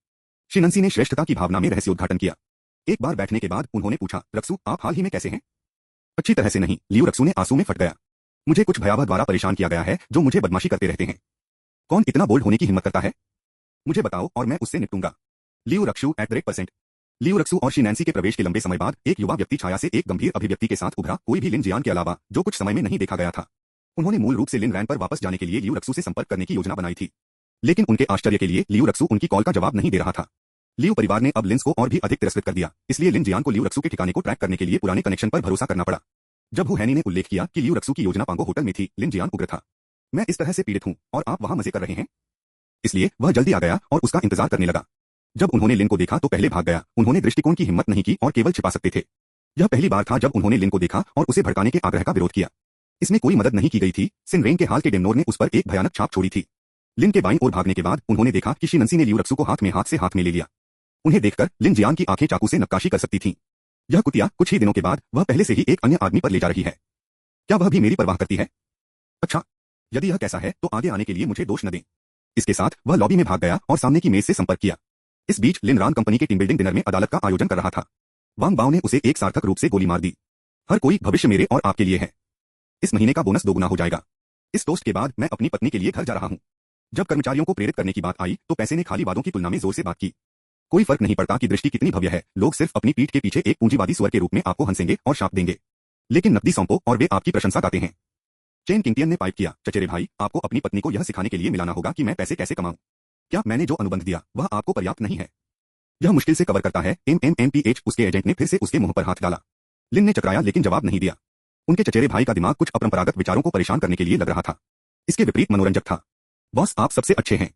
शिनंसी ने श्रेष्ठता की भावना में रहस्योद्घाटन किया। एक बार बैठने के बाद उन्होंने पूछा, रक्सू, आप हाल ही में कैसे हैं? अच्छी तरह से नहीं, लियू रक्सू ने आंसू में फट गया। मुझे कुछ भयावह द्वारा परेशान किया गया है, जो मुझे बदमाशी करते रहते हैं। कौन इतना बोल्ड होने की हिम्मत करता है? मुझे बताओ और मैं उससे निपटूंगा। लियू रक्सू @ लियू रक्सू और शिनैंसी के प्रवेश के लंबे समय बाद एक युवा व्यक्ति छाया से एक गंभीर अभिव्यक्ति के साथ उभरा, कोई भी लिन जियान के अलावा, जो कुछ समय में नहीं देखा गया था। उन्होंने मूल रूप से लिन रैन पर वापस जाने के लिए लियू रक्सू से संपर्क करने की योजना बनाई थी, लेकिन उनके आश्चर्य के लिए लियू रक्सू उनकी कॉल का जवाब नहीं दे रहा था। लियू परिवार ने अब लिंस को और भी अधिक तिरस्कृत कर दिया, इसलिए लिन जियान को लियू रक्सू के ठिकाने को ट्रैक करने के लिए पुराने कनेक्शन पर भरोसा करना पड़ा। जब हु हैनी ने उल्लेख किया कि लियू रक्सू की योजना पांगो होटल में थी, लिन जियान उग्र था। मैं इस तरह से पीड़ित हूं और आप वहां मजे कर रहे हैं। इसलिए वह जल्दी आ गया और उसका इंतजार करने लगा। जब उन्होंने लिन को देखा तो पहले भाग गया। उन्होंने दृष्टिकोण की हिम्मत नहीं की और केवल छिपा सकते थे। यह पहली बार था जब उन्होंने लिन को देखा और उसे भड़काने के आग्रह का विरोध किया। इसमें कोई मदद नहीं की गई थी। सिनरेंग के हाल के डेमनोर ने उस पर एक भयानक छाप छोड़ी थी। लिन के बाईं ओर भागने के बाद उन्होंने देखा कि शिनंसी ने लियू रक्सू को हाथ से हाथ में ले लिया। उन्हें देखकर लिन जियान की आंखें चाकू से नक्काशी कर सकती थीं। यह कुतिया कुछ ही दिनों के बाद वह पहले से ही एक अन्य आदमी पर ले जा रही है। क्या वह भी मेरी परवाह करती है? अच्छा, यदि यह कैसा है तो आगे आने के लिए मुझे दोष न दें। इसके साथ वह लॉबी में भाग गया और सामने की मेज से संपर्क किया। इस बीच लिन रान कंपनी के टीम बिल्डिंग डिनर में अदालत का आयोजन कर रहा था। वांग बाओ ने उसे एक सार्थक रूप से गोली मार दी। हर कोई भविष्य मेरे और आपके लिए है। इस महीने का बोनस दोगुना हो जाएगा। इस टोस्ट के बाद मैं अपनी पत्नी के लिए घर जा रहा हूं। जब कर्मचारियों को प्रेरित करने की बात आई तो पैसे ने खाली वादों की तुलना में जोर से बात की। कोई फर्क नहीं पड़ता कि दृष्टि कितनी भव्य है, लोग सिर्फ अपनी पीठ के पीछे एक पूंजीवादी स्वर के रूप में आपको हंसेंगे और शाप देंगे, लेकिन नकदी सौंपो और वे आपकी प्रशंसा गाते हैं। चेन किंगटियन ने पाइप किया, चचेरे भाई, आपको अपनी पत्नी को यह सिखाने के लिए मिलाना होगा कि मैं पैसे कैसे कमाऊं। क्या मैंने जो अनुबंध दिया वह आपको पर्याप्त नहीं है? यह मुश्किल से कवर करता है। MMMPH। उसके एजेंट ने फिर से उसके मुंह पर हाथ डाला। लिन ने चकराया लेकिन जवाब नहीं दिया। उनके चचेरे भाई का दिमाग कुछ अपरंपरागत विचारों को परेशान करने के लिए लग रहा था। इसके विपरीत मनोरंजक था। बॉस, आप सबसे अच्छे हैं।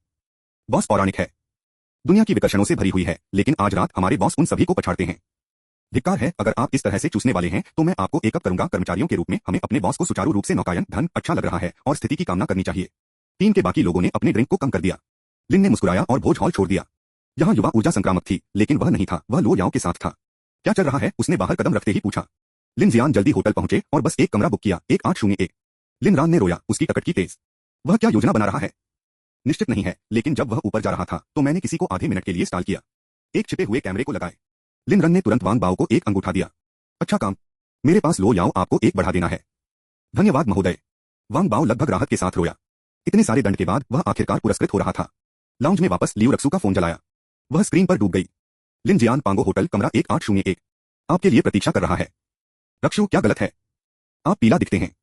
बॉस पौराणिक है, दुनिया की विकर्षणों से भरी हुई है, लेकिन आज रात हमारे बॉस उन सभी को पछाड़ते हैं। धिक्कार है, अगर आप इस तरह से चूसने वाले हैं तो मैं आपको एकअप करूंगा। कर्मचारियों के रूप में हमें अपने बॉस को सुचारू रूप से नौकायन धन अच्छा लग रहा है और स्थिति की कामना करनी चाहिए। टीम के बाकी लोगों ने अपने ड्रिंक को कम कर दिया। लिन ने मुस्कुराया और भोज हॉल छोड़ दिया। यहाँ युवा ऊर्जा संक्रामक थी, लेकिन वह नहीं था, वह लो याओ के साथ था। क्या चल रहा है? उसने बाहर कदम रखते ही पूछा। लिन जियान जल्दी होटल पहुंचे और बस एक कमरा बुक किया। 1801। लिन रान ने रोया, उसकी टकटकी तेज। वह क्या योजना बना रहा है? निश्चित नहीं है, लेकिन जब वह ऊपर जा रहा था तो मैंने किसी को आधे मिनट के लिए स्टॉल किया। एक छिपे हुए कैमरे को लगाए। लिन रन ने तुरंत वांग बाओ को एक अंगूठा दिया। अच्छा काम। मेरे पास लो याओ आपको एक बढ़ा देना है। धन्यवाद महोदय। वांग बाओ लगभग राहत के साथ रोया। इतने सारे दंड के बाद वह आखिरकार पुरस्कृत हो रहा था। लाउंज में वापस लियू रक्सू का फोन जलाया। वह स्क्रीन पर डूब गई। लिन जियान, पांगो होटल, कमरा 1801। आपके लिए प्रतीक्षा कर रहा है। रक्सू, क्या गलत है? आप पीला दिखते हैं।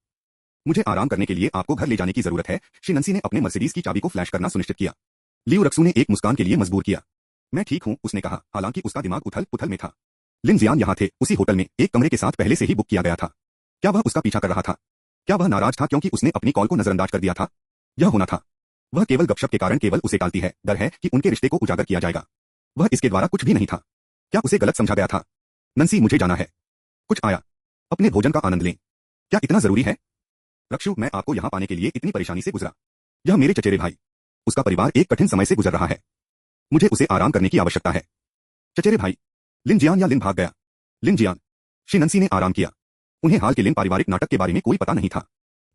मुझे आराम करने के लिए आपको घर ले जाने की जरूरत है। शिनंसी ने अपने मर्सिडीज की चाबी को फ्लैश करना सुनिश्चित किया। लियू रक्सू ने एक मुस्कान के लिए मजबूर किया। मैं ठीक हूं, उसने कहा, हालांकि उसका दिमाग उथल पुथल में था। लिन जियान यहाँ थे, उसी होटल में, एक कमरे के साथ पहले से ही बुक किया गया था। क्या वह उसका पीछा कर रहा था? क्या वह नाराज था क्योंकि उसने अपनी कॉल को नजरअंदाज कर दिया था? यह होना था। वह केवल गपशप के कारण केवल उसे टालती है, डर है कि उनके रिश्ते को उजागर किया जाएगा। वह इसके द्वारा कुछ भी नहीं था। क्या उसे गलत समझा गया था? नंसी, मुझे जाना है। कुछ आया। अपने भोजन का आनंद लें। क्या इतना जरूरी है? रक्षु, मैं आपको यहाँ पाने के लिए इतनी परेशानी से गुजरा। यह मेरे चचेरे भाई, उसका परिवार एक कठिन समय से गुजर रहा है। मुझे उसे आराम करने की आवश्यकता है। चचेरे भाई। लिन जियान या लिन भाग गया? लिन जियान। शिनंसी ने आराम किया। उन्हें हाल के लिन पारिवारिक नाटक के बारे में कोई पता नहीं था।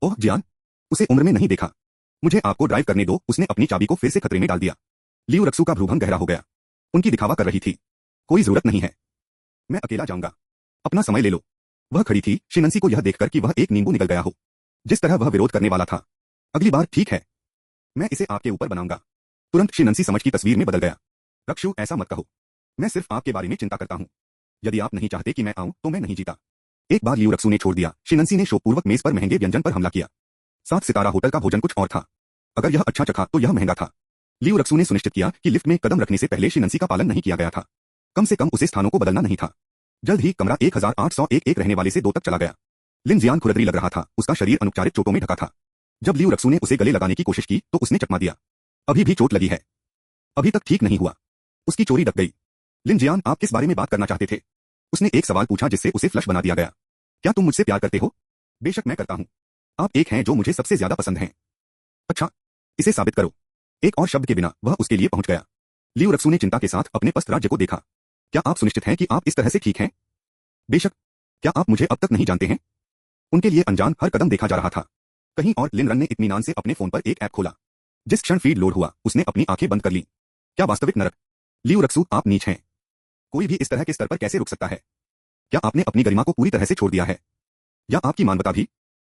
ओह जियान, उसे उम्र में नहीं देखा। मुझे आपको ड्राइव करने दो। उसने अपनी चाबी को फिर से खतरे में डाल दिया। लियू रक्सू का भ्रूभंग गहरा हो गया। उनकी दिखावा कर रही थी। कोई जरूरत नहीं है, मैं अकेला जाऊंगा। अपना समय ले लो। वह खड़ी थी, शिनंसी को यह देखकर कि वह एक नींबू निकल गया हो। जिस तरह वह विरोध करने वाला था, अगली बार ठीक है, मैं इसे आपके ऊपर बनाऊंगा। तुरंत शिनंसी समझ की तस्वीर में बदल गया। रक्षु, ऐसा मत कहो, मैं सिर्फ आपके बारे में चिंता करता हूँ। यदि आप नहीं चाहते कि मैं आऊं तो मैं नहीं जीता। एक बार लियू रक्सू ने छोड़ दिया, शिनंसी ने शोकपूर्वक मेज पर महंगे व्यंजन पर हमला किया। 7 सितारा होटल का भोजन कुछ और था। अगर यह अच्छा चखा तो यह महंगा था। लियू रक्सू ने सुनिश्चित किया कि लिफ्ट में कदम रखने से पहले शिनंसी का पालन नहीं किया गया था। कम से कम उसे स्थानों को बदलना नहीं था। जल्द ही कमरा 1801 रहने वाले से 2 तक चला गया। लिन जियान खुरदरी लग रहा था, उसका शरीर अनुपचारित चोटों में ढका था। जब लियू रक्सू ने उसे गले लगाने की कोशिश की तो उसने चकमा दिया। अभी भी चोट लगी है, अभी तक ठीक नहीं हुआ। उसकी चोरी दब गई। लिन जियान, आप किस बारे में बात करना चाहते थे? उसने एक सवाल पूछा जिससे उसे फ्लश बना दिया गया। क्या तुम मुझसे प्यार करते हो? बेशक मैं करता हूं। आप एक हैं जो मुझे सबसे ज्यादा पसंद हैं। अच्छा, इसे साबित करो। एक और शब्द के बिना वह उसके लिए पहुंच गया। लियू रक्सू ने चिंता के साथ अपने पस्त राज्य को देखा। क्या आप सुनिश्चित हैं कि आप इस तरह से ठीक हैं? बेशक। क्या आप मुझे अब तक नहीं जानते हैं? उनके लिए अनजान हर कदम देखा जा रहा था। कहीं और लिन रन ने इत्मीनान से अपने फोन पर एक ऐप खोला। जिस क्षण फीड लोड हुआ उसने अपनी आंखें बंद कर ली। क्या वास्तविक नरक? लियू रक्सू, आप नीच हैं। कोई भी इस तरह के स्तर पर कैसे रुक सकता है? क्या आपने अपनी गरिमा को पूरी तरह से छोड़ दिया है, या आपकी मानवता भी?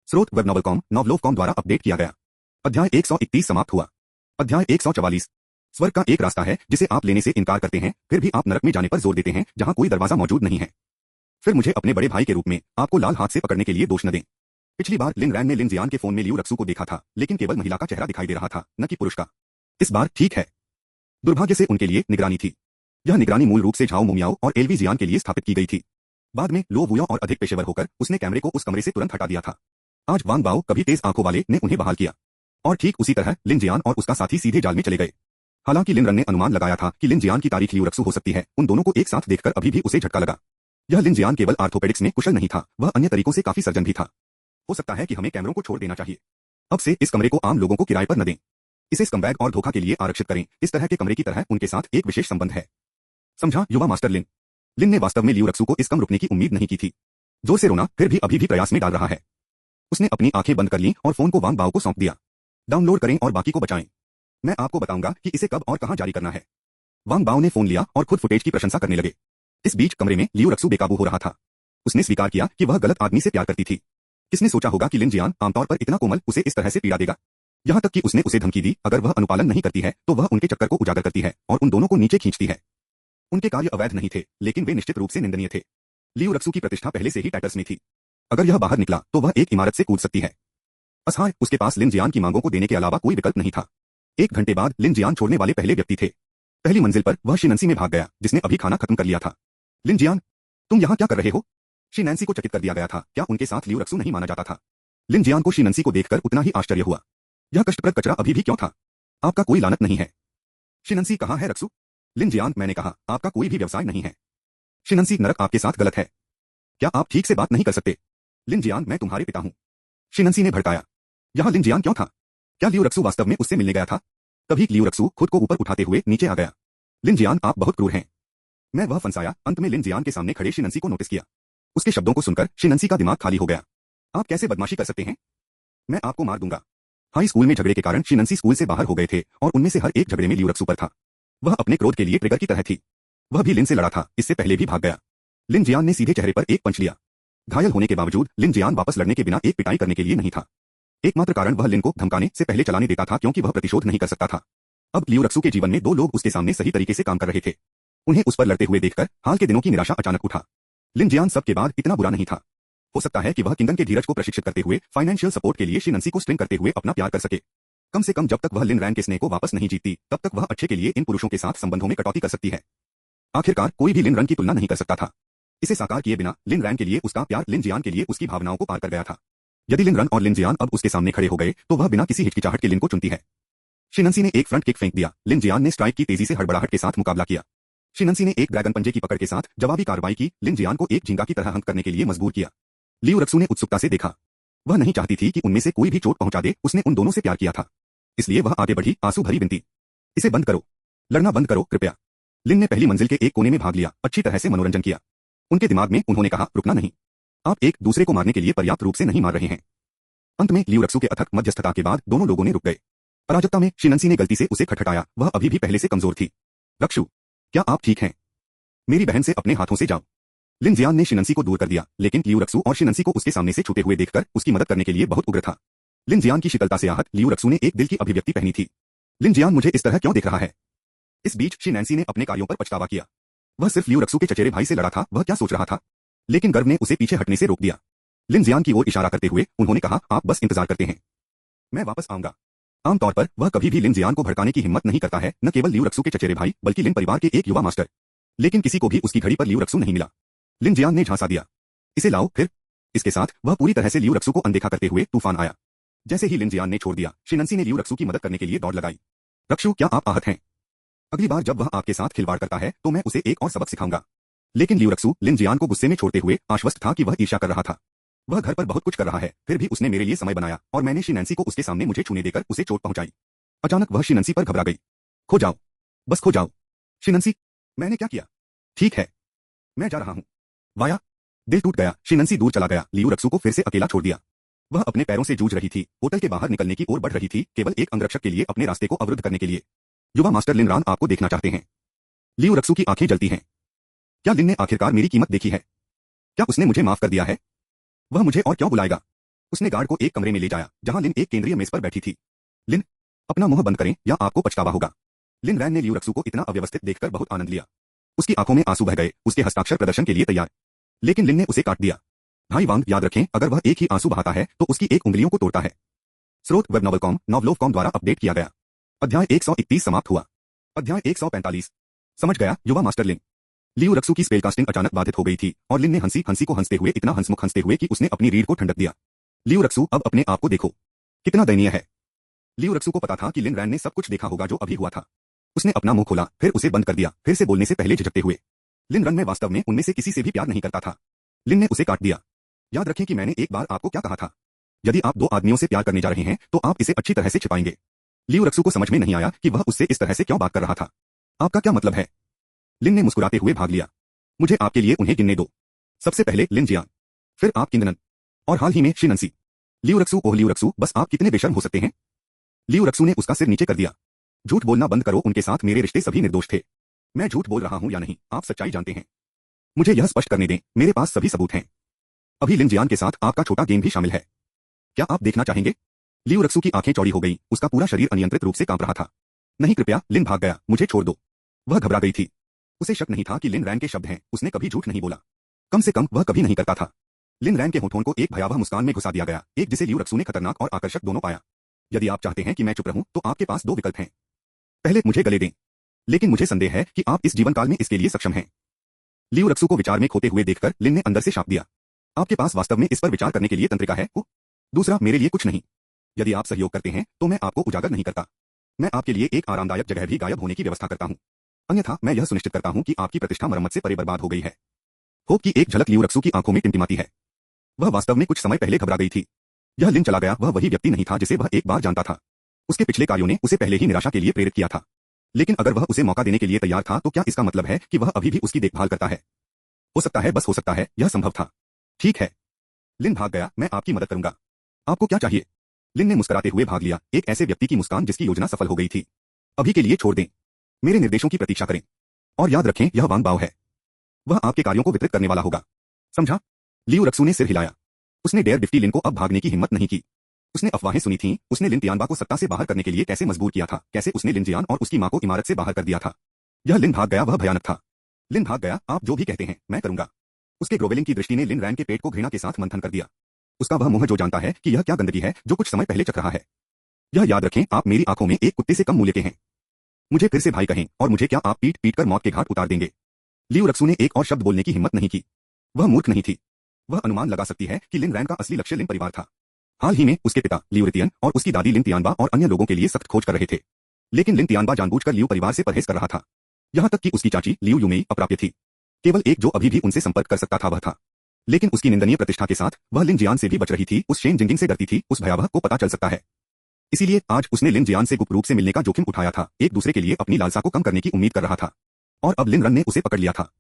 स्रोत वेब नॉवलकॉम नॉवलोवकॉम द्वारा अपडेट किया गया। अध्याय 131 समाप्त हुआ। अध्याय 144। स्वर्ग का एक रास्ता है जिसे आप लेने से इनकार करते हैं, फिर भी आप नरक में जाने पर जोर देते हैं जहां कोई दरवाजा मौजूद नहीं है। फिर मुझे अपने बड़े भाई के रूप में आपको लाल हाथ से पकड़ने के लिए दोष न दें। पिछली बार लिन रैन ने लिन जियान के फोन में लियू रक्सू को देखा था, लेकिन केवल महिला का चेहरा दिखाई दे रहा था, न कि पुरुष का। इस बार ठीक है। दुर्भाग्य से उनके लिए निगरानी थी। यह निगरानी मूल रूप से झाओ मोमियाओ और एलवी जियान के लिए स्थापित की गई थी। बाद में लो वुयो और अधिक पेशेवर होकर उसने कैमरे को उस कमरे से तुरंत हटा दिया था। आज वांग बाओ, कभी तेज आंखों वाले, ने उन्हें बहाल किया। और ठीक उसी तरह लिन जियान और उसका साथी सीधे जाल में चले गए। हालांकि लिन रन ने अनुमान लगाया था कि लिन जियान की तारीख लियू रक्सू हो सकती है, उन दोनों को एक साथ देखकर अभी भी उसे झटका लगा। यह लिन जियान केवल आर्थोपेडिक्स में कुशल नहीं था, वह अन्य तरीकों से काफी सर्जन भी था। हो सकता है कि हमें कैमरों को छोड़ देना चाहिए। अब से इस कमरे को आम लोगों को किराए पर न दें। इसे स्कमबैग और धोखा के लिए आरक्षित करें। इस तरह के कमरे की तरह उनके साथ एक विशेष संबंध है। समझा, युवा मास्टर लिन? लिन ने वास्तव में लियू रक्सू को इस कम रुकने की उम्मीद नहीं की थी। जोर से रोना फिर भी अभी भी प्रयास में डाल रहा है। उसने अपनी आंखें बंद कर लीं और फोन को वांग बाओ को सौंप दिया। डाउनलोड करें और बाकी को बचाएं। मैं आपको बताऊंगा कि इसे कब और कहां जारी करना है। वांग बाओ ने फोन लिया और खुद फुटेज की प्रशंसा करने लगे। इस बीच कमरे में लियू रक्सू बेकाबू हो रहा था। उसने स्वीकार किया कि वह गलत आदमी से प्यार करती थी। किसने सोचा होगा कि लिन जियान, आमतौर पर इतना कोमल, उसे इस तरह से पीड़ा देगा। यहां तक कि उसने उसे धमकी दी, अगर वह अनुपालन नहीं करती है तो वह उनके चक्कर को उजागर करती है और उन दोनों को नीचे खींचती है। उनके कार्य अवैध नहीं थे, लेकिन वे निश्चित रूप से निंदनीय थे। लियू रक्सू की प्रतिष्ठा पहले से ही टैटर्स में थी। अगर यह बाहर निकला तो वह एक इमारत से कूद सकती है। असहाय, उसके पास लिन जियान की मांगों को देने के अलावा कोई विकल्प नहीं था। 1 घंटे बाद लिन जियान छोड़ने वाले पहले व्यक्ति थे। पहली मंजिल पर वह शिनंसी में भाग गया, जिसने अभी खाना खत्म कर लिया था। लिन जियान, तुम यहाँ क्या कर रहे हो? शिनंसी को चकित कर दिया गया था। क्या उनके साथ लियू रक्सू नहीं माना जाता था? लिन जियान को शिनंसी को देखकर उतना ही आश्चर्य हुआ। यह कष्टप्रद कचरा अभी भी क्यों था? आपका कोई लानत नहीं है। शिनंसी, कहाँ है रक्सू? लिन जियान, मैंने कहा आपका कोई भी व्यवसाय नहीं है। शिनंसी, नरक आपके साथ गलत है। क्या आप ठीक से बात नहीं कर सकते? लिन जियान, मैं तुम्हारे पिता हूं। शिनंसी ने भड़काया। यहाँ लिन जियान क्यों था? क्या लियू रक्सू वास्तव में उससे मिलने गया था? तभी लियू रक्सू खुद को ऊपर उठाते हुए नीचे आ गया। लिन जियान, आप बहुत क्रूर हैं। मैं वह फंसाया। अंत में लिन जियान के सामने खड़े शिनंसी को नोटिस किया। उसके शब्दों को सुनकर शिनंसी का दिमाग खाली हो गया। आप कैसे बदमाशी कर सकते हैं? मैं आपको मार दूंगा। हाई स्कूल में झगड़े के कारण शिनंसी स्कूल से बाहर हो गए थे और उनमें से हर एक झगड़े में लियू रक्सू पर था। वह अपने क्रोध के लिए ट्रिगर की तरह थी। वह भी लिन से लड़ा था, इससे पहले भी भाग गया। लिन जियान ने सीधे चेहरे पर एक पंच लिया। घायल होने के बावजूद लिन जियान वापस लड़ने के बिना एक पिटाई करने के लिए नहीं था। एकमात्र कारण वह लिन को धमकाने से पहले चलाने देता था, क्योंकि वह प्रतिशोध नहीं कर सकता था। अब लियू रक्सू के जीवन में 2 लोग उसके सामने सही तरीके से काम कर रहे थे। उन्हें उस पर लड़ते हुए देखकर हाल के दिनों की निराशा अचानक उठा। लिन जियान सबके बाद इतना बुरा नहीं था। हो सकता है कि वह किंगन के धीरज को प्रशिक्षित करते हुए फाइनेंशियल सपोर्ट के लिए शिनंसी को स्ट्रिंग करते हुए अपना प्यार कर सके। कम से कम जब तक वह लिन रैन के स्नेह को वापस नहीं जीतती, तब तक वह अच्छे के लिए इन पुरुषों के साथ संबंधों में कटौती कर सकती है। आखिरकार कोई भी लिन रन की तुलना नहीं कर सकता था। इसे साकार किए बिना लिन रैन के लिए उसका प्यार लिन जियान के लिए उसकी भावनाओं को पार कर गया था। यदि लिन रन और लिन जियान अब उसके सामने खड़े हो गए तो वह बिना किसी हिचकिचाहट के लिन को चुनती है। शिनंसी ने एक फ्रंट किक फेंक दिया। लिन जियान ने स्ट्राइक की तेजी से हड़बड़ाहट के साथ मुकाबला किया। शिनंसी ने एक ड्रैगन पंजे की पकड़ के साथ जवाबी कार्रवाई की। लिन जियान को एक झींगा की तरह हंक करने के लिए मजबूर किया। लियू रक्सू ने उत्सुकता से देखा। वह नहीं चाहती थी कि उनमें से कोई भी चोट पहुंचा दे। उसने उन दोनों से प्यार किया था, इसलिए वह आगे बढ़ी, आंसू भरी विनती। इसे बंद करो, लड़ना बंद करो कृपया। लिन ने पहली मंजिल के एक कोने में भाग लिया, अच्छी तरह से मनोरंजन किया। उनके दिमाग में उन्होंने कहा, रुकना नहीं, आप एक दूसरे को मारने के लिए पर्याप्त रूप से नहीं मार रहे हैं। अंत में लियू रक्सू के अथक मध्यस्थता के बाद दोनों लोगों ने रुक गए। अराजकता में शिनंसी ने गलती से उसे खटखटाया। वह अभी भी पहले से कमजोर थी। रक्षु, क्या आप ठीक हैं? मेरी बहन से अपने हाथों से जाओ। लिन जियान ने शिनंसी को दूर कर दिया, लेकिन लियू रक्सू और शिनंसी को उसके सामने से छूटे हुए देखकर उसकी मदद करने के लिए बहुत उग्र था। लिन जियान की शीतलता से आहत लियू रक्सू ने एक दिल की अभिव्यक्ति पहनी थी। लिन जियान मुझे इस तरह क्यों देख रहा है? इस बीच शी नैन्सी ने अपने कार्यों पर पछतावा किया। वह सिर्फ लियू रक्सू के चचेरे भाई से लड़ा था, वह क्या सोच रहा था? लेकिन गर्व ने उसे पीछे हटने से रोक दिया। लिन जियान की ओर इशारा करते हुए उन्होंने कहा, आप बस इंतजार करते हैं, मैं वापस आऊंगा। आमतौर पर वह कभी भी लिन जियान को भड़काने की हिम्मत नहीं करता है, न केवल लियू रक्सू के चचेरे भाई बल्कि लिन परिवार के एक युवा मास्टर। लेकिन किसी को भी उसकी घड़ी पर लियू रक्सू नहीं मिला। लिन जियान ने झांसा दिया, इसे लाओ फिर। इसके साथ वह पूरी तरह से लियू रक्सू को अनदेखा करते हुए तूफान आया। जैसे ही लिन जियान ने छोड़ दिया, शी नैन्सी ने लियू रक्सू की मदद करने के लिए दौड़ लगाई। रक्सू, क्या आप आहत हैं? अगली बार जब वह आपके साथ खिलवाड़ करता है तो मैं उसे एक और सबक सिखाऊंगा। लेकिन लियू रक्सू लिन जियान को गुस्से में छोड़ते हुए आश्वस्त था कि वह ईर्ष्या कर रहा था। वह घर पर बहुत कुछ कर रहा है, फिर भी उसने मेरे लिए समय बनाया और मैंने शी नैन्सी को उसके सामने मुझे छूने देकर उसे चोट पहुंचाई। अचानक वह शी नैन्सी पर घबरा गई। खो जाओ, बस खो जाओ। शी नैन्सी, मैंने क्या किया? ठीक है, मैं जा रहा हूं। वाया, दिल टूट गया। शी नैन्सी दूर चला गया। लियू रक्सू को फिर से अकेला छोड़ दिया। वह अपने पैरों से जूझ रही थी, होटल के बाहर निकलने की ओर बढ़ रही थी, केवल एक अंगरक्षक के लिए अपने रास्ते को अवरुद्ध करने के लिए। युवा मास्टर लिन रान आपको देखना चाहते हैं। लियू रक्सू की आंखें जलती हैं। क्या लिन ने आखिरकार मेरी कीमत देखी है? क्या उसने मुझे माफ कर दिया है? वह मुझे और क्यों बुलाएगा? उसने गार्ड को एक कमरे में ले जाया जहां लिन एक केंद्रीय मेज पर बैठी थी। लिन, अपना मुंह बंद करें या आपको पछतावा होगा। लिन रैन ने लियू रक्सू को इतना अव्यवस्थित देखकर बहुत आनंद लिया। उसकी आंखों में आंसू बह गए, उसके हस्ताक्षर प्रदर्शन के लिए तैयार। लेकिन लिन ने उसे काट दिया। भाई वांग, याद रखें, अगर वह एक ही आंसू बहाता है तो उसकी एक उंगलियों को तोड़ता है। स्रोत वेब नॉवलकॉम, नॉवलोवकॉम द्वारा अपडेट किया गया। अध्याय 131 समाप्त हुआ। अध्याय 145। समझ गया, युवा मास्टर लिन। लियू रक्सू की स्पेलकास्टिंग अचानक बाधित हो गई थी और लिन ने हंसी को हंसते हुए इतना हंसमुख हंसते हुए कि उसने अपनी रीढ़ को ठंडक दिया। लियू रक्सू, अब अपने आप को देखो, कितना दयनीय है। लियू रक्सू को पता था कि लिन रैन ने सब कुछ देखा होगा जो अभी हुआ था। उसने अपना मुंह खोला, फिर उसे बंद कर दिया, फिर से बोलने से पहले झिझकते हुए। लिन रन में वास्तव में उनमें से किसी से भी प्यार नहीं करता था। लिन ने उसे काट दिया। याद रखें कि मैंने एक बार आपको क्या कहा था, यदि आप दो आदमियों से प्यार करने जा रहे हैं तो आप इसे अच्छी तरह से छिपाएंगे। लियू रक्सू को समझ में नहीं आया कि वह उससे इस तरह से क्यों बात कर रहा था। आपका क्या मतलब है? लिन ने मुस्कुराते हुए भाग लिया। मुझे आपके लिए उन्हें गिनने दो। सबसे पहले लिन जियान, फिर आप किंदनन, और हाल ही में शी नैन्सी। लियू रक्सू, ओह लियू रक्सू, बस आप कितने बेशर्म हो सकते हैं। लियू रक्सू ने उसका सिर नीचे कर दिया। झूठ बोलना बंद करो, उनके साथ मेरे रिश्ते सभी निर्दोष थे। मैं झूठ बोल रहा हूं या नहीं, आप सच्चाई जानते हैं। मुझे यह स्पष्ट करने दें, मेरे पास सभी सबूत हैं। अभी लिन जियान के साथ आपका छोटा गेम भी शामिल है। क्या आप देखना चाहेंगे? लियू रक्सू की आंखें चौड़ी हो गई, उसका पूरा शरीर अनियंत्रित रूप से कांप रहा था। नहीं कृपया, लिन भाग गया, मुझे छोड़ दो। वह घबरा गई थी। उसे शक नहीं था कि लिन रैन के शब्द हैं, उसने कभी झूठ नहीं बोला। कम से कम वह कभी नहीं करता था। लिन रैन के होठों को एक भयावह मुस्कान में घुसा दिया गया, एक जिसे लियू रक्सू ने खतरनाक और आकर्षक दोनों पाया। यदि आप चाहते हैं कि मैं चुप रहूं तो आपके पास दो विकल्प हैं। पहले मुझे गले दें, लेकिन मुझे संदेह है कि आप इस जीवन काल में इसके लिए सक्षम हैं। लियू रक्सू को विचार में खोते हुए देखकर लिन ने अंदर से शाप दिया। आपके पास वास्तव में इस पर विचार करने के लिए तंत्रिका है। दूसरा, मेरे लिए कुछ नहीं। यदि आप सहयोग करते हैं तो मैं आपको उजागर नहीं करता। मैं आपके लिए एक आरामदायक जगह भी गायब होने की व्यवस्था करता हूं। अन्यथा मैं यह सुनिश्चित करता हूं कि आपकी प्रतिष्ठा मरम्मत से परे बर्बाद हो गई है। होप की एक झलक लियू रक्सू की आंखों में टिमटिमाती है। वह वास्तव में कुछ समय पहले घबरा गई थी। यह लिन चला गया, वह वही व्यक्ति नहीं था जिसे वह एक बार जानता था। उसके पिछले कार्यों ने उसे पहले ही निराशा के लिए प्रेरित किया था। लेकिन अगर वह उसे मौका देने के लिए तैयार था तो क्या इसका मतलब है कि वह अभी भी उसकी देखभाल करता है? हो सकता है, बस हो सकता है, यह संभव था। ठीक है, लिन भाग गया, मैं आपकी मदद करूंगा। आपको क्या चाहिए? लिन ने मुस्कुराते हुए भाग लिया, एक ऐसे व्यक्ति की मुस्कान जिसकी योजना सफल हो गई थी। अभी के लिए छोड़ दें, मेरे निर्देशों की प्रतीक्षा करें। और याद रखें, यह वांग बाओ है। वह आपके कार्यों को वितरित करने वाला होगा, समझा? लियू रक्सू ने सिर हिलाया। उसने डेयर डिफ्टी लिन को अब भागने की हिम्मत नहीं की। उसने अफवाहें सुनी थीं, उसने लिन तियानबा को सत्ता से बाहर करने के लिए कैसे मजबूर किया था, कैसे उसने लिन जियान और उसकी मां को इमारत से बाहर कर दिया था। यह लिन भाग गया, वह भयानक था। लिन भाग गया, आप जो भी कहते हैं मैं करूंगा। उसके ग्रोवेलिंग की दृष्टि ने लिन रैन के पेट को घृणा के साथ मंथन कर दिया। उसका वह मुंह जो जानता है कि यह क्या गंदगी है जो कुछ समय पहले चख रहा है। यह याद रखें, आप मेरी आंखों में एक कुत्ते से कम मूल्य के हैं। मुझे फिर से भाई कहें, और मुझे क्या आप पीट पीट कर मौत के घाट उतार देंगे? लियू रक्सू ने एक और शब्द बोलने की हिम्मत नहीं की। वह मूर्ख नहीं थी। वह अनुमान लगा सकती है कि लिन रैन का असली लक्ष्य लिन परिवार था। हाल ही में उसके पिता लियू रितियन और उसकी दादी लिन तियानबा और अन्य लोगों के लिए सख्त खोज कर रहे थे। लेकिन लिन तियानबा जानबूझकर लियू परिवार से परहेज कर रहा था। यहां तक कि उसकी चाची लियू यूमेई अप्राप्य थी। केवल एक जो अभी भी उनसे संपर्क कर सकता था वह था। लेकिन उसकी निंदनीय प्रतिष्ठा के साथ वह लिन जियान से भी बच रही थी। उस शेन जिंगिंग से डरती थी, उस भयावह को पता चल सकता है। इसीलिए आज उसने लिन जियान से गुप्त रूप से मिलने का जोखिम उठाया था, एक दूसरे के लिए अपनी लालसा को कम करने की उम्मीद कर रहा था। और अब लिन रन ने उसे पकड़ लिया था।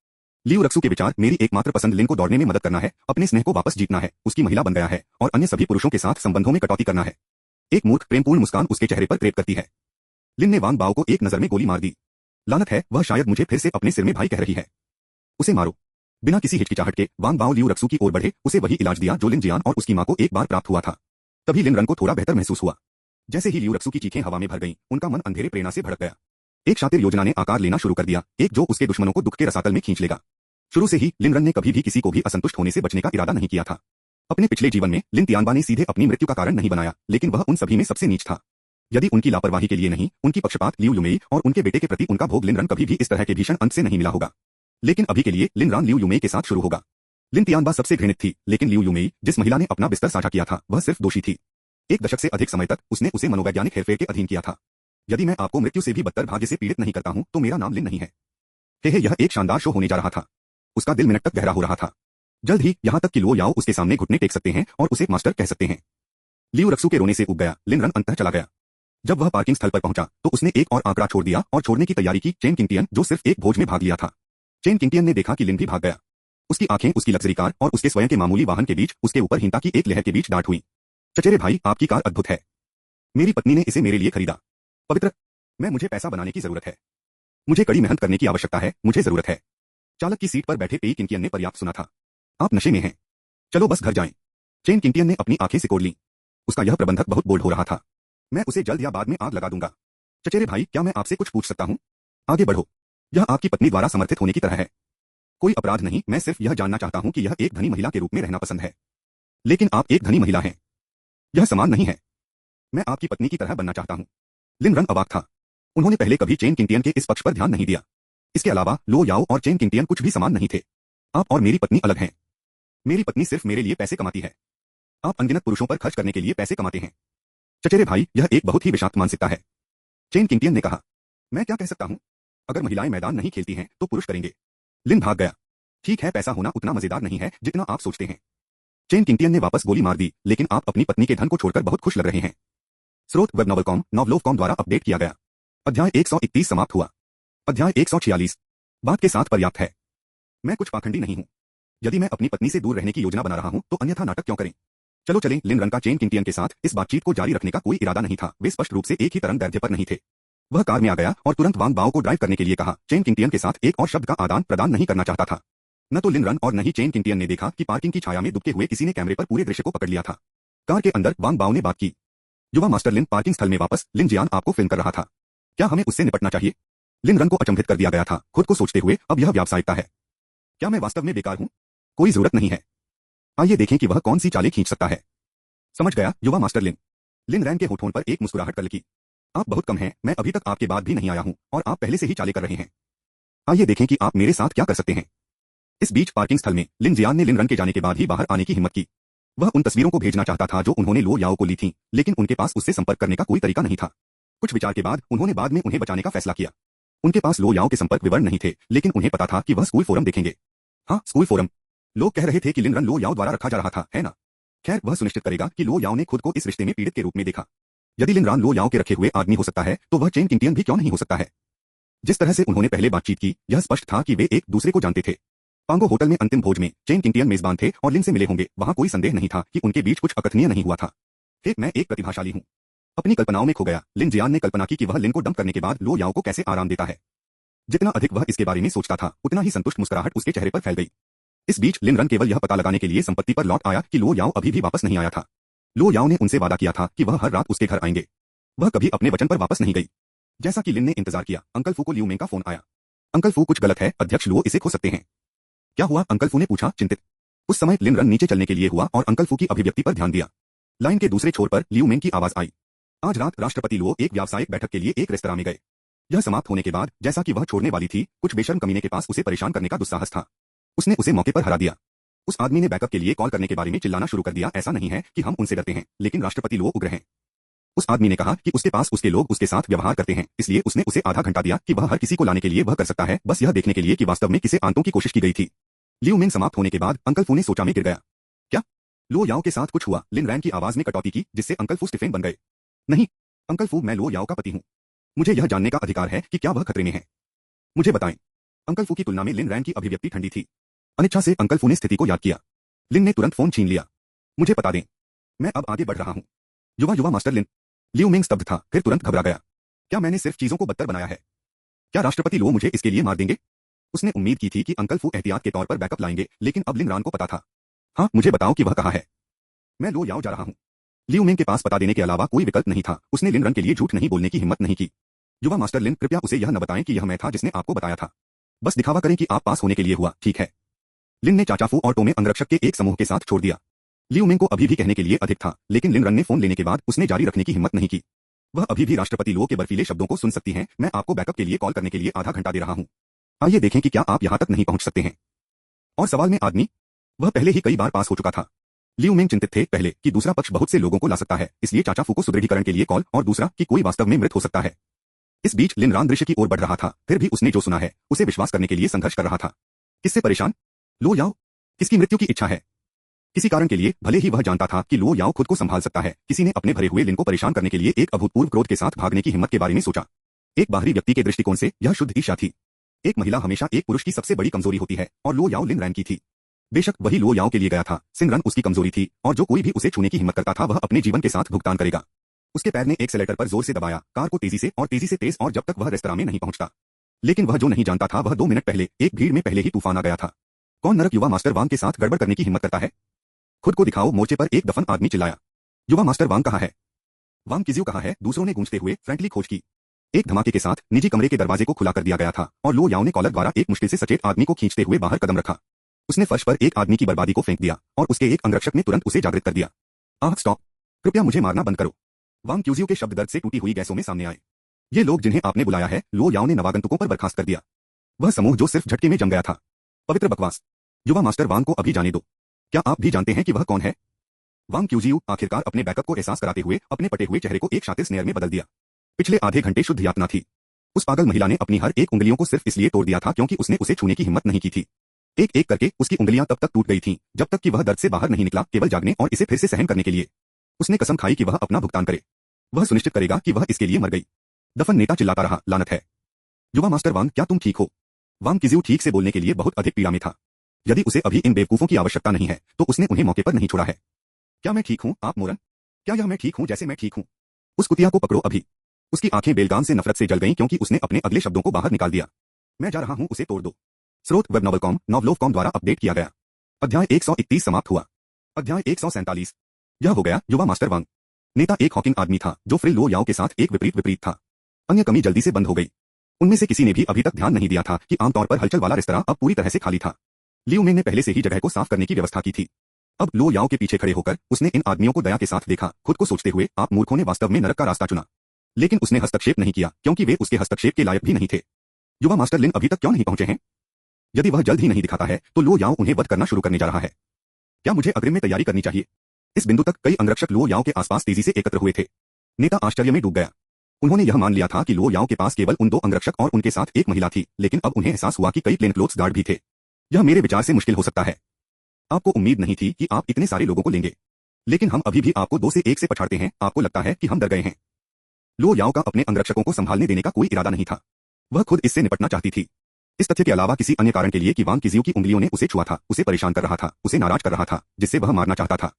लियू रक्सू के विचार, मेरी एकमात्र पसंद लिन को दौड़ने में मदद करना है, अपने स्नेह को वापस जीतना है, उसकी महिला बन गया है और अन्य सभी पुरुषों के साथ संबंधों में कटौती करना है। एक मूर्ख प्रेमपूर्ण मुस्कान उसके चेहरे पर क्रेप करती है। लिन ने वांग बाओ को एक नजर में गोली मार दी। लानत है, वह शायद मुझे फिर से अपने सिर में भाई कह रही है। उसे मारो। बिना किसी हिचकिचाहट के वांग बाओ लियू रक्सू की ओर बढ़े, उसे वही इलाज दिया जो लिन जियान और उसकी मां को एक बार प्राप्त हुआ था। तभी लिन रन को थोड़ा बेहतर महसूस हुआ। जैसे ही लियू रक्सू की चीखें हवा में भर गईं, उनका मन अंधेरे प्रेरणा से भड़क गया। एक शातिर योजना ने आकार लेना शुरू कर दिया, एक जो उसके दुश्मनों को दुख के रसातल में खींच लेगा। शुरू से ही लिन रन ने कभी भी किसी को भी असंतुष्ट होने से बचने का इरादा नहीं किया था। अपने पिछले जीवन में लिन तियानबा ने सीधे अपनी मृत्यु का कारण नहीं बनाया, लेकिन वह उन सभी में सबसे नीच था। यदि उनकी लापरवाही के लिए नहीं, उनकी पक्षपात लियू युमेई और उनके बेटे के प्रति उनका भोग लिन रन कभी भी इस तरह के भीषण अंत से नहीं मिला होगा। लेकिन अभी के लिए लिन रन लियू युमेई के साथ शुरू होगा। लिन तियानबा सबसे घृणित थी, लेकिन लियू युमेई, जिस महिला ने अपना बिस्तर साझा किया था, वह सिर्फ दोषी थी। एक दशक से अधिक समय तक उसने उसे मनोवैज्ञानिक हेरफेर के अधीन किया था। यदि मैं आपको मृत्यु से भी बदतर भाग्य से पीड़ित नहीं करता हूं, तो मेरा नाम लिन नहीं है। हे यह एक शानदार शो होने जा रहा था। उसका दिल मिनट तक गहरा हो रहा था। जल्द ही यहां तक कि लो याओ उसके सामने घुटने टेक सकते हैं और उसे मास्टर कह सकते हैं। लियू रक्सू के रोने से उब गया। लिन रन अंततः चला गया। जब वह पार्किंग स्थल पर पहुंचा तो उसने एक और आंकड़ा छोड़ दिया और छोड़ने की तैयारी की चेन किंगटियन, जो सिर्फ एक भोज में भाग लिया था। चेन किंगटियन ने देखा कि लिन भी भाग गया। उसकी आंखें उसकी लग्जरी कार और उसके स्वयं के मामूली वाहन के बीच उसके ऊपर हिंसा की एक लहर के बीच डांट हुई। चचेरे भाई, आपकी कार अद्भुत है। मेरी पत्नी ने इसे मेरे लिए खरीदा। पवित्र। मुझे पैसा बनाने की जरूरत है। मुझे कड़ी मेहनत करने की आवश्यकता है। मुझे जरूरत है। चालक की सीट पर बैठे पेई किंगटियन ने पर्याप्त सुना था। आप नशे में हैं। चलो बस घर जाएं। चेन किंगटियन ने अपनी आंखें सिकोड़ लीं। उसका यह प्रबंधक बहुत बोल्ड हो रहा था। मैं उसे जल्द या बाद में आग लगा दूंगा। चचेरे भाई, क्या मैं आपसे कुछ पूछ सकता हूं? आगे बढ़ो। यह आपकी पत्नी द्वारा समर्थित होने की तरह है। कोई अपराध नहीं, मैं सिर्फ यह जानना चाहता हूं कि यह एक धनी महिला के रूप में रहना पसंद है। लेकिन आप एक धनी महिला हैं। यह समान नहीं है। मैं आपकी पत्नी की तरह बनना चाहता हूं। लिन रन अवाक था। उन्होंने पहले कभी चेन किंगटियन के इस पक्ष पर ध्यान नहीं दिया। इसके अलावा लो याओ और चेन किंगटियन कुछ भी समान नहीं थे। आप और मेरी पत्नी अलग हैं। मेरी पत्नी सिर्फ मेरे लिए पैसे कमाती है। आप अनगिनत पुरुषों पर खर्च करने के लिए पैसे कमाते हैं। चचेरे भाई, यह एक बहुत ही विषाक्त मानसिकता है। चेन किंगटियन ने कहा। मैं क्या कह सकता हूं? अगर महिलाएं मैदान नहीं खेलती हैं, तो पुरुष करेंगे। लिन भाग गया। ठीक है, पैसा होना उतना मजेदार नहीं है जितना आप सोचते हैं। चेन किंगटियन ने वापस गोली मार दी, लेकिन आप अपनी पत्नी के धन को छोड़कर बहुत खुश लग रहे हैं। स्रोत वेब नॉवलकॉम, नॉवलोवकॉम द्वारा अपडेट किया गया। अध्याय 131 समाप्त हुआ। अध्याय 146। बात के साथ पर्याप्त है। मैं कुछ पाखंडी नहीं हूं। यदि मैं अपनी पत्नी से दूर रहने की योजना बना रहा हूं, तो अन्यथा नाटक क्यों करें? चलो चलें। लिन रन का चेन किंगटियन के साथ इस बातचीत को जारी रखने का कोई इरादा नहीं था। वे स्पष्ट रूप से एक ही तरंग दैर्ध्य पर नहीं थे। वह कार में आ गया और तुरंत वांग बाओ को ड्राइव करने के लिए कहा। चेन किंगटियन के साथ एक और शब्द का आदान प्रदान नहीं करना चाहता था। न तो लिन रन और न ही चेन किंगटियन ने देखा कि पार्किंग की छाया में दुबके हुए किसी ने कैमरे पर पूरे दृश्य को पकड़ लिया था। कार के अंदर वांग बाओ ने बात की। युवा मास्टर लिन पार्किंग स्थल में वापस। लिन जियान आपको फिल्म कर रहा था। क्या हमें उससे निपटना चाहिए? लिन रन को अचंभित कर दिया गया था, खुद को सोचते हुए, अब यह व्यावसायिकता है। क्या मैं वास्तव में बेकार हूं? कोई जरूरत नहीं है। आइए देखें कि वह कौन सी चालें खींच सकता है। समझ गया, युवा मास्टर लिन। लिन रैन के होठों पर एक मुस्कुराहट कर लिखी। आप बहुत कम हैं। मैं अभी तक आपके बाद भी नहीं आया हूं और आप पहले से ही चालें कर रहे हैं। आइए देखें कि आप मेरे साथ क्या कर सकते हैं। इस बीच पार्किंग स्थल में लिन जियान ने लिन रन के जाने के बाद ही बाहर आने की हिम्मत की। वह उन तस्वीरों को भेजना चाहता था जो उन्होंने लो याओ को ली थीं, लेकिन उनके पास उससे संपर्क करने का कोई तरीका नहीं था। कुछ विचार के बाद उन्होंने बाद में उन्हें बचाने का फैसला किया। उनके पास लो याओ के संपर्क विवरण नहीं थे, लेकिन उन्हें पता था कि वह स्कूल फोरम देखेंगे। हाँ, स्कूल फोरम। लोग कह रहे थे कि लिन रन लो याओ द्वारा रखा जा रहा था, है ना? खैर, वह सुनिश्चित करेगा कि लो याओ ने खुद को इस रिश्ते में पीड़ित के रूप में देखा। यदि लिन रन लो याओ के रखे हुए आदमी हो सकता है, तो वह चेन किंगटियन भी क्यों नहीं हो सकता है? जिस तरह से उन्होंने पहले बातचीत की, यह स्पष्ट था कि वे एक दूसरे को जानते थे। पांगो होटल में अंतिम भोज में चेन किंगटियन मेजबान थे और लिन से मिले होंगे। वहां कोई संदेह नहीं था कि उनके बीच कुछ अकथनीय नहीं हुआ था। फिर मैं एक प्रतिभाशाली हूं। अपनी कल्पनाओं में खो गया। लिन जियान ने कल्पना की कि वह लिन को डंप करने के बाद लो याओ को कैसे आराम देता है। जितना अधिक वह इसके बारे में सोचता था, उतना ही संतुष्ट मुस्कुराहट उसके चेहरे पर फैल गई। इस बीच लिन रन केवल यह पता लगाने के लिए संपत्ति पर लौट आया कि लो याओ अभी भी वापस नहीं आया था। लो याओ ने उनसे वादा किया था कि वह हर रात उसके घर आएंगे। वह कभी अपने वचन पर वापस नहीं गई। जैसा कि लिन ने इंतजार किया, अंकल फू को लियू मेंग का फोन आया। अंकल फू, कुछ गलत है, अध्यक्ष लुओ इसे खो सकते हैं। क्या हुआ? अंकल फू ने पूछा, चिंतित। उस समय लिन रन नीचे चलने के लिए हुआ और अंकल फू की अभिव्यक्ति पर ध्यान दिया। लाइन के दूसरे छोर पर लियू मेंग की आवाज आई। आज रात राष्ट्रपति लुओ एक व्यावसायिक बैठक के लिए एक रेस्तरां में गए। यह समाप्त होने के बाद, जैसा कि वह छोड़ने वाली थी, कुछ बेशर्म कमीने के पास उसे परेशान करने का दुस्साहस था। उसने उसे मौके पर हरा दिया। उस आदमी ने बैकअप के लिए कॉल करने के बारे में चिल्लाना शुरू कर दिया। ऐसा नहीं है कि हम उनसे डरते हैं, लेकिन राष्ट्रपति लुओ उग्र हैं। उस आदमी ने कहा कि उसके पास उसके लोग उसके साथ व्यवहार करते हैं, इसलिए उसने उसे आधा घंटा दिया कि वह हर किसी को लाने के लिए वह कर सकता है, बस यह देखने के लिए कि वास्तव में किसे आंतों की कोशिश की गई थी। लियू मेंग समाप्त होने के बाद अंकल फू ने सोचा में गिर गया। क्या लो याओ के साथ कुछ हुआ? लिन रैन की आवाज में कटौती की, जिससे अंकल फू स्टिफेन बन गए। नहीं अंकल फू, मैं लो याओ का पति हूं। मुझे यह जानने का अधिकार है कि क्या वह खतरे में है। मुझे बताएं। अंकल फू की तुलना में लिन रैन की अभिव्यक्ति ठंडी थी। अनिच्छा से अंकल फू ने स्थिति को याद किया। लिन ने तुरंत फोन छीन लिया। मुझे पता दें। मैं अब आगे बढ़ रहा हूं। युवा युवा मास्टर लिन। लियू मेंग स्तब्ध था, फिर तुरंत घबरा गया। क्या मैंने सिर्फ चीजों को बदतर बनाया है? क्या राष्ट्रपति लुओ मुझे इसके लिए मार देंगे? उसने उम्मीद की थी कि अंकल फू एहतियात के तौर पर बैकअप लाएंगे, लेकिन अब लिन रान को पता था। हाँ, मुझे बताओ कि वह कहाँ है। मैं लो याओ जा रहा हूँ। लियू मेंग के पास पता देने के अलावा कोई विकल्प नहीं था। उसने लिन रन के लिए झूठ नहीं बोलने की हिम्मत नहीं की। युवा मास्टर लिन, कृपया उसे यह न बताएं कि यह मैं था जिसने आपको बताया था। बस दिखावा करें कि आप पास होने के लिए हुआ, ठीक है? लिन ने चाचा फू और टोमे अंगरक्षक के एक समूह के साथ छोड़ दिया। लियू मेंग को अभी भी कहने के लिए अधिक था, लेकिन लिन रन ने फोन लेने के बाद उसने जारी रखने की हिम्मत नहीं की। वह अभी भी राष्ट्रपति लो के बर्फीले शब्दों को सुन सकती हैं। मैं आपको बैकअप के लिए कॉल करने के लिए आधा घंटा दे रहा हूं। आइए देखें कि क्या आप यहां तक नहीं पहुंच सकते हैं। और सवाल में आदमी, वह पहले ही कई बार पास हो चुका था। लियू मेंग चिंतित थे, पहले कि दूसरा पक्ष बहुत से लोगों को ला सकता है, इसलिए चाचा फू को सुदृढ़ीकरण के लिए कॉल, और दूसरा कि कोई वास्तव में मृत हो सकता है। इस बीच लिन रान दृश्य की ओर बढ़ रहा था, फिर भी उसने जो सुना है उसे विश्वास करने के लिए संघर्ष कर रहा था। किससे परेशान? लो याओ। किसकी मृत्यु की इच्छा है? किसी कारण के लिए, भले ही वह जानता था कि लो याओ खुद को संभाल सकता है, किसी ने अपने भरे हुए लिन को परेशान करने के लिए एक अभूतपूर्व क्रोध के साथ भागने की हिम्मत के बारे में सोचा। एक बाहरी व्यक्ति के दृष्टिकोण से यह शुद्ध ईर्ष्या थी। एक महिला हमेशा एक पुरुष की सबसे बड़ी कमजोरी होती है, और लो याओ लिन रैन की थी। बेशक वही लो याओ के लिए गया था, सिन रन उसकी कमजोरी थी, और जो कोई भी उसे छूने की हिम्मत करता था वह अपने जीवन के साथ भुगतान करेगा। उसके पैर ने एक्सेलेरेटर पर जोर से दबाया, कार को तेजी से तेज, और जब तक वह रेस्तरां में नहीं पहुंचता। लेकिन वह जो नहीं जानता था वह 2 मिनट पहले एक भीड़ में पहले ही तूफान आ गया था। कौन नरक युवा मास्टर वांग के साथ गड़बड़ करने की हिम्मत करता है? खुद को दिखाओ, मोर्चे पर एक दफन आदमी चिल्लाया। युवा मास्टर वांग कहाँ है? वांग किजियो कहाँ है? दूसरों ने गूंजते हुए फ्रैंकली खोज की। एक धमाके के साथ निजी कमरे के दरवाजे को खुला कर दिया गया था, और लो याओ ने कॉलर द्वारा एक मुश्किल से सचेत आदमी को खींचते हुए बाहर कदम रखा। उसने फर्श पर एक आदमी की बर्बादी को फेंक दिया, और उसके एक अंगरक्षक ने तुरंत उसे जागृत कर दिया। आह स्टॉप, कृपया मुझे मारना बंद करो। वांग क्यूजियो के शब्द दर्द से टूटी हुई गैसों में सामने आए। ये लोग जिन्हें आपने बुलाया है, लो याओ ने नवागंतुकों पर बर्खास्त कर दिया। वह समूह जो सिर्फ झटके में जम गया था। पवित्र बकवास। युवा मास्टर वांग को अभी जाने दो। क्या आप भी जानते हैं कि वह कौन है? वांग क्यूजियो आखिरकार अपने बैकअप को एहसास कराते हुए अपने पटे हुए चेहरे को एक शातिर स्नेर में बदल दिया। पिछले आधे घंटे शुद्ध यातना थी। उस पागल महिला ने अपनी हर एक उंगलियों को सिर्फ इसलिए तोड़ दिया था क्योंकि उसने उसे छूने की हिम्मत नहीं की थी। एक एक करके उसकी उंगलियां तब तक टूट गई थीं, जब तक कि वह दर्द से बाहर नहीं निकला, केवल जागने और इसे फिर से सहन करने के लिए। उसने कसम खाई कि वह अपना भुगतान करे। वह सुनिश्चित करेगा कि वह इसके लिए मर गई। दफन नेता चिल्लाता रहा, लानत है। युवा मास्टर वांग, क्या तुम ठीक हो? वांग किजियो ठीक से बोलने के लिए बहुत अधिक पीड़ा में था। यदि उसे अभी इन बेवकूफों की आवश्यकता नहीं है, तो उसने उन्हें मौके पर नहीं छोड़ा है। क्या मैं ठीक हूं, आप मोरन? क्या यह मैं ठीक हूं जैसे मैं ठीक हूं? उस कुतिया को पकड़ो अभी। उसकी आंखें बेलगाम से नफरत से जल गईं क्योंकि उसने अपने अगले शब्दों को बाहर निकाल दिया। मैं जा रहा हूं, उसे तोड़ दो। स्रोत वेब नॉवलकॉम, नॉवलोफकॉम द्वारा अपडेट किया गया। अध्याय 131 समाप्त हुआ। अध्याय 147। यह हो गया युवा मास्टर वांग। नेता एक हॉकिंग आदमी था जो फ्रिल लो याओ के साथ एक विपरीत था। अन्य कमी जल्दी से बंद हो गई। उनमें से किसी ने भी अभी तक ध्यान नहीं दिया था कि आमतौर पर हलचल वाला रेस्तरां अब पूरी तरह से खाली था। लियू मेंग ने पहले से ही जगह को साफ करने की व्यवस्था की थी। अब लो याओ के पीछे खड़े होकर उसने इन आदमियों को दया के साथ देखा, खुद को सोचते हुए, आप मूर्खों ने वास्तव में नरक का रास्ता चुना। लेकिन उसने हस्तक्षेप नहीं किया क्योंकि वे उसके हस्तक्षेप के लायक भी नहीं थे। युवा मास्टर लिन अभी तक क्यों नहीं पहुंचे हैं? यदि वह जल्द ही नहीं दिखाता है तो लो याओ उन्हें वध करना शुरू करने जा रहा है। क्या मुझे अग्रिम में तैयारी करनी चाहिए? इस बिंदु तक कई अंगरक्षक लो याओ के आसपास तेजी से एकत्र हुए थे। नेता आश्चर्य में डूब गया। उन्होंने यह मान लिया था कि लो याओ के पास केवल उन 2 अंगरक्षक और उनके साथ एक महिला थी, लेकिन अब उन्हें एहसास हुआ कि कई प्लेन क्लोथ्स गार्ड भी थे। यह मेरे विचार से मुश्किल हो सकता है। आपको उम्मीद नहीं थी कि आप इतने सारे लोगों को लेंगे, लेकिन हम अभी भी आपको 2 से 1 से पछाड़ते हैं। आपको लगता है कि हम डर गए हैं? लो याओ का अपने अंगरक्षकों को संभालने देने का कोई इरादा नहीं था। वह खुद इससे निपटना चाहती थी। इस तथ्य के अलावा किसी अन्य कारण के लिए कि वांग किजियो की उंगलियों ने उसे छुआ था, उसे परेशान कर रहा था, उसे नाराज कर रहा था, जिससे वह मारना चाहता था।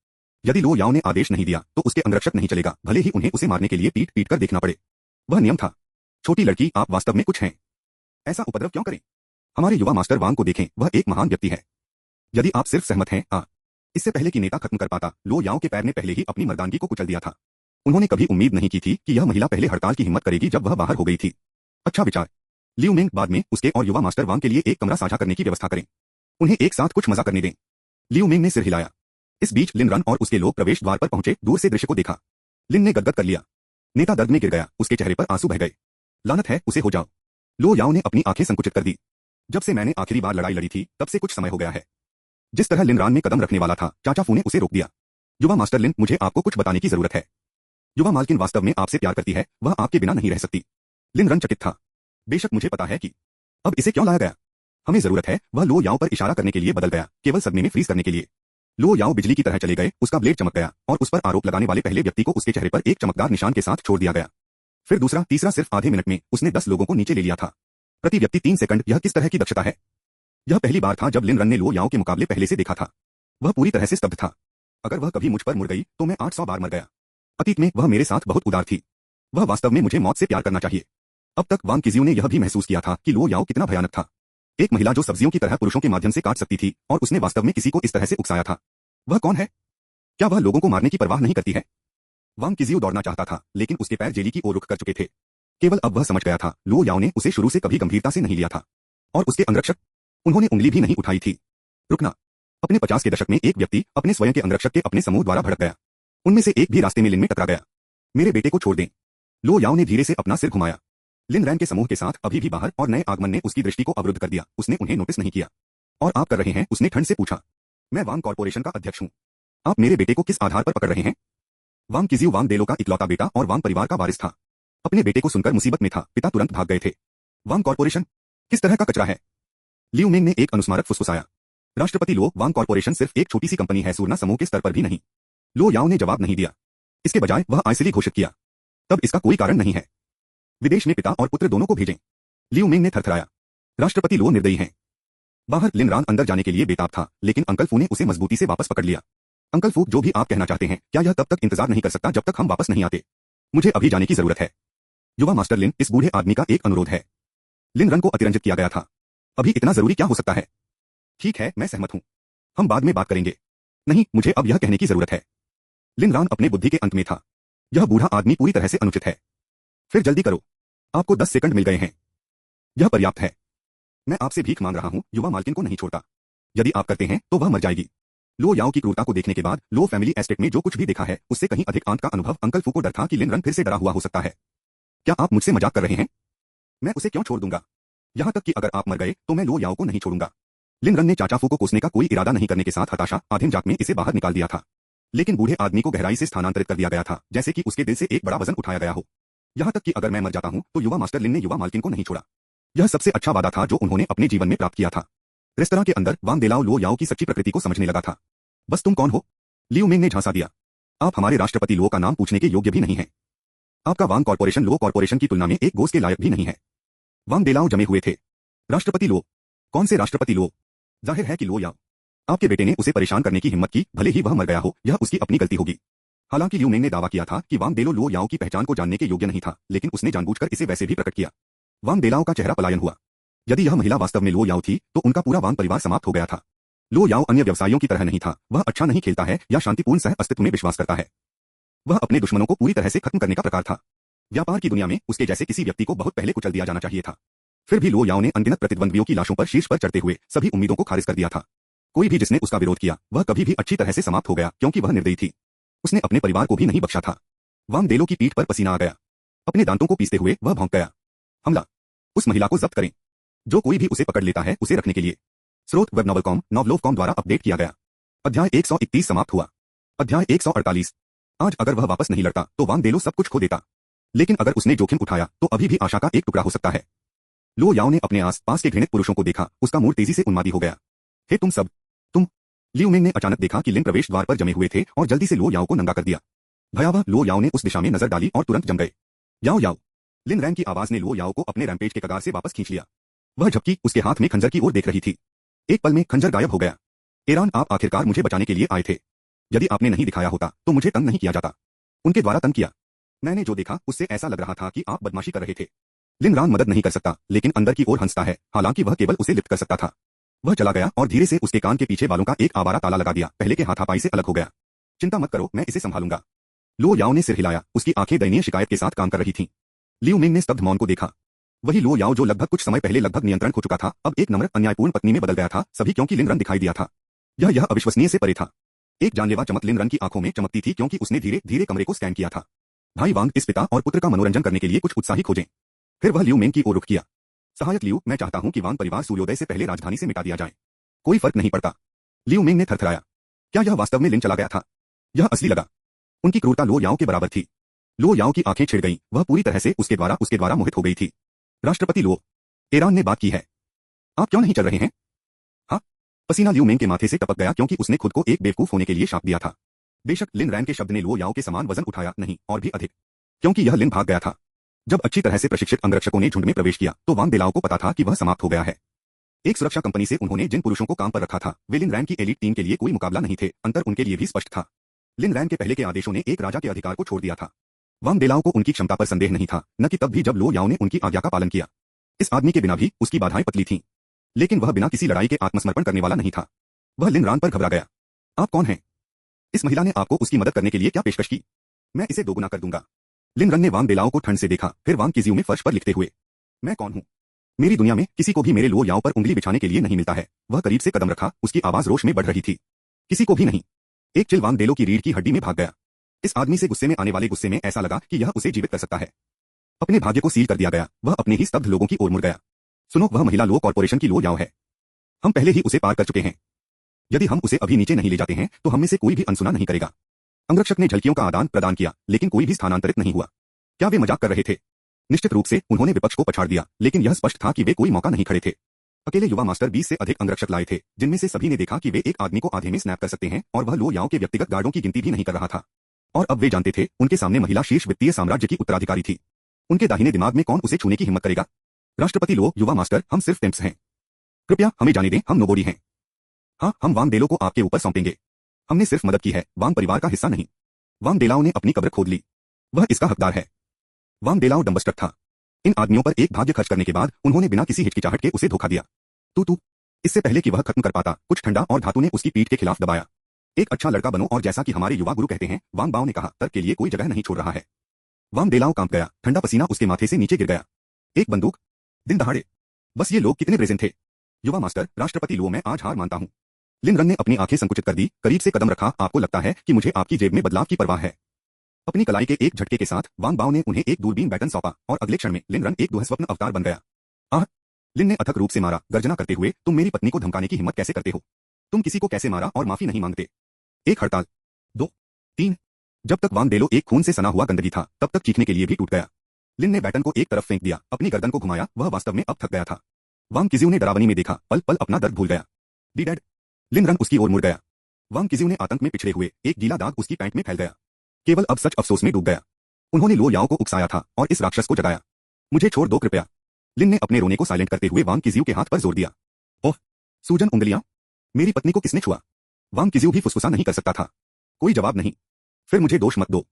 यदि लो याओ ने आदेश नहीं दिया तो उसके अंगरक्षक नहीं चलेगा, भले ही उन्हें उसे मारने के लिए पीट पीट कर देखना पड़े। वह नियम था। छोटी लड़की, आप वास्तव में कुछ हैं। ऐसा उपद्रव क्यों करें? हमारे युवा मास्टर वांग को देखें, वह एक महान व्यक्ति है। यदि आप सिर्फ सहमत हैं। इससे पहले कि नेता खत्म कर पाता, लो याओ के पैर ने पहले ही अपनी मर्दानगी को कुचल दिया था। उन्होंने कभी उम्मीद नहीं की थी कि यह महिला पहले हड़ताल की हिम्मत करेगी जब वह बाहर हो गई थी। अच्छा विचार। लियू मेंग, बाद में उसके और युवा मास्टर वांग के लिए एक कमरा साझा करने की व्यवस्था करें। उन्हें एक साथ कुछ मजा करने दें। लियू मेंग ने सिर हिलाया। इस बीच लिन रन और उसके लोग प्रवेश द्वार पर पहुंचे। दूर से दृश्य को देखा। लिन ने गदगद कर लिया। नेता दर्द में गिर गया, उसके चेहरे पर आंसू बह गए। लानत है, उसे हो जाओ। लो याओ ने अपनी आंखें संकुचित कर दी। जब से मैंने आखिरी बार लड़ाई लड़ी थी तब से कुछ समय हो गया है। जिस तरह लिन रान में कदम रखने वाला था, चाचा फू ने उसे रोक दिया। युवा मास्टर लिन, मुझे आपको कुछ बताने की जरूरत है। युवा मालकिन वास्तव में आपसे प्यार करती है, वह आपके बिना नहीं रह सकती। लिन रन चकित था। बेशक मुझे पता है कि अब इसे क्यों लाया गया। हमें जरूरत है। वह लो याओ पर इशारा करने के लिए बदल गया, केवल सदमे में फ्रीज करने के लिए। लो याओ बिजली की तरह चले गए, उसका ब्लेड चमक गया और उस पर आरोप लगाने वाले पहले व्यक्ति को उसके चेहरे पर एक चमकदार निशान के साथ छोड़ दिया गया। फिर दूसरा, तीसरा, सिर्फ आधे मिनट में उसने 10 लोगों को नीचे ले लिया था। प्रति व्यक्ति 3 सेकंड। यह किस तरह की दक्षता है? यह पहली बार था जब लिन रन ने लो याओ के मुकाबले पहले से देखा था। वह पूरी तरह से स्तब्ध था। अगर वह कभी मुझ पर मुड़ गई तो मैं 800 बार मर गया। अतीत में वह मेरे साथ बहुत उदार थी। वह वास्तव में मुझे मौत से प्यार करना चाहिए। अब तक वांग किजियो ने यह भी महसूस किया था कि लो याओ कितना भयानक था। एक महिला जो सब्जियों की तरह पुरुषों के माध्यम से काट सकती थी, और उसने वास्तव में किसी को इस तरह से उकसाया था। वह कौन है? क्या वह लोगों को मारने की परवाह नहीं करती है? वांग किजियो दौड़ना चाहता था, लेकिन उसके पैर जेली की ओर रुख कर चुके थे। केवल अब वह समझ गया था, लो याओ ने उसे शुरू से कभी गंभीरता से नहीं लिया था। और उसके अंगरक्षक, उन्होंने उंगली भी नहीं उठाई थी। रुकना। अपने 50 के दशक में एक व्यक्ति अपने स्वयं के अंगरक्षक के अपने समूह द्वारा भड़क गया। उनमें से एक भी रास्ते में लिन में टकरा गया। मेरे बेटे को छोड़ दें। लो याओ ने धीरे से अपना सिर घुमाया। लिन रैन के समूह के साथ अभी भी बाहर और नए आगमन ने उसकी दृष्टि को अवरुद्ध कर दिया। उसने उन्हें नोटिस नहीं किया। और आप कर रहे हैं? उसने ठंड से पूछा। मैं वांग कॉर्पोरेशन का अध्यक्ष हूँ। आप मेरे बेटे को किस आधार पर पकड़ रहे हैं? वांग किजियो वांग देलो का इकलौता बेटा और वांग परिवार का वारिस था। अपने बेटे को सुनकर मुसीबत में था, पिता तुरंत भाग गए थे। वांग कॉर्पोरेशन किस तरह का कचरा है? लियू मिंग ने एक अनुस्मारक फुसफुसाया। राष्ट्रपति लो, वांग कॉर्पोरेशन सिर्फ एक छोटी सी कंपनी है, सूरना समूह के स्तर पर भी नहीं। लो याओ ने जवाब नहीं दिया। इसके बजाय वह आइसली घोषित किया। तब इसका कोई कारण नहीं है। विदेश में पिता और पुत्र दोनों को भेजें। लियू मिंग ने थरथराया। राष्ट्रपति लो निर्दयी हैं। बाहर लिन रान अंदर जाने के लिए बेताब था, लेकिन अंकल फू ने उसे मजबूती से वापस पकड़ लिया। अंकल फू, जो भी आप कहना चाहते हैं, क्या यह तब तक इंतजार नहीं कर सकता जब तक हम वापस नहीं आते? मुझे अभी जाने की जरूरत है। युवा मास्टर लिन, इस बूढ़े आदमी का एक अनुरोध है। लिन रन को अतिरंजित किया गया था। अभी इतना जरूरी क्या हो सकता है? ठीक है, मैं सहमत हूं। हम बाद में बात करेंगे। नहीं, मुझे अब यह कहने की जरूरत है। लिन रान अपने बुद्धि के अंत में था। यह बूढ़ा आदमी पूरी तरह से अनुचित है। फिर जल्दी करो। आपको 10 सेकंड मिल गए हैं। यह पर्याप्त है। मैं आपसे भीख मांग रहा हूं, युवा मालकिन को नहीं छोड़ता। यदि आप करते हैं तो वह मर जाएगी। लो याओ की क्रूरता को देखने के बाद लो फैमिली एस्टेट में जो कुछ भी देखा है, उससे कहीं अधिक आंत का अनुभव अंकल फू को डर था कि लिन रन फिर से डरा हुआ हो सकता है। क्या आप मुझसे मजाक कर रहे हैं? मैं उसे क्यों छोड़ दूंगा? यहां तक कि अगर आप मर गए तो मैं लो याओ को नहीं छोड़ूंगा। लिन रन ने चाचा फू को कोसने का कोई इरादा नहीं करने के साथ हताशा आधे मजाक में इसे बाहर निकाल दिया था। लेकिन बूढ़े आदमी को गहराई से स्थानांतरित कर दिया गया था, जैसे कि उसके दिल से एक बड़ा वजन उठाया गया हो। यहां तक कि अगर मैं मर जाता हूं तो युवा मास्टर लिन ने युवा मालकिन को नहीं छोड़ा। यह सबसे अच्छा वादा था जो उन्होंने अपने जीवन में प्राप्त किया था। रेस्तरां के अंदर वांग देलाओ लो याओ की सच्ची प्रकृति को समझने लगा था। बस तुम कौन हो? लियू मिंग ने झांसा दिया। आप हमारे राष्ट्रपति लो का नाम पूछने के योग्य भी नहीं है। आपका वांग कॉर्पोरेशन लो कॉर्पोरेशन की तुलना में एक गोस के लायक भी नहीं है। वांग देलाओ जमे हुए थे। राष्ट्रपति लो? कौन से राष्ट्रपति लो? जाहिर है कि लो याओ। आपके बेटे ने उसे परेशान करने की हिम्मत की, भले ही वह मर गया हो, यह उसकी अपनी गलती होगी। हालांकि लियू मिंग ने दावा किया था कि वांग देलो लो याओ की पहचान को जानने के योग्य नहीं था, लेकिन उसने जानबूझकर इसे वैसे भी प्रकट किया। वांग देलाओ का चेहरा पलायन हुआ। यदि यह महिला वास्तव में लो याओ थी तो उनका पूरा वांग परिवार समाप्त हो गया था। लो याओ अन्य व्यवसायियों की तरह नहीं था। वह अच्छा नहीं खेलता है या शांतिपूर्ण सह अस्तित्व में विश्वास करता है। वह अपने दुश्मनों को पूरी तरह से खत्म करने का प्रकार था। व्यापार की दुनिया में उसके जैसे किसी व्यक्ति को बहुत पहले कुचल दिया जाना चाहिए था। फिर भी लो याओ ने अनगिनत प्रतिद्वंद्वियों की लाशों पर शीर्ष पर चढ़ते हुए सभी उम्मीदों को खारिज कर दिया था। कोई भी जिसने उसका विरोध किया वह कभी भी अच्छी तरह से समाप्त हो गया, क्योंकि वह निर्दयी थी। उसने अपने परिवार को भी नहीं बख्शा था। वांग देलो की पीठ पर पसीना आ गया। अपने दांतों को पीसते हुए वह भौंक गया। हमला। उस महिला को जब्त करें। जो कोई भी उसे पकड़ लेता है उसे रखने के लिए। स्रोत वेब नॉवलकॉम नॉवलोवकॉम द्वारा अपडेट किया गया। अध्याय 131 समाप्त हुआ। अध्याय 148। आज अगर वह वापस नहीं लड़ता तो वांग देलो सब कुछ खो देता, लेकिन अगर उसने जोखिम उठाया तो अभी भी आशा का एक टुकड़ा हो सकता है। लो याओ ने अपने आस पास के घृणित पुरुषों को देखा। उसका मूड तेजी से उन्मादी हो गया। हे तुम सब, तुम। लियू मिंग ने अचानक देखा कि लिन प्रवेश द्वार पर जमे हुए थे और जल्दी से लो याओ को नंगा कर दिया। भयावह। लो याओ ने उस दिशा में नजर डाली और तुरंत जम गए। याओ याओ। लिन रैन की आवाज ने लो याओ को अपने रैम्पेज के कगार से वापस खींच लिया। वह झपकी, उसके हाथ में खंजर की ओर देख रही थी। एक पल में खंजर गायब हो गया। एरान, आप आखिरकार मुझे बचाने के लिए आए थे। यदि आपने नहीं दिखाया होता तो मुझे तंग नहीं किया जाता। उनके द्वारा तंग किया। मैंने जो देखा उससे ऐसा लग रहा था कि आप बदमाशी कर रहे थे। लिन रान मदद नहीं कर सकता, लेकिन अंदर की ओर हंसता है, हालांकि वह केवल उसे लिफ्ट कर सकता था। वह चला गया और धीरे से उसके कान के पीछे बालों का एक आवारा ताला लगा दिया। पहले के हाथापाई से अलग हो गया। चिंता मत करो, मैं इसे संभालूंगा। लो याओ ने सिर हिलाया। उसकी आंखें दयनीय शिकायत के साथ काम कर रही थीं। लियू मिंग ने स्तब्ध मौन को देखा। वही लो याओ जो लगभग कुछ समय पहले लगभग नियंत्रण खो चुका था, अब एक नम्र अन्यायपूर्ण पत्नी में बदल गया था, सभी क्योंकि लिन रन दिखाई दिया था। यह अविश्वसनीय से परे था। एक जानलेवा चमक लिन रन की आंखों में चमकती थी, क्योंकि उसने धीरे धीरे कमरे को स्कैन किया था। भाई वांग, इस पिता और पुत्र का मनोरंजन करने के लिए कुछ उत्साही खोजें। फिर वह लियू मिंग की ओर रुख किया। सहायक लियू, मैं चाहता हूं कि वांग परिवार सूर्योदय से पहले राजधानी से मिटा दिया जाए। कोई फर्क नहीं पड़ता। लियू मिंग ने थरथराया। क्या यह वास्तव में लिन चला गया था? यह असली लगा। उनकी क्रूरता लो याओ के बराबर थी। लो याओ की आंखें छिड़ गईं। वह पूरी तरह से उसके द्वारा मोहित हो गई थी। राष्ट्रपति लो, एरान ने बात की है। आप क्यों नहीं चल रहे हैं? हाँ। पसीना लियू मिंग के माथे से टपक गया, क्योंकि उसने खुद को एक बेवकूफ होने के लिए शाप दिया था। बेशक लिन रैन के शब्द ने लो याओ के समान वजन उठाया नहीं, और भी अधिक, क्योंकि यह लिन भाग गया था। जब अच्छी तरह से प्रशिक्षित अंगरक्षकों ने झुंड में प्रवेश किया तो वांग देलाओ को पता था कि वह समाप्त हो गया है। एक सुरक्षा कंपनी से उन्होंने जिन पुरुषों को काम पर रखा था वे लिन रैन की एलीट टीम के लिए कोई मुकाबला नहीं थे। अंतर उनके लिए भी स्पष्ट था। लिन रैन के पहले के आदेशों ने एक राजा के अधिकार को छोड़ दिया था। वांग देलाओ को उनकी क्षमता पर संदेह नहीं था, न कि तब भी जब लो याओ ने उनकी आज्ञा का पालन किया। इस आदमी के बिना भी उसकी बाधाएं पतली थीं, लेकिन वह बिना किसी लड़ाई के आत्मसमर्पण करने वाला नहीं था। वह लिन रान पर घबरा गया। आप कौन हैं? इस महिला ने आपको उसकी मदद करने के लिए क्या पेशकश की? मैं इसे दोगुना कर दूंगा। लिन रन ने वांग डेलाओ को ठंड से देखा, फिर वांग किजियो में फर्श पर लिखते हुए, मैं कौन हूँ? मेरी दुनिया में किसी को भी मेरे लो याओ पर उंगली बिछाने के लिए नहीं मिलता है। वह करीब से कदम रखा, उसकी आवाज रोश में बढ़ रही थी। किसी को भी नहीं। एक चिल वांग डेलो की रीढ़ की हड्डी में भाग गया। इस आदमी से गुस्से में आने वाले गुस्से में ऐसा लगा कि यह उसे जीवित कर सकता है। अपने भाग्य को सील कर दिया गया। वह अपने ही स्तब्ध लोगों की ओर मुड़ गया। सुनो, वह महिला लो कॉर्पोरेशन की लो याओ है। हम पहले ही उसे पार कर चुके हैं। यदि हम उसे अभी नीचे नहीं ले जाते हैं तो हम में से कोई भी अनसुना नहीं करेगा। अंगरक्षक ने झलकियों का आदान प्रदान किया, लेकिन कोई भी स्थानांतरित नहीं हुआ। क्या वे मजाक कर रहे थे? निश्चित रूप से उन्होंने विपक्ष को पछाड़ दिया, लेकिन यह स्पष्ट था कि वे कोई मौका नहीं खड़े थे। अकेले युवा मास्टर 20 से अधिक अंगरक्षक लाए थे, जिनमें से सभी ने देखा कि वे एक आदमी को आधे में स्नैप कर सकते हैं, और वह लो याओ के व्यक्तिगत गार्डों की गिनती भी नहीं कर रहा था। और अब वे जानते थे, उनके सामने महिला शीर्ष वित्तीय साम्राज्य की उत्तराधिकारी थी। उनके दाहिने दिमाग में कौन उसे छूने की हिम्मत करेगा? राष्ट्रपति लो, युवा मास्टर, हम सिर्फ टेम्प्स हैं। कृपया हमें जाने दें, हम नोबोडी हैं। हाँ, हम वांग डेलो को आपके ऊपर सौंपेंगे। हमने सिर्फ मदद की है, वांग परिवार का हिस्सा नहीं। वांग डेलाओ ने अपनी कब्र खोद ली। वह इसका हकदार है। वांग डेलाओ डंबस्टक था। इन आदमियों पर एक भाग्य खर्च करने के बाद उन्होंने बिना किसी हिचकिचाहट के उसे धोखा दिया। तू इससे पहले कि वह खत्म कर पाता, कुछ ठंडा और धातु ने उसकी पीठ के खिलाफ दबाया। एक अच्छा लड़का बनो, और जैसा कि हमारे युवा गुरु कहते हैं, वांग बाओ ने कहा, तर्क के लिए कोई जगह नहीं छोड़ रहा है। वांग डेलाओ कांप गया। ठंडा पसीना उसके माथे से नीचे गिर गया। एक बंदूक? दिन दहाड़े? बस ये लोग कितने प्रेजेंट थे। युवा मास्टर, राष्ट्रपति लो, मैं आज हार मानता हूँ। लिन रन ने अपनी आंखें संकुचित कर दी, करीब से कदम रखा। आपको लगता है कि मुझे आपकी जेब में बदलाव की परवाह है? अपनी कलाई के एक झटके के साथ वांग बाओ ने उन्हें एक दूरबीन बैटन सौंपा, और अगले क्षण में लिन रन एक दुःस्वप्न अवतार बन गया। आह! लिन ने अथक रूप से मारा, गर्जना करते हुए, तुम मेरी पत्नी को धमकाने की हिम्मत कैसे करते हो? तुम किसी को कैसे मारा और माफी नहीं मांगते? एक हड़ताल, 2, 3। जब तक वांग डेलो एक खून से सना हुआ गंदगी था, तब तक चीखने के लिए भी टूट गया। लिन ने बैटन को एक तरफ फेंक दिया, अपनी गर्दन को घुमाया। वह वास्तव में अब थक गया था। वांग किजियो ने डरावनी में देखा, पल पल अपना दर्द भूल गया। D dad. लिन रन उसकी ओर मुड़ गया। वांग किजियो ने आतंक में पिछड़े हुए, एक गीला दाग उसकी पैंट में फैल गया। केवल अब सच अफसोस में डूब गया। उन्होंने लो याओ को उकसाया था और इस राक्षस को जगाया। मुझे छोड़ दो कृपया। लिन ने अपने रोने को साइलेंट करते हुए वांग किजियो के हाथ पर जोर दिया। ओह, सूजन उंगलियां। मेरी पत्नी को किसने छुआ? वांग किजियो भी फुसफुसा नहीं कर सकता था। कोई जवाब नहीं। फिर मुझे दोष मत दो।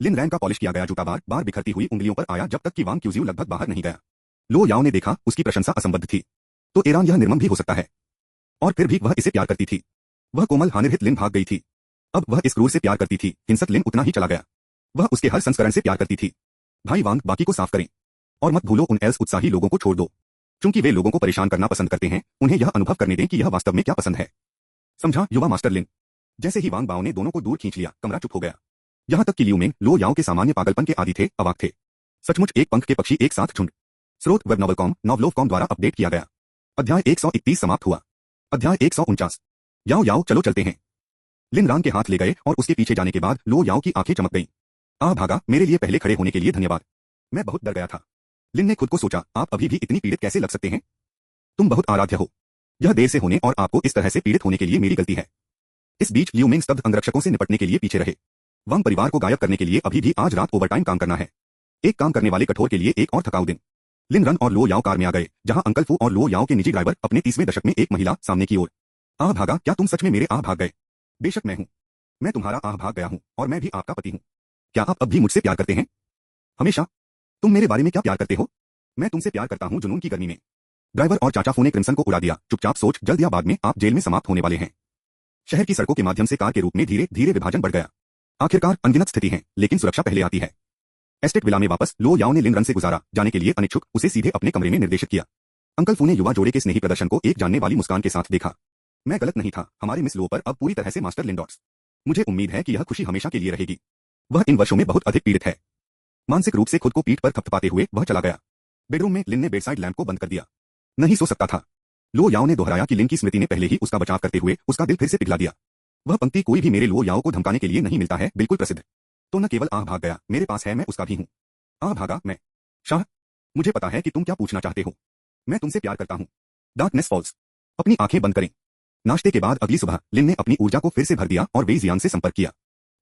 लिन रैन का पॉलिश किया गया जूता बार बार बिखरती हुई उंगलियों पर आया, जब तक कि वांग किजियो लगभग बाहर नहीं गया। लो याओ ने देखा, उसकी प्रशंसा असंबद्ध थी। तो ईरान यह निर्मम भी हो सकता है। और फिर भी वह इसे प्यार करती थी। वह कोमल हानिरहित लिन भाग गई थी। अब वह इस क्रूर से प्यार करती थी। हिंसक लिन उतना ही चला गया। वह उसके हर संस्करण से प्यार करती थी। भाई वांग, बाकी को साफ करें। और मत भूलो उन एल्स उत्साही लोगों को छोड़ दो। क्योंकि वे लोगों को परेशान करना पसंद करते हैं, उन्हें यह अनुभव करने दें कि यह वास्तव में क्या पसंद है। समझा, युवा मास्टर लिन? जैसे ही वांग बाओ ने दोनों को दूर खींच लिया, कमरा चुप हो गया। यहां तक कि लियू मेंग, लो याओ के सामान्य पागलपन के आदी थे, अवाक थे। सचमुच एक पंख के पक्षी एक साथ झुंड। स्रोत वेब नॉवलकॉम, नॉवलोवकॉम द्वारा अपडेट किया गया। अध्याय 131 समाप्त हुआ। अध्याय 149। याओ याओ, चलो चलते हैं। लिन रान के हाथ ले गए और उसके पीछे जाने के बाद लो याओ की आंखें चमक गईं। आह भागा, मेरे लिए पहले खड़े होने के लिए धन्यवाद। मैं बहुत डर गया था। लिन ने खुद को सोचा, आप अभी भी इतनी पीड़ित कैसे लग सकते हैं? तुम बहुत आराध्य हो। यह देर से होने और आपको इस तरह से पीड़ित होने के लिए मेरी गलती है। इस बीच लियू मेंग स्तब्ध अंगरक्षकों से निपटने के लिए पीछे रहे। वांग परिवार को गायब करने के लिए अभी भी आज रात ओवरटाइम काम करना है। एक काम करने वाले कठोर के लिए एक और थकाऊ दिन। लिन रन और लो याओ कार में आ गए, जहां अंकल फू और लो याओ के निजी ड्राइवर, अपने 30वें दशक में एक महिला, सामने की ओर। आह भागा, क्या तुम सच में मेरे आह भाग गए? बेशक मैं हूं। मैं तुम्हारा आह भाग गया हूं, और मैं भी आपका पति हूं। क्या आप अब भी मुझसे प्यार करते हैं? हमेशा। तुम मेरे बारे में क्या प्यार करते हो? मैं तुमसे प्यार करता हूं, जुनून की गर्मी में। ड्राइवर और चाचा फू ने क्रिम्सन को उड़ा दिया। चुपचाप सोच, जल्द या बाद में आप जेल में समाप्त होने वाले हैं। शहर की सड़कों के माध्यम से कार के रूप में धीरे धीरे विभाजन बढ़ गया। आखिरकार अनगिनत स्थिति है, लेकिन सुरक्षा पहले आती है। एस्टेट विला में वापस लो याओ ने लिन रन से गुजारा जाने के लिए अनिच्छुक उसे सीधे अपने कमरे में निर्देशित किया। अंकल फू ने युवा जोड़े के स्नेही प्रदर्शन को एक जानने वाली मुस्कान के साथ देखा। मैं गलत नहीं था, हमारे मिस लो पर अब पूरी तरह से मास्टर लिंडॉट्स। मुझे उम्मीद है कि यह खुशी हमेशा के लिए रहेगी। वह इन वर्षों में बहुत अधिक पीड़ित है। मानसिक रूप से खुद को पीठ पर थपथपाते हुए वह चला गया। बेडरूम में लिन ने बेडसाइड लैंप को बंद कर दिया। नहीं सो सकता था। लो याओ ने दोहराया कि लिन की स्मृति ने पहले ही उसका बचाव करते हुए उसका दिल फिर से पिघला दिया। वह पंक्ति कोई भी मेरे लो याओ को धमकाने के लिए नहीं मिलता है, बिल्कुल प्रसिद्ध। तो न केवल आह भाग गया, मेरे पास है, मैं उसका भी हूं। आह भागा, मैं। शाह, मुझे पता है कि तुम क्या पूछना चाहते हो। मैं तुमसे प्यार करता हूं। Darkness falls. अपनी आंखें बंद करें। नाश्ते के बाद अगली सुबह लिन ने अपनी ऊर्जा को फिर से भर दिया और वेई जियान से संपर्क किया।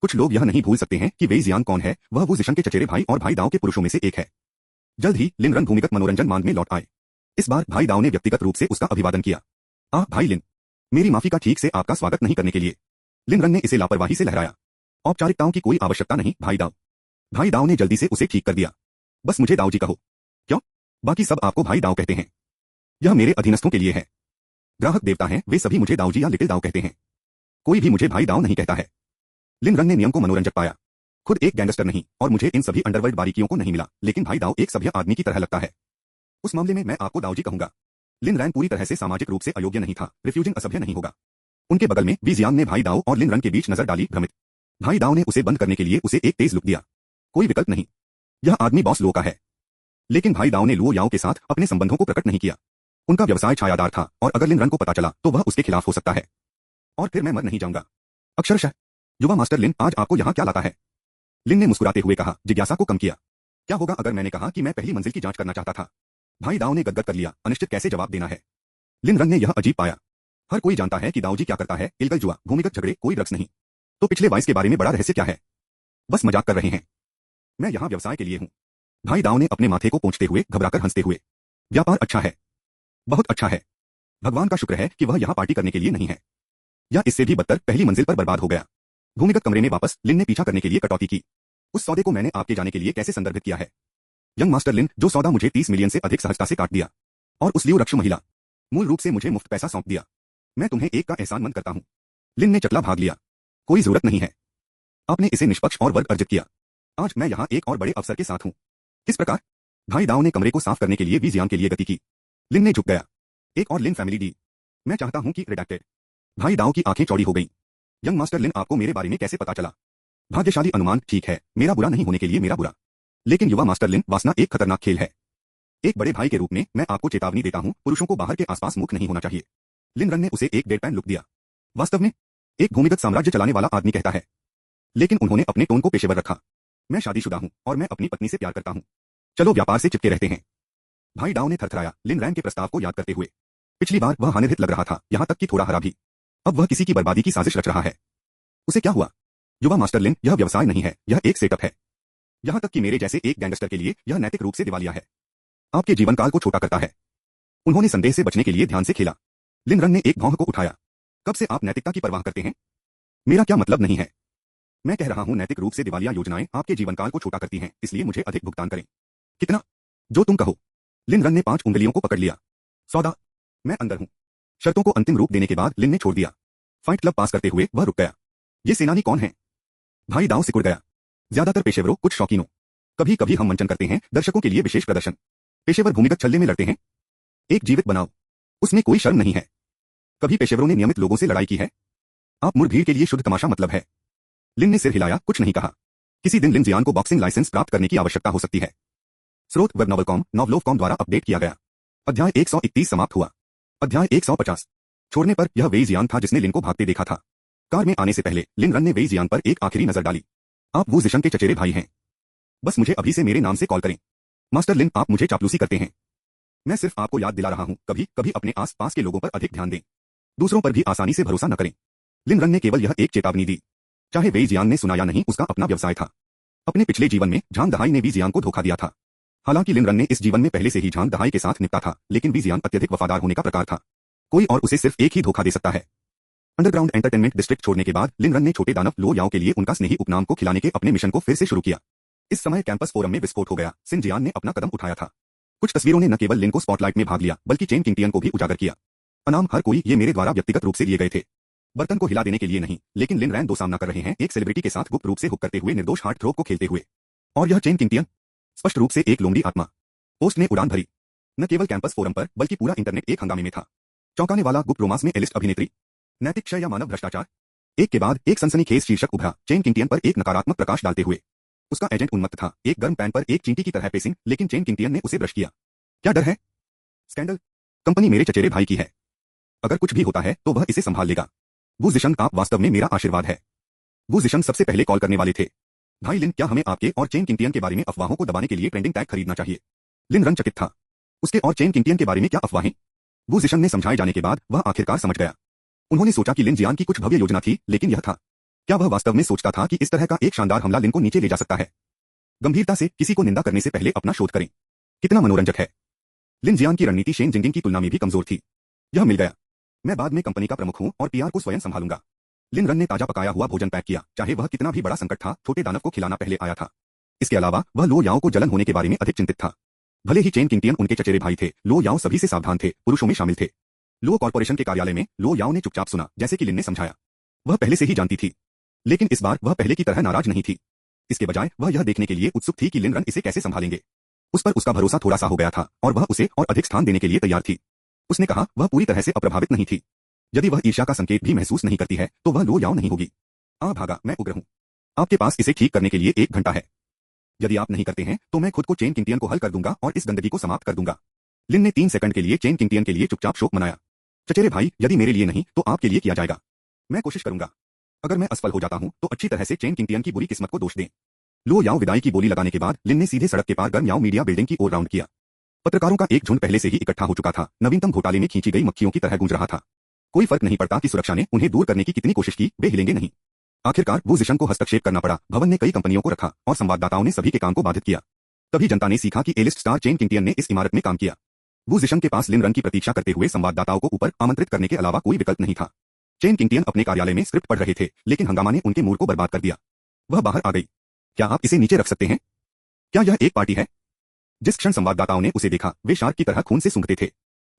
कुछ लोग यह नहीं भूल सकते हैं कि वेई जियान कौन है। वह वो जिशन के चचेरे भाई और भाई दाओ के पुरुषों में से एक है। जल्द ही लिन रन भूमिगत मनोरंजन मांग में लौट आए। इस बार भाई दाओ ने व्यक्तिगत रूप से उसका अभिवादन किया। आह भाई लिन, मेरी माफी का ठीक से आपका स्वागत नहीं करने के लिए। लिन रन ने इसे लापरवाही से लहराया। औपचारिकताओं की कोई आवश्यकता नहीं भाई दाओ। भाई दाओ ने जल्दी से उसे ठीक कर दिया। बस मुझे दाऊ जी कहो। क्यों? बाकी सब आपको भाई दाओ कहते हैं। यह मेरे अधीनस्थों के लिए है। ग्राहक देवता हैं, वे सभी मुझे दाऊ जी या लिटिल दाऊ कहते हैं। कोई भी मुझे भाई दाओ नहीं कहता है। लिन रन ने नियम को मनोरंजक पाया। खुद एक गैंगस्टर नहीं और मुझे इन सभी अंडरवर्ल्ड बारीकियों को नहीं मिला, लेकिन भाई दाऊ एक सभ्य आदमी की तरह लगता है। उस मामले में मैं आपको दाऊजी कहूंगा। लिन रैन पूरी तरह से सामाजिक रूप से अयोग्य नहीं था, रिफ्यूजिंग असभ्य नहीं होगा। उनके बगल में वी जियांग ने भाई दाऊ और लिन रन के बीच नजर डाली, भ्रमित। भाई दाऊ ने उसे बंद करने के लिए उसे एक तेज लुक दिया। कोई विकल्प नहीं, यह आदमी बॉस लो का है। लेकिन भाई दाऊ ने लुओ याओ के साथ अपने संबंधों को प्रकट नहीं किया। उनका व्यवसाय छायादार था और अगर लिन रन को पता चला तो वह उसके खिलाफ हो सकता है। और फिर मैं मर नहीं जाऊंगा। अक्षरशः। युवा मास्टर लिन, आज आपको यहाँ क्या लाता है? लिन ने मुस्कुराते हुए कहा, जिज्ञासा को कम किया। क्या होगा अगर मैंने कहा कि मैं पहली मंजिल की जांच करना चाहता था? भाई दाऊ ने गदगद कर लिया, अनिश्चित कैसे जवाब देना है। लिन रन ने यह अजीब पाया। हर कोई जानता है कि दाऊजी क्या करता है, इलगल जुआ, भूमिगत झगड़े, कोई ड्रग्स नहीं। तो पिछले 22 के बारे में बड़ा रहस्य क्या है? बस मजाक कर रहे हैं। मैं यहाँ व्यवसाय के लिए हूँ। भाई दाऊ ने अपने माथे को पोंछते हुए घबराकर हंसते हुए। व्यापार अच्छा है, बहुत अच्छा है। भगवान का शुक्र है कि वह यहाँ पार्टी करने के लिए नहीं है। या इससे भी बदतर, पहली मंजिल पर बर्बाद हो गया। भूमिगत कमरे में वापस लिन ने पीछा करने के लिए कटौती की। उस सौदे को मैंने आपके जाने के लिए कैसे संदर्भित किया है? यंग मास्टर लिन, जो सौदा मुझे 30 मिलियन से अधिक सहजता से काट दिया। और उस लियो रक्षु महिला, मूल रूप से मुझे मुफ्त पैसा सौंप दिया। मैं तुम्हें एक का एहसानमंद करता हूँ। लिन ने चटला भाग लिया। कोई जरूरत नहीं है। आपने इसे निष्पक्ष और वर्ग अर्जित किया। आज मैं यहाँ एक और बड़े अफसर के साथ हूँ। किस प्रकार? भाई दाऊ ने कमरे को साफ करने के लिए वी जियांग के लिए गति की। लिन ने झुक गया। एक और लिन फैमिली डी। मैं चाहता हूँ कि रिडैक्टेड। भाई दाऊ की आंखें चौड़ी हो गईं। यंग मास्टर लिन, आपको मेरे बारे में कैसे पता चला? भाग्यशाली अनुमान, ठीक है, मेरा बुरा नहीं होने के लिए मेरा बुरा। लेकिन युवा मास्टर लिन, वासना एक खतरनाक खेल है। एक बड़े भाई के रूप में मैं आपको चेतावनी देता हूँ, पुरुषों को बाहर के आसपास मुख नहीं होना चाहिए। लिन रन ने उसे एक डेडपैन लुक दिया। वास्तव में एक भूमिगत साम्राज्य चलाने वाला आदमी कहता है। लेकिन उन्होंने अपने टोन को पेशेवर रखा। मैं शादीशुदा हूँ और मैं अपनी पत्नी से प्यार करता हूँ। चलो व्यापार से चिपके रहते हैं। भाई दाऊ ने थरथराया लिन रैन के प्रस्ताव को याद करते हुए। पिछली बार वह हानिरहित लग रहा था, यहाँ तक कि थोड़ा हरा भी। अब वह किसी की बर्बादी की साजिश रच रहा है। उसे क्या हुआ? युवा मास्टर लिन, यह व्यवसाय नहीं है, यह एक सेटअप है। यहाँ तक कि मेरे जैसे एक गैंगस्टर के लिए यह नैतिक रूप से दिवालिया है। आपके जीवन काल को छोटा करता है। उन्होंने संदेह से बचने के लिए ध्यान से खेला। लिन रन ने एक भौं को उठाया। कब से आप नैतिकता की परवाह करते हैं? मेरा क्या मतलब नहीं है। मैं कह रहा हूं नैतिक रूप से दिवालिया योजनाएं आपके जीवन काल को छोटा करती हैं, इसलिए मुझे अधिक भुगतान करें। कितना? जो तुम कहो। लिन रन ने 5 उंगलियों को पकड़ लिया। सौदा। मैं अंदर हूं। शर्तों को अंतिम रूप देने के बाद लिन ने छोड़ दिया। फाइट क्लब पास करते हुए वह रुक गया। ये सेनानी कौन है? भाई दाऊ सिकुड़ गया। ज्यादातर पेशेवरों, कुछ शौकीनों। कभी कभी हम मंचन करते हैं, दर्शकों के लिए विशेष प्रदर्शन। पेशेवर भूमिगत छल्ले में लड़ते हैं। एक जीवित बनाओ, उसमें कोई शर्म नहीं है। कभी पेशेवरों ने नियमित लोगों से लड़ाई की है? आप मुठभेड़ के लिए शुद्ध तमाशा मतलब है। लिन ने सिर हिलाया, कुछ नहीं कहा। किसी दिन लिन जियान को बॉक्सिंग लाइसेंस प्राप्त करने की आवश्यकता हो सकती है। स्रोत वेब नॉवलकॉम, नॉवलोवकॉम द्वारा अपडेट किया गया। अध्याय 131 समाप्त हुआ। अध्याय 150। छोड़ने पर यह वेई जियान था जिसने लिन को भागते देखा था। कार में आने से पहले लिन रन ने वेई जियान पर एक आखिरी नजर डाली। आप वू जिशन के चचेरे भाई हैं। बस मुझे अभी से मेरे नाम से कॉल करें। मास्टर लिन, आप मुझे चापलूसी करते हैं। मैं सिर्फ आपको याद दिला रहा हूं, कभी कभी अपने आस पास के लोगों पर अधिक ध्यान दें। दूसरों पर भी आसानी से भरोसा न करें। लिन रन ने केवल यह एक चेतावनी दी। चाहे वेई जियांग ने सुना या नहीं, उसका अपना व्यवसाय था। अपने पिछले जीवन में झांग दहाई ने वी जियांग को धोखा दिया था। हालांकि लिन रन ने इस जीवन में पहले से ही झांग दहाई के साथ निपटा था, लेकिन वी जियांग अत्यधिक वफादार होने का प्रकार था। कोई और उसे सिर्फ एक ही धोखा दे सकता है। अंडरग्राउंड एंटरटेनमेंट डिस्ट्रिक्ट छोड़ने के बाद लिन रन ने छोटे दानव लो याओ के लिए उनका स्नेही उपनाम को खिलाने के अपने मिशन को फिर से शुरू किया। इस समय कैंपस फोरम में विस्फोट हो गया। सिन जियान ने अपना कदम उठाया था। कुछ तस्वीरों ने न केवल लिन को स्पॉटलाइट में भाग लिया, बल्कि चेन किंगटियन को भी उजागर किया। अनाम हर कोई, ये मेरे द्वारा व्यक्तिगत रूप से लिए गए थे। बर्तन को हिला देने के लिए नहीं, लेकिन लिन रैन दो सामना कर रहे हैं, एक सेलिब्रिटी के साथ गुप्त रूप से हुक करते हुए निर्दोष हार्ट थ्रोब को खेलते हुए। और यह चेन किंगटियन स्पष्ट रूप से एक लोमड़ी आत्मा। पोस्ट ने उड़ान भरी। न केवल कैंपस फोरम पर, बल्कि पूरा इंटरनेट एक हंगामे में था। चौंकाने वाला गुप्त रोमांस में एलिस्ट अभिनेत्री, नैतिक क्षय या मानव भ्रष्टाचार। एक के बाद एक सनसनीखेज शीर्षक उभरा, चेन किंगटियन पर एक नकारात्मक प्रकाश डालते हुए। उसका एजेंट उन्मत्त था, एक गर्म पैन पर एक चींटी की तरह पेसिंग, लेकिन चेन किंगटियन ने उसे ब्रश किया। क्या डर है? स्कैंडल। कंपनी मेरे चचेरे भाई की है। अगर कुछ भी होता है तो वह इसे संभाल लेगा। वू जिशन, आप वास्तव में मेरा आशीर्वाद है। वू जिशन सबसे पहले कॉल करने वाले थे। भाई लिन, क्या हमें आपके और चेन किंगटियन के बारे में अफवाहों को दबाने के लिए ट्रेंडिंग टैग खरीदना चाहिए? लिन रन चकित था। उसके और चेन किंगटियन के बारे में क्या अफवाहें? वू जिशन ने समझाए जाने के बाद वह आखिरकार समझ गया। उन्होंने सोचा कि लिन जियान की कुछ भव्य योजना थी, लेकिन यह था। क्या वह वास्तव में सोचता था कि इस तरह का एक शानदार हमला लिन को नीचे ले जा सकता है? गंभीरता से किसी को निंदा करने से पहले अपना शोध करें। कितना मनोरंजक है। लिन जियान की रणनीति शेन जिंगिंग की तुलना में भी कमजोर थी। यह मिल गया। मैं बाद में कंपनी का प्रमुख हूं और पीआर को स्वयं संभालूंगा। लिन रन ने ताजा पकाया हुआ भोजन पैक किया, चाहे वह कितना भी बड़ा संकट था, छोटे दानव को खिलाना पहले आया था। इसके अलावा वह लो याओ को जलन होने के बारे में अधिक चिंतित था। भले ही चेन किंगटियन उनके चचेरे भाई थे, लो याओ सभी से सावधान थे, पुरुषों में शामिल थे। लो कॉर्पोरेशन के कार्यालय में लो याओ ने चुपचाप सुना, जैसे कि लिन ने समझाया। वह पहले से ही जानती थी, लेकिन इस बार वह पहले की तरह नाराज नहीं थी। इसके बजाय वह यह देखने के लिए उत्सुक थी कि लिन रन इसे कैसे संभालेंगे। उस पर उसका भरोसा थोड़ा सा हो गया था और वह उसे और अधिक स्थान देने के लिए तैयार थी। उसने कहा वह पूरी तरह से अप्रभावित नहीं थी। यदि वह ईर्ष्या का संकेत भी महसूस नहीं करती है तो वह लो याओ नहीं होगी। भागा, मैं उग्र हूं। आपके पास इसे ठीक करने के लिए 1 घंटा है। यदि आप नहीं करते हैं तो मैं खुद को चेन किंगटियन को हल कर दूंगा और इस गंदगी को समाप्त कर दूंगा। लिन ने 3 सेकंड के लिए चेन किंगटियन के लिए चुपचाप शोक मनाया। चचेरे भाई, यदि मेरे लिए नहीं तो आपके लिए किया जाएगा। मैं कोशिश करूंगा। अगर मैं असफल हो जाता हूं तो अच्छी तरह से चेन किंगटियन की बुरी किस्मत को दोष दें। लो याओ विदाई की बोली लगाने के बाद लिन ने सीधे सड़क के पार गर्म याओ मीडिया बिल्डिंग की ओर राउंड किया। पत्रकारों का एक झुंड पहले से ही इकट्ठा हो चुका था, नवीनतम घोटाले में खींची गई मक्खियों की तरह गूंज रहा था। कोई फर्क नहीं पड़ता कि सुरक्षा ने उन्हें दूर करने की कितनी कोशिश की, वे हिलेंगे नहीं। आखिरकार वू जिशन को हस्तक्षेप करना पड़ा। भवन ने कई कंपनियों को रखा और संवाददाताओं ने सभी के काम को बाधित किया। तभी जनता ने सीखा कि एलिस्ट स्टार चेन किंगटियन ने इस इमारत में काम किया। वू जिशन के पास लिन रन की प्रतीक्षा करते हुए संवाददाताओं को ऊपर आमंत्रित करने के अलावा कोई विकल्प नहीं था। चेन किंगटियन अपने कार्यालय में स्क्रिप्ट पढ़ रहे थे, लेकिन हंगामा ने उनके मूड को बर्बाद कर दिया। वह बाहर आ गई। क्या आप इसे नीचे रख सकते हैं? क्या यह एक पार्टी है? जिस क्षण संवाददाताओं ने उसे देखा वे शार्क की तरह खून से सूंघते थे।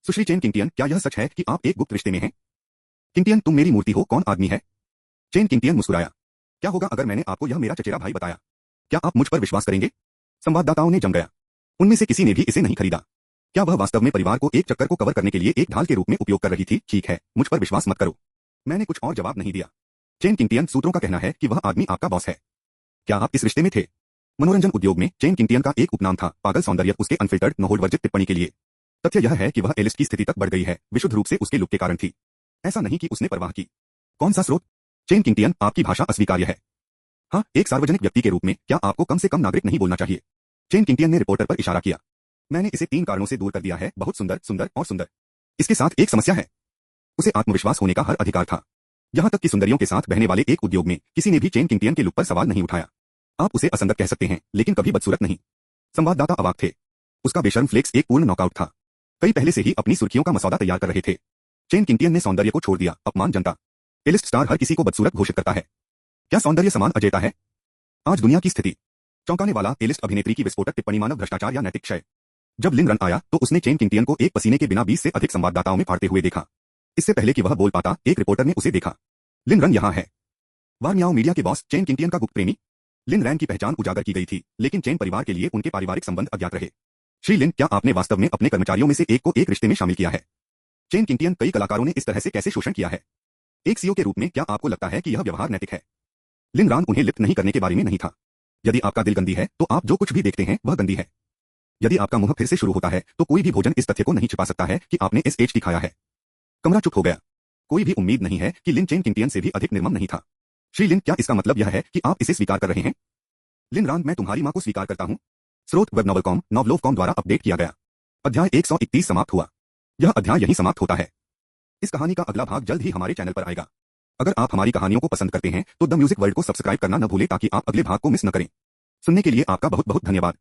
सुश्री चेन किंगटियन, क्या यह सच है कि आप एक गुप्त रिश्ते में हैं? किंगटियन, तुम मेरी मूर्ति हो, कौन आदमी है? चेन किंगटियन मुस्कुराया। क्या होगा अगर मैंने आपको यह मेरा चचेरा भाई बताया? क्या आप मुझ पर विश्वास करेंगे? संवाददाताओं ने जम गया। उनमें से किसी ने भी इसे नहीं खरीदा। क्या वह वास्तव में परिवार को एक चक्कर को कवर करने के लिए एक ढाल के रूप में उपयोग कर रही थी? ठीक है, मुझ पर विश्वास मत करो। मैंने कुछ और जवाब नहीं दिया। चेन किंगटियन, सूत्रों का कहना है कि वह आदमी आपका बॉस है। क्या आप इस रिश्ते में थे? मनोरंजन उद्योग में चेन किंगटियन का एक उपनाम था, पागल सौंदर्य, उसके अनफिल्टर्ड नहोड़वर्जित टिप्पणी के लिए। तथ्य यह है कि वह एलिस्ट की स्थिति तक बढ़ गई है, विशुद्ध रूप से उसके लुक के कारण थी। ऐसा नहीं कि उसने परवाह की। कौन सा स्रोत? चेन किंगटियन, आपकी भाषा अस्वीकार्य है। हाँ, एक सार्वजनिक व्यक्ति के रूप में क्या आपको कम से कम नागरिक नहीं बोलना चाहिए? चेन किंगटियन ने रिपोर्टर पर इशारा किया। मैंने इसे 3 कारणों से दूर कर दिया है, बहुत सुंदर, सुंदर और सुंदर। इसके साथ एक समस्या है। उसे आत्मविश्वास होने का हर अधिकार था। यहां तक कि सुंदरियों के साथ बहने वाले एक उद्योग में किसी ने भी चेन किंगटियन के लुक पर सवाल नहीं उठाया। आप उसे असंगत कह सकते हैं, लेकिन कभी बदसूरत नहीं। संवाददाता अवाक थे। उसका बेशर्म फ्लेक्स एक पूर्ण नॉकआउट था। कई पहले से ही अपनी सुर्खियों का मसौदा तैयार कर रहे थे। चेन किंगटियन ने सौंदर्य को छोड़ दिया, अपमान जनता। एलिस्ट स्टार हर किसी को बदसूरत घोषित करता है। क्या सौंदर्य समान अजेता है? आज दुनिया की स्थिति। चौंकाने वाला, एलिस्ट अभिनेत्री की विस्फोटक टिप्पणी, मानव भ्रष्टाचार या नैतिक क्षय। जब लिन रन आया तो उसने चेन किंगटियन को एक पसीने के बिना 20 से अधिक संवाददाताओं में फाड़ते हुए देखा। इससे पहले कि वह बोल पाता, एक रिपोर्टर ने उसे देखा। लिन रन यहाँ है। वार्मियाओ मीडिया के बॉस, चेन किंगटियन का गुप्त प्रेमी। लिन रैन की पहचान उजागर की गई थी, लेकिन चेन परिवार के लिए उनके पारिवारिक संबंध अज्ञात रहे। श्री लिन, क्या आपने वास्तव में अपने कर्मचारियों में से एक को एक रिश्ते में शामिल किया है? चेन किंगटियन, कई कलाकारों ने इस तरह से कैसे शोषण किया है? एक सीईओ के रूप में क्या आपको लगता है कि यह व्यवहार नैतिक है? लिन रान उन्हें लिप्त नहीं करने के बारे में नहीं था। यदि आपका दिल गंदी है तो आप जो कुछ भी देखते हैं वह गंदी है। यदि आपका मुंह फिर से शुरू होता है तो कोई भी भोजन इस तथ्य को नहीं छिपा सकता है कि आपने SHT खाया है। कमरा चुप हो गया। कोई भी उम्मीद नहीं है कि लिन चेन किंगटियन से भी अधिक निर्मम नहीं था। श्री लिन, क्या इसका मतलब यह है कि आप इसे स्वीकार कर रहे हैं? लिन रान, मैं तुम्हारी मां को स्वीकार करता हूं। स्रोत वेबनॉवलकॉम, नॉवलोवकॉम द्वारा अपडेट किया गया। अध्याय 131 समाप्त हुआ। यह अध्याय यहीं समाप्त होता है। इस कहानी का अगला भाग जल्द ही हमारे चैनल पर आएगा। अगर आप हमारी कहानियों को पसंद करते हैं तो द म्यूजिक वर्ल्ड को सब्सक्राइब करना न भूलें ताकि आप अगले भाग को मिस न करें। सुनने के लिए आपका बहुत बहुत धन्यवाद।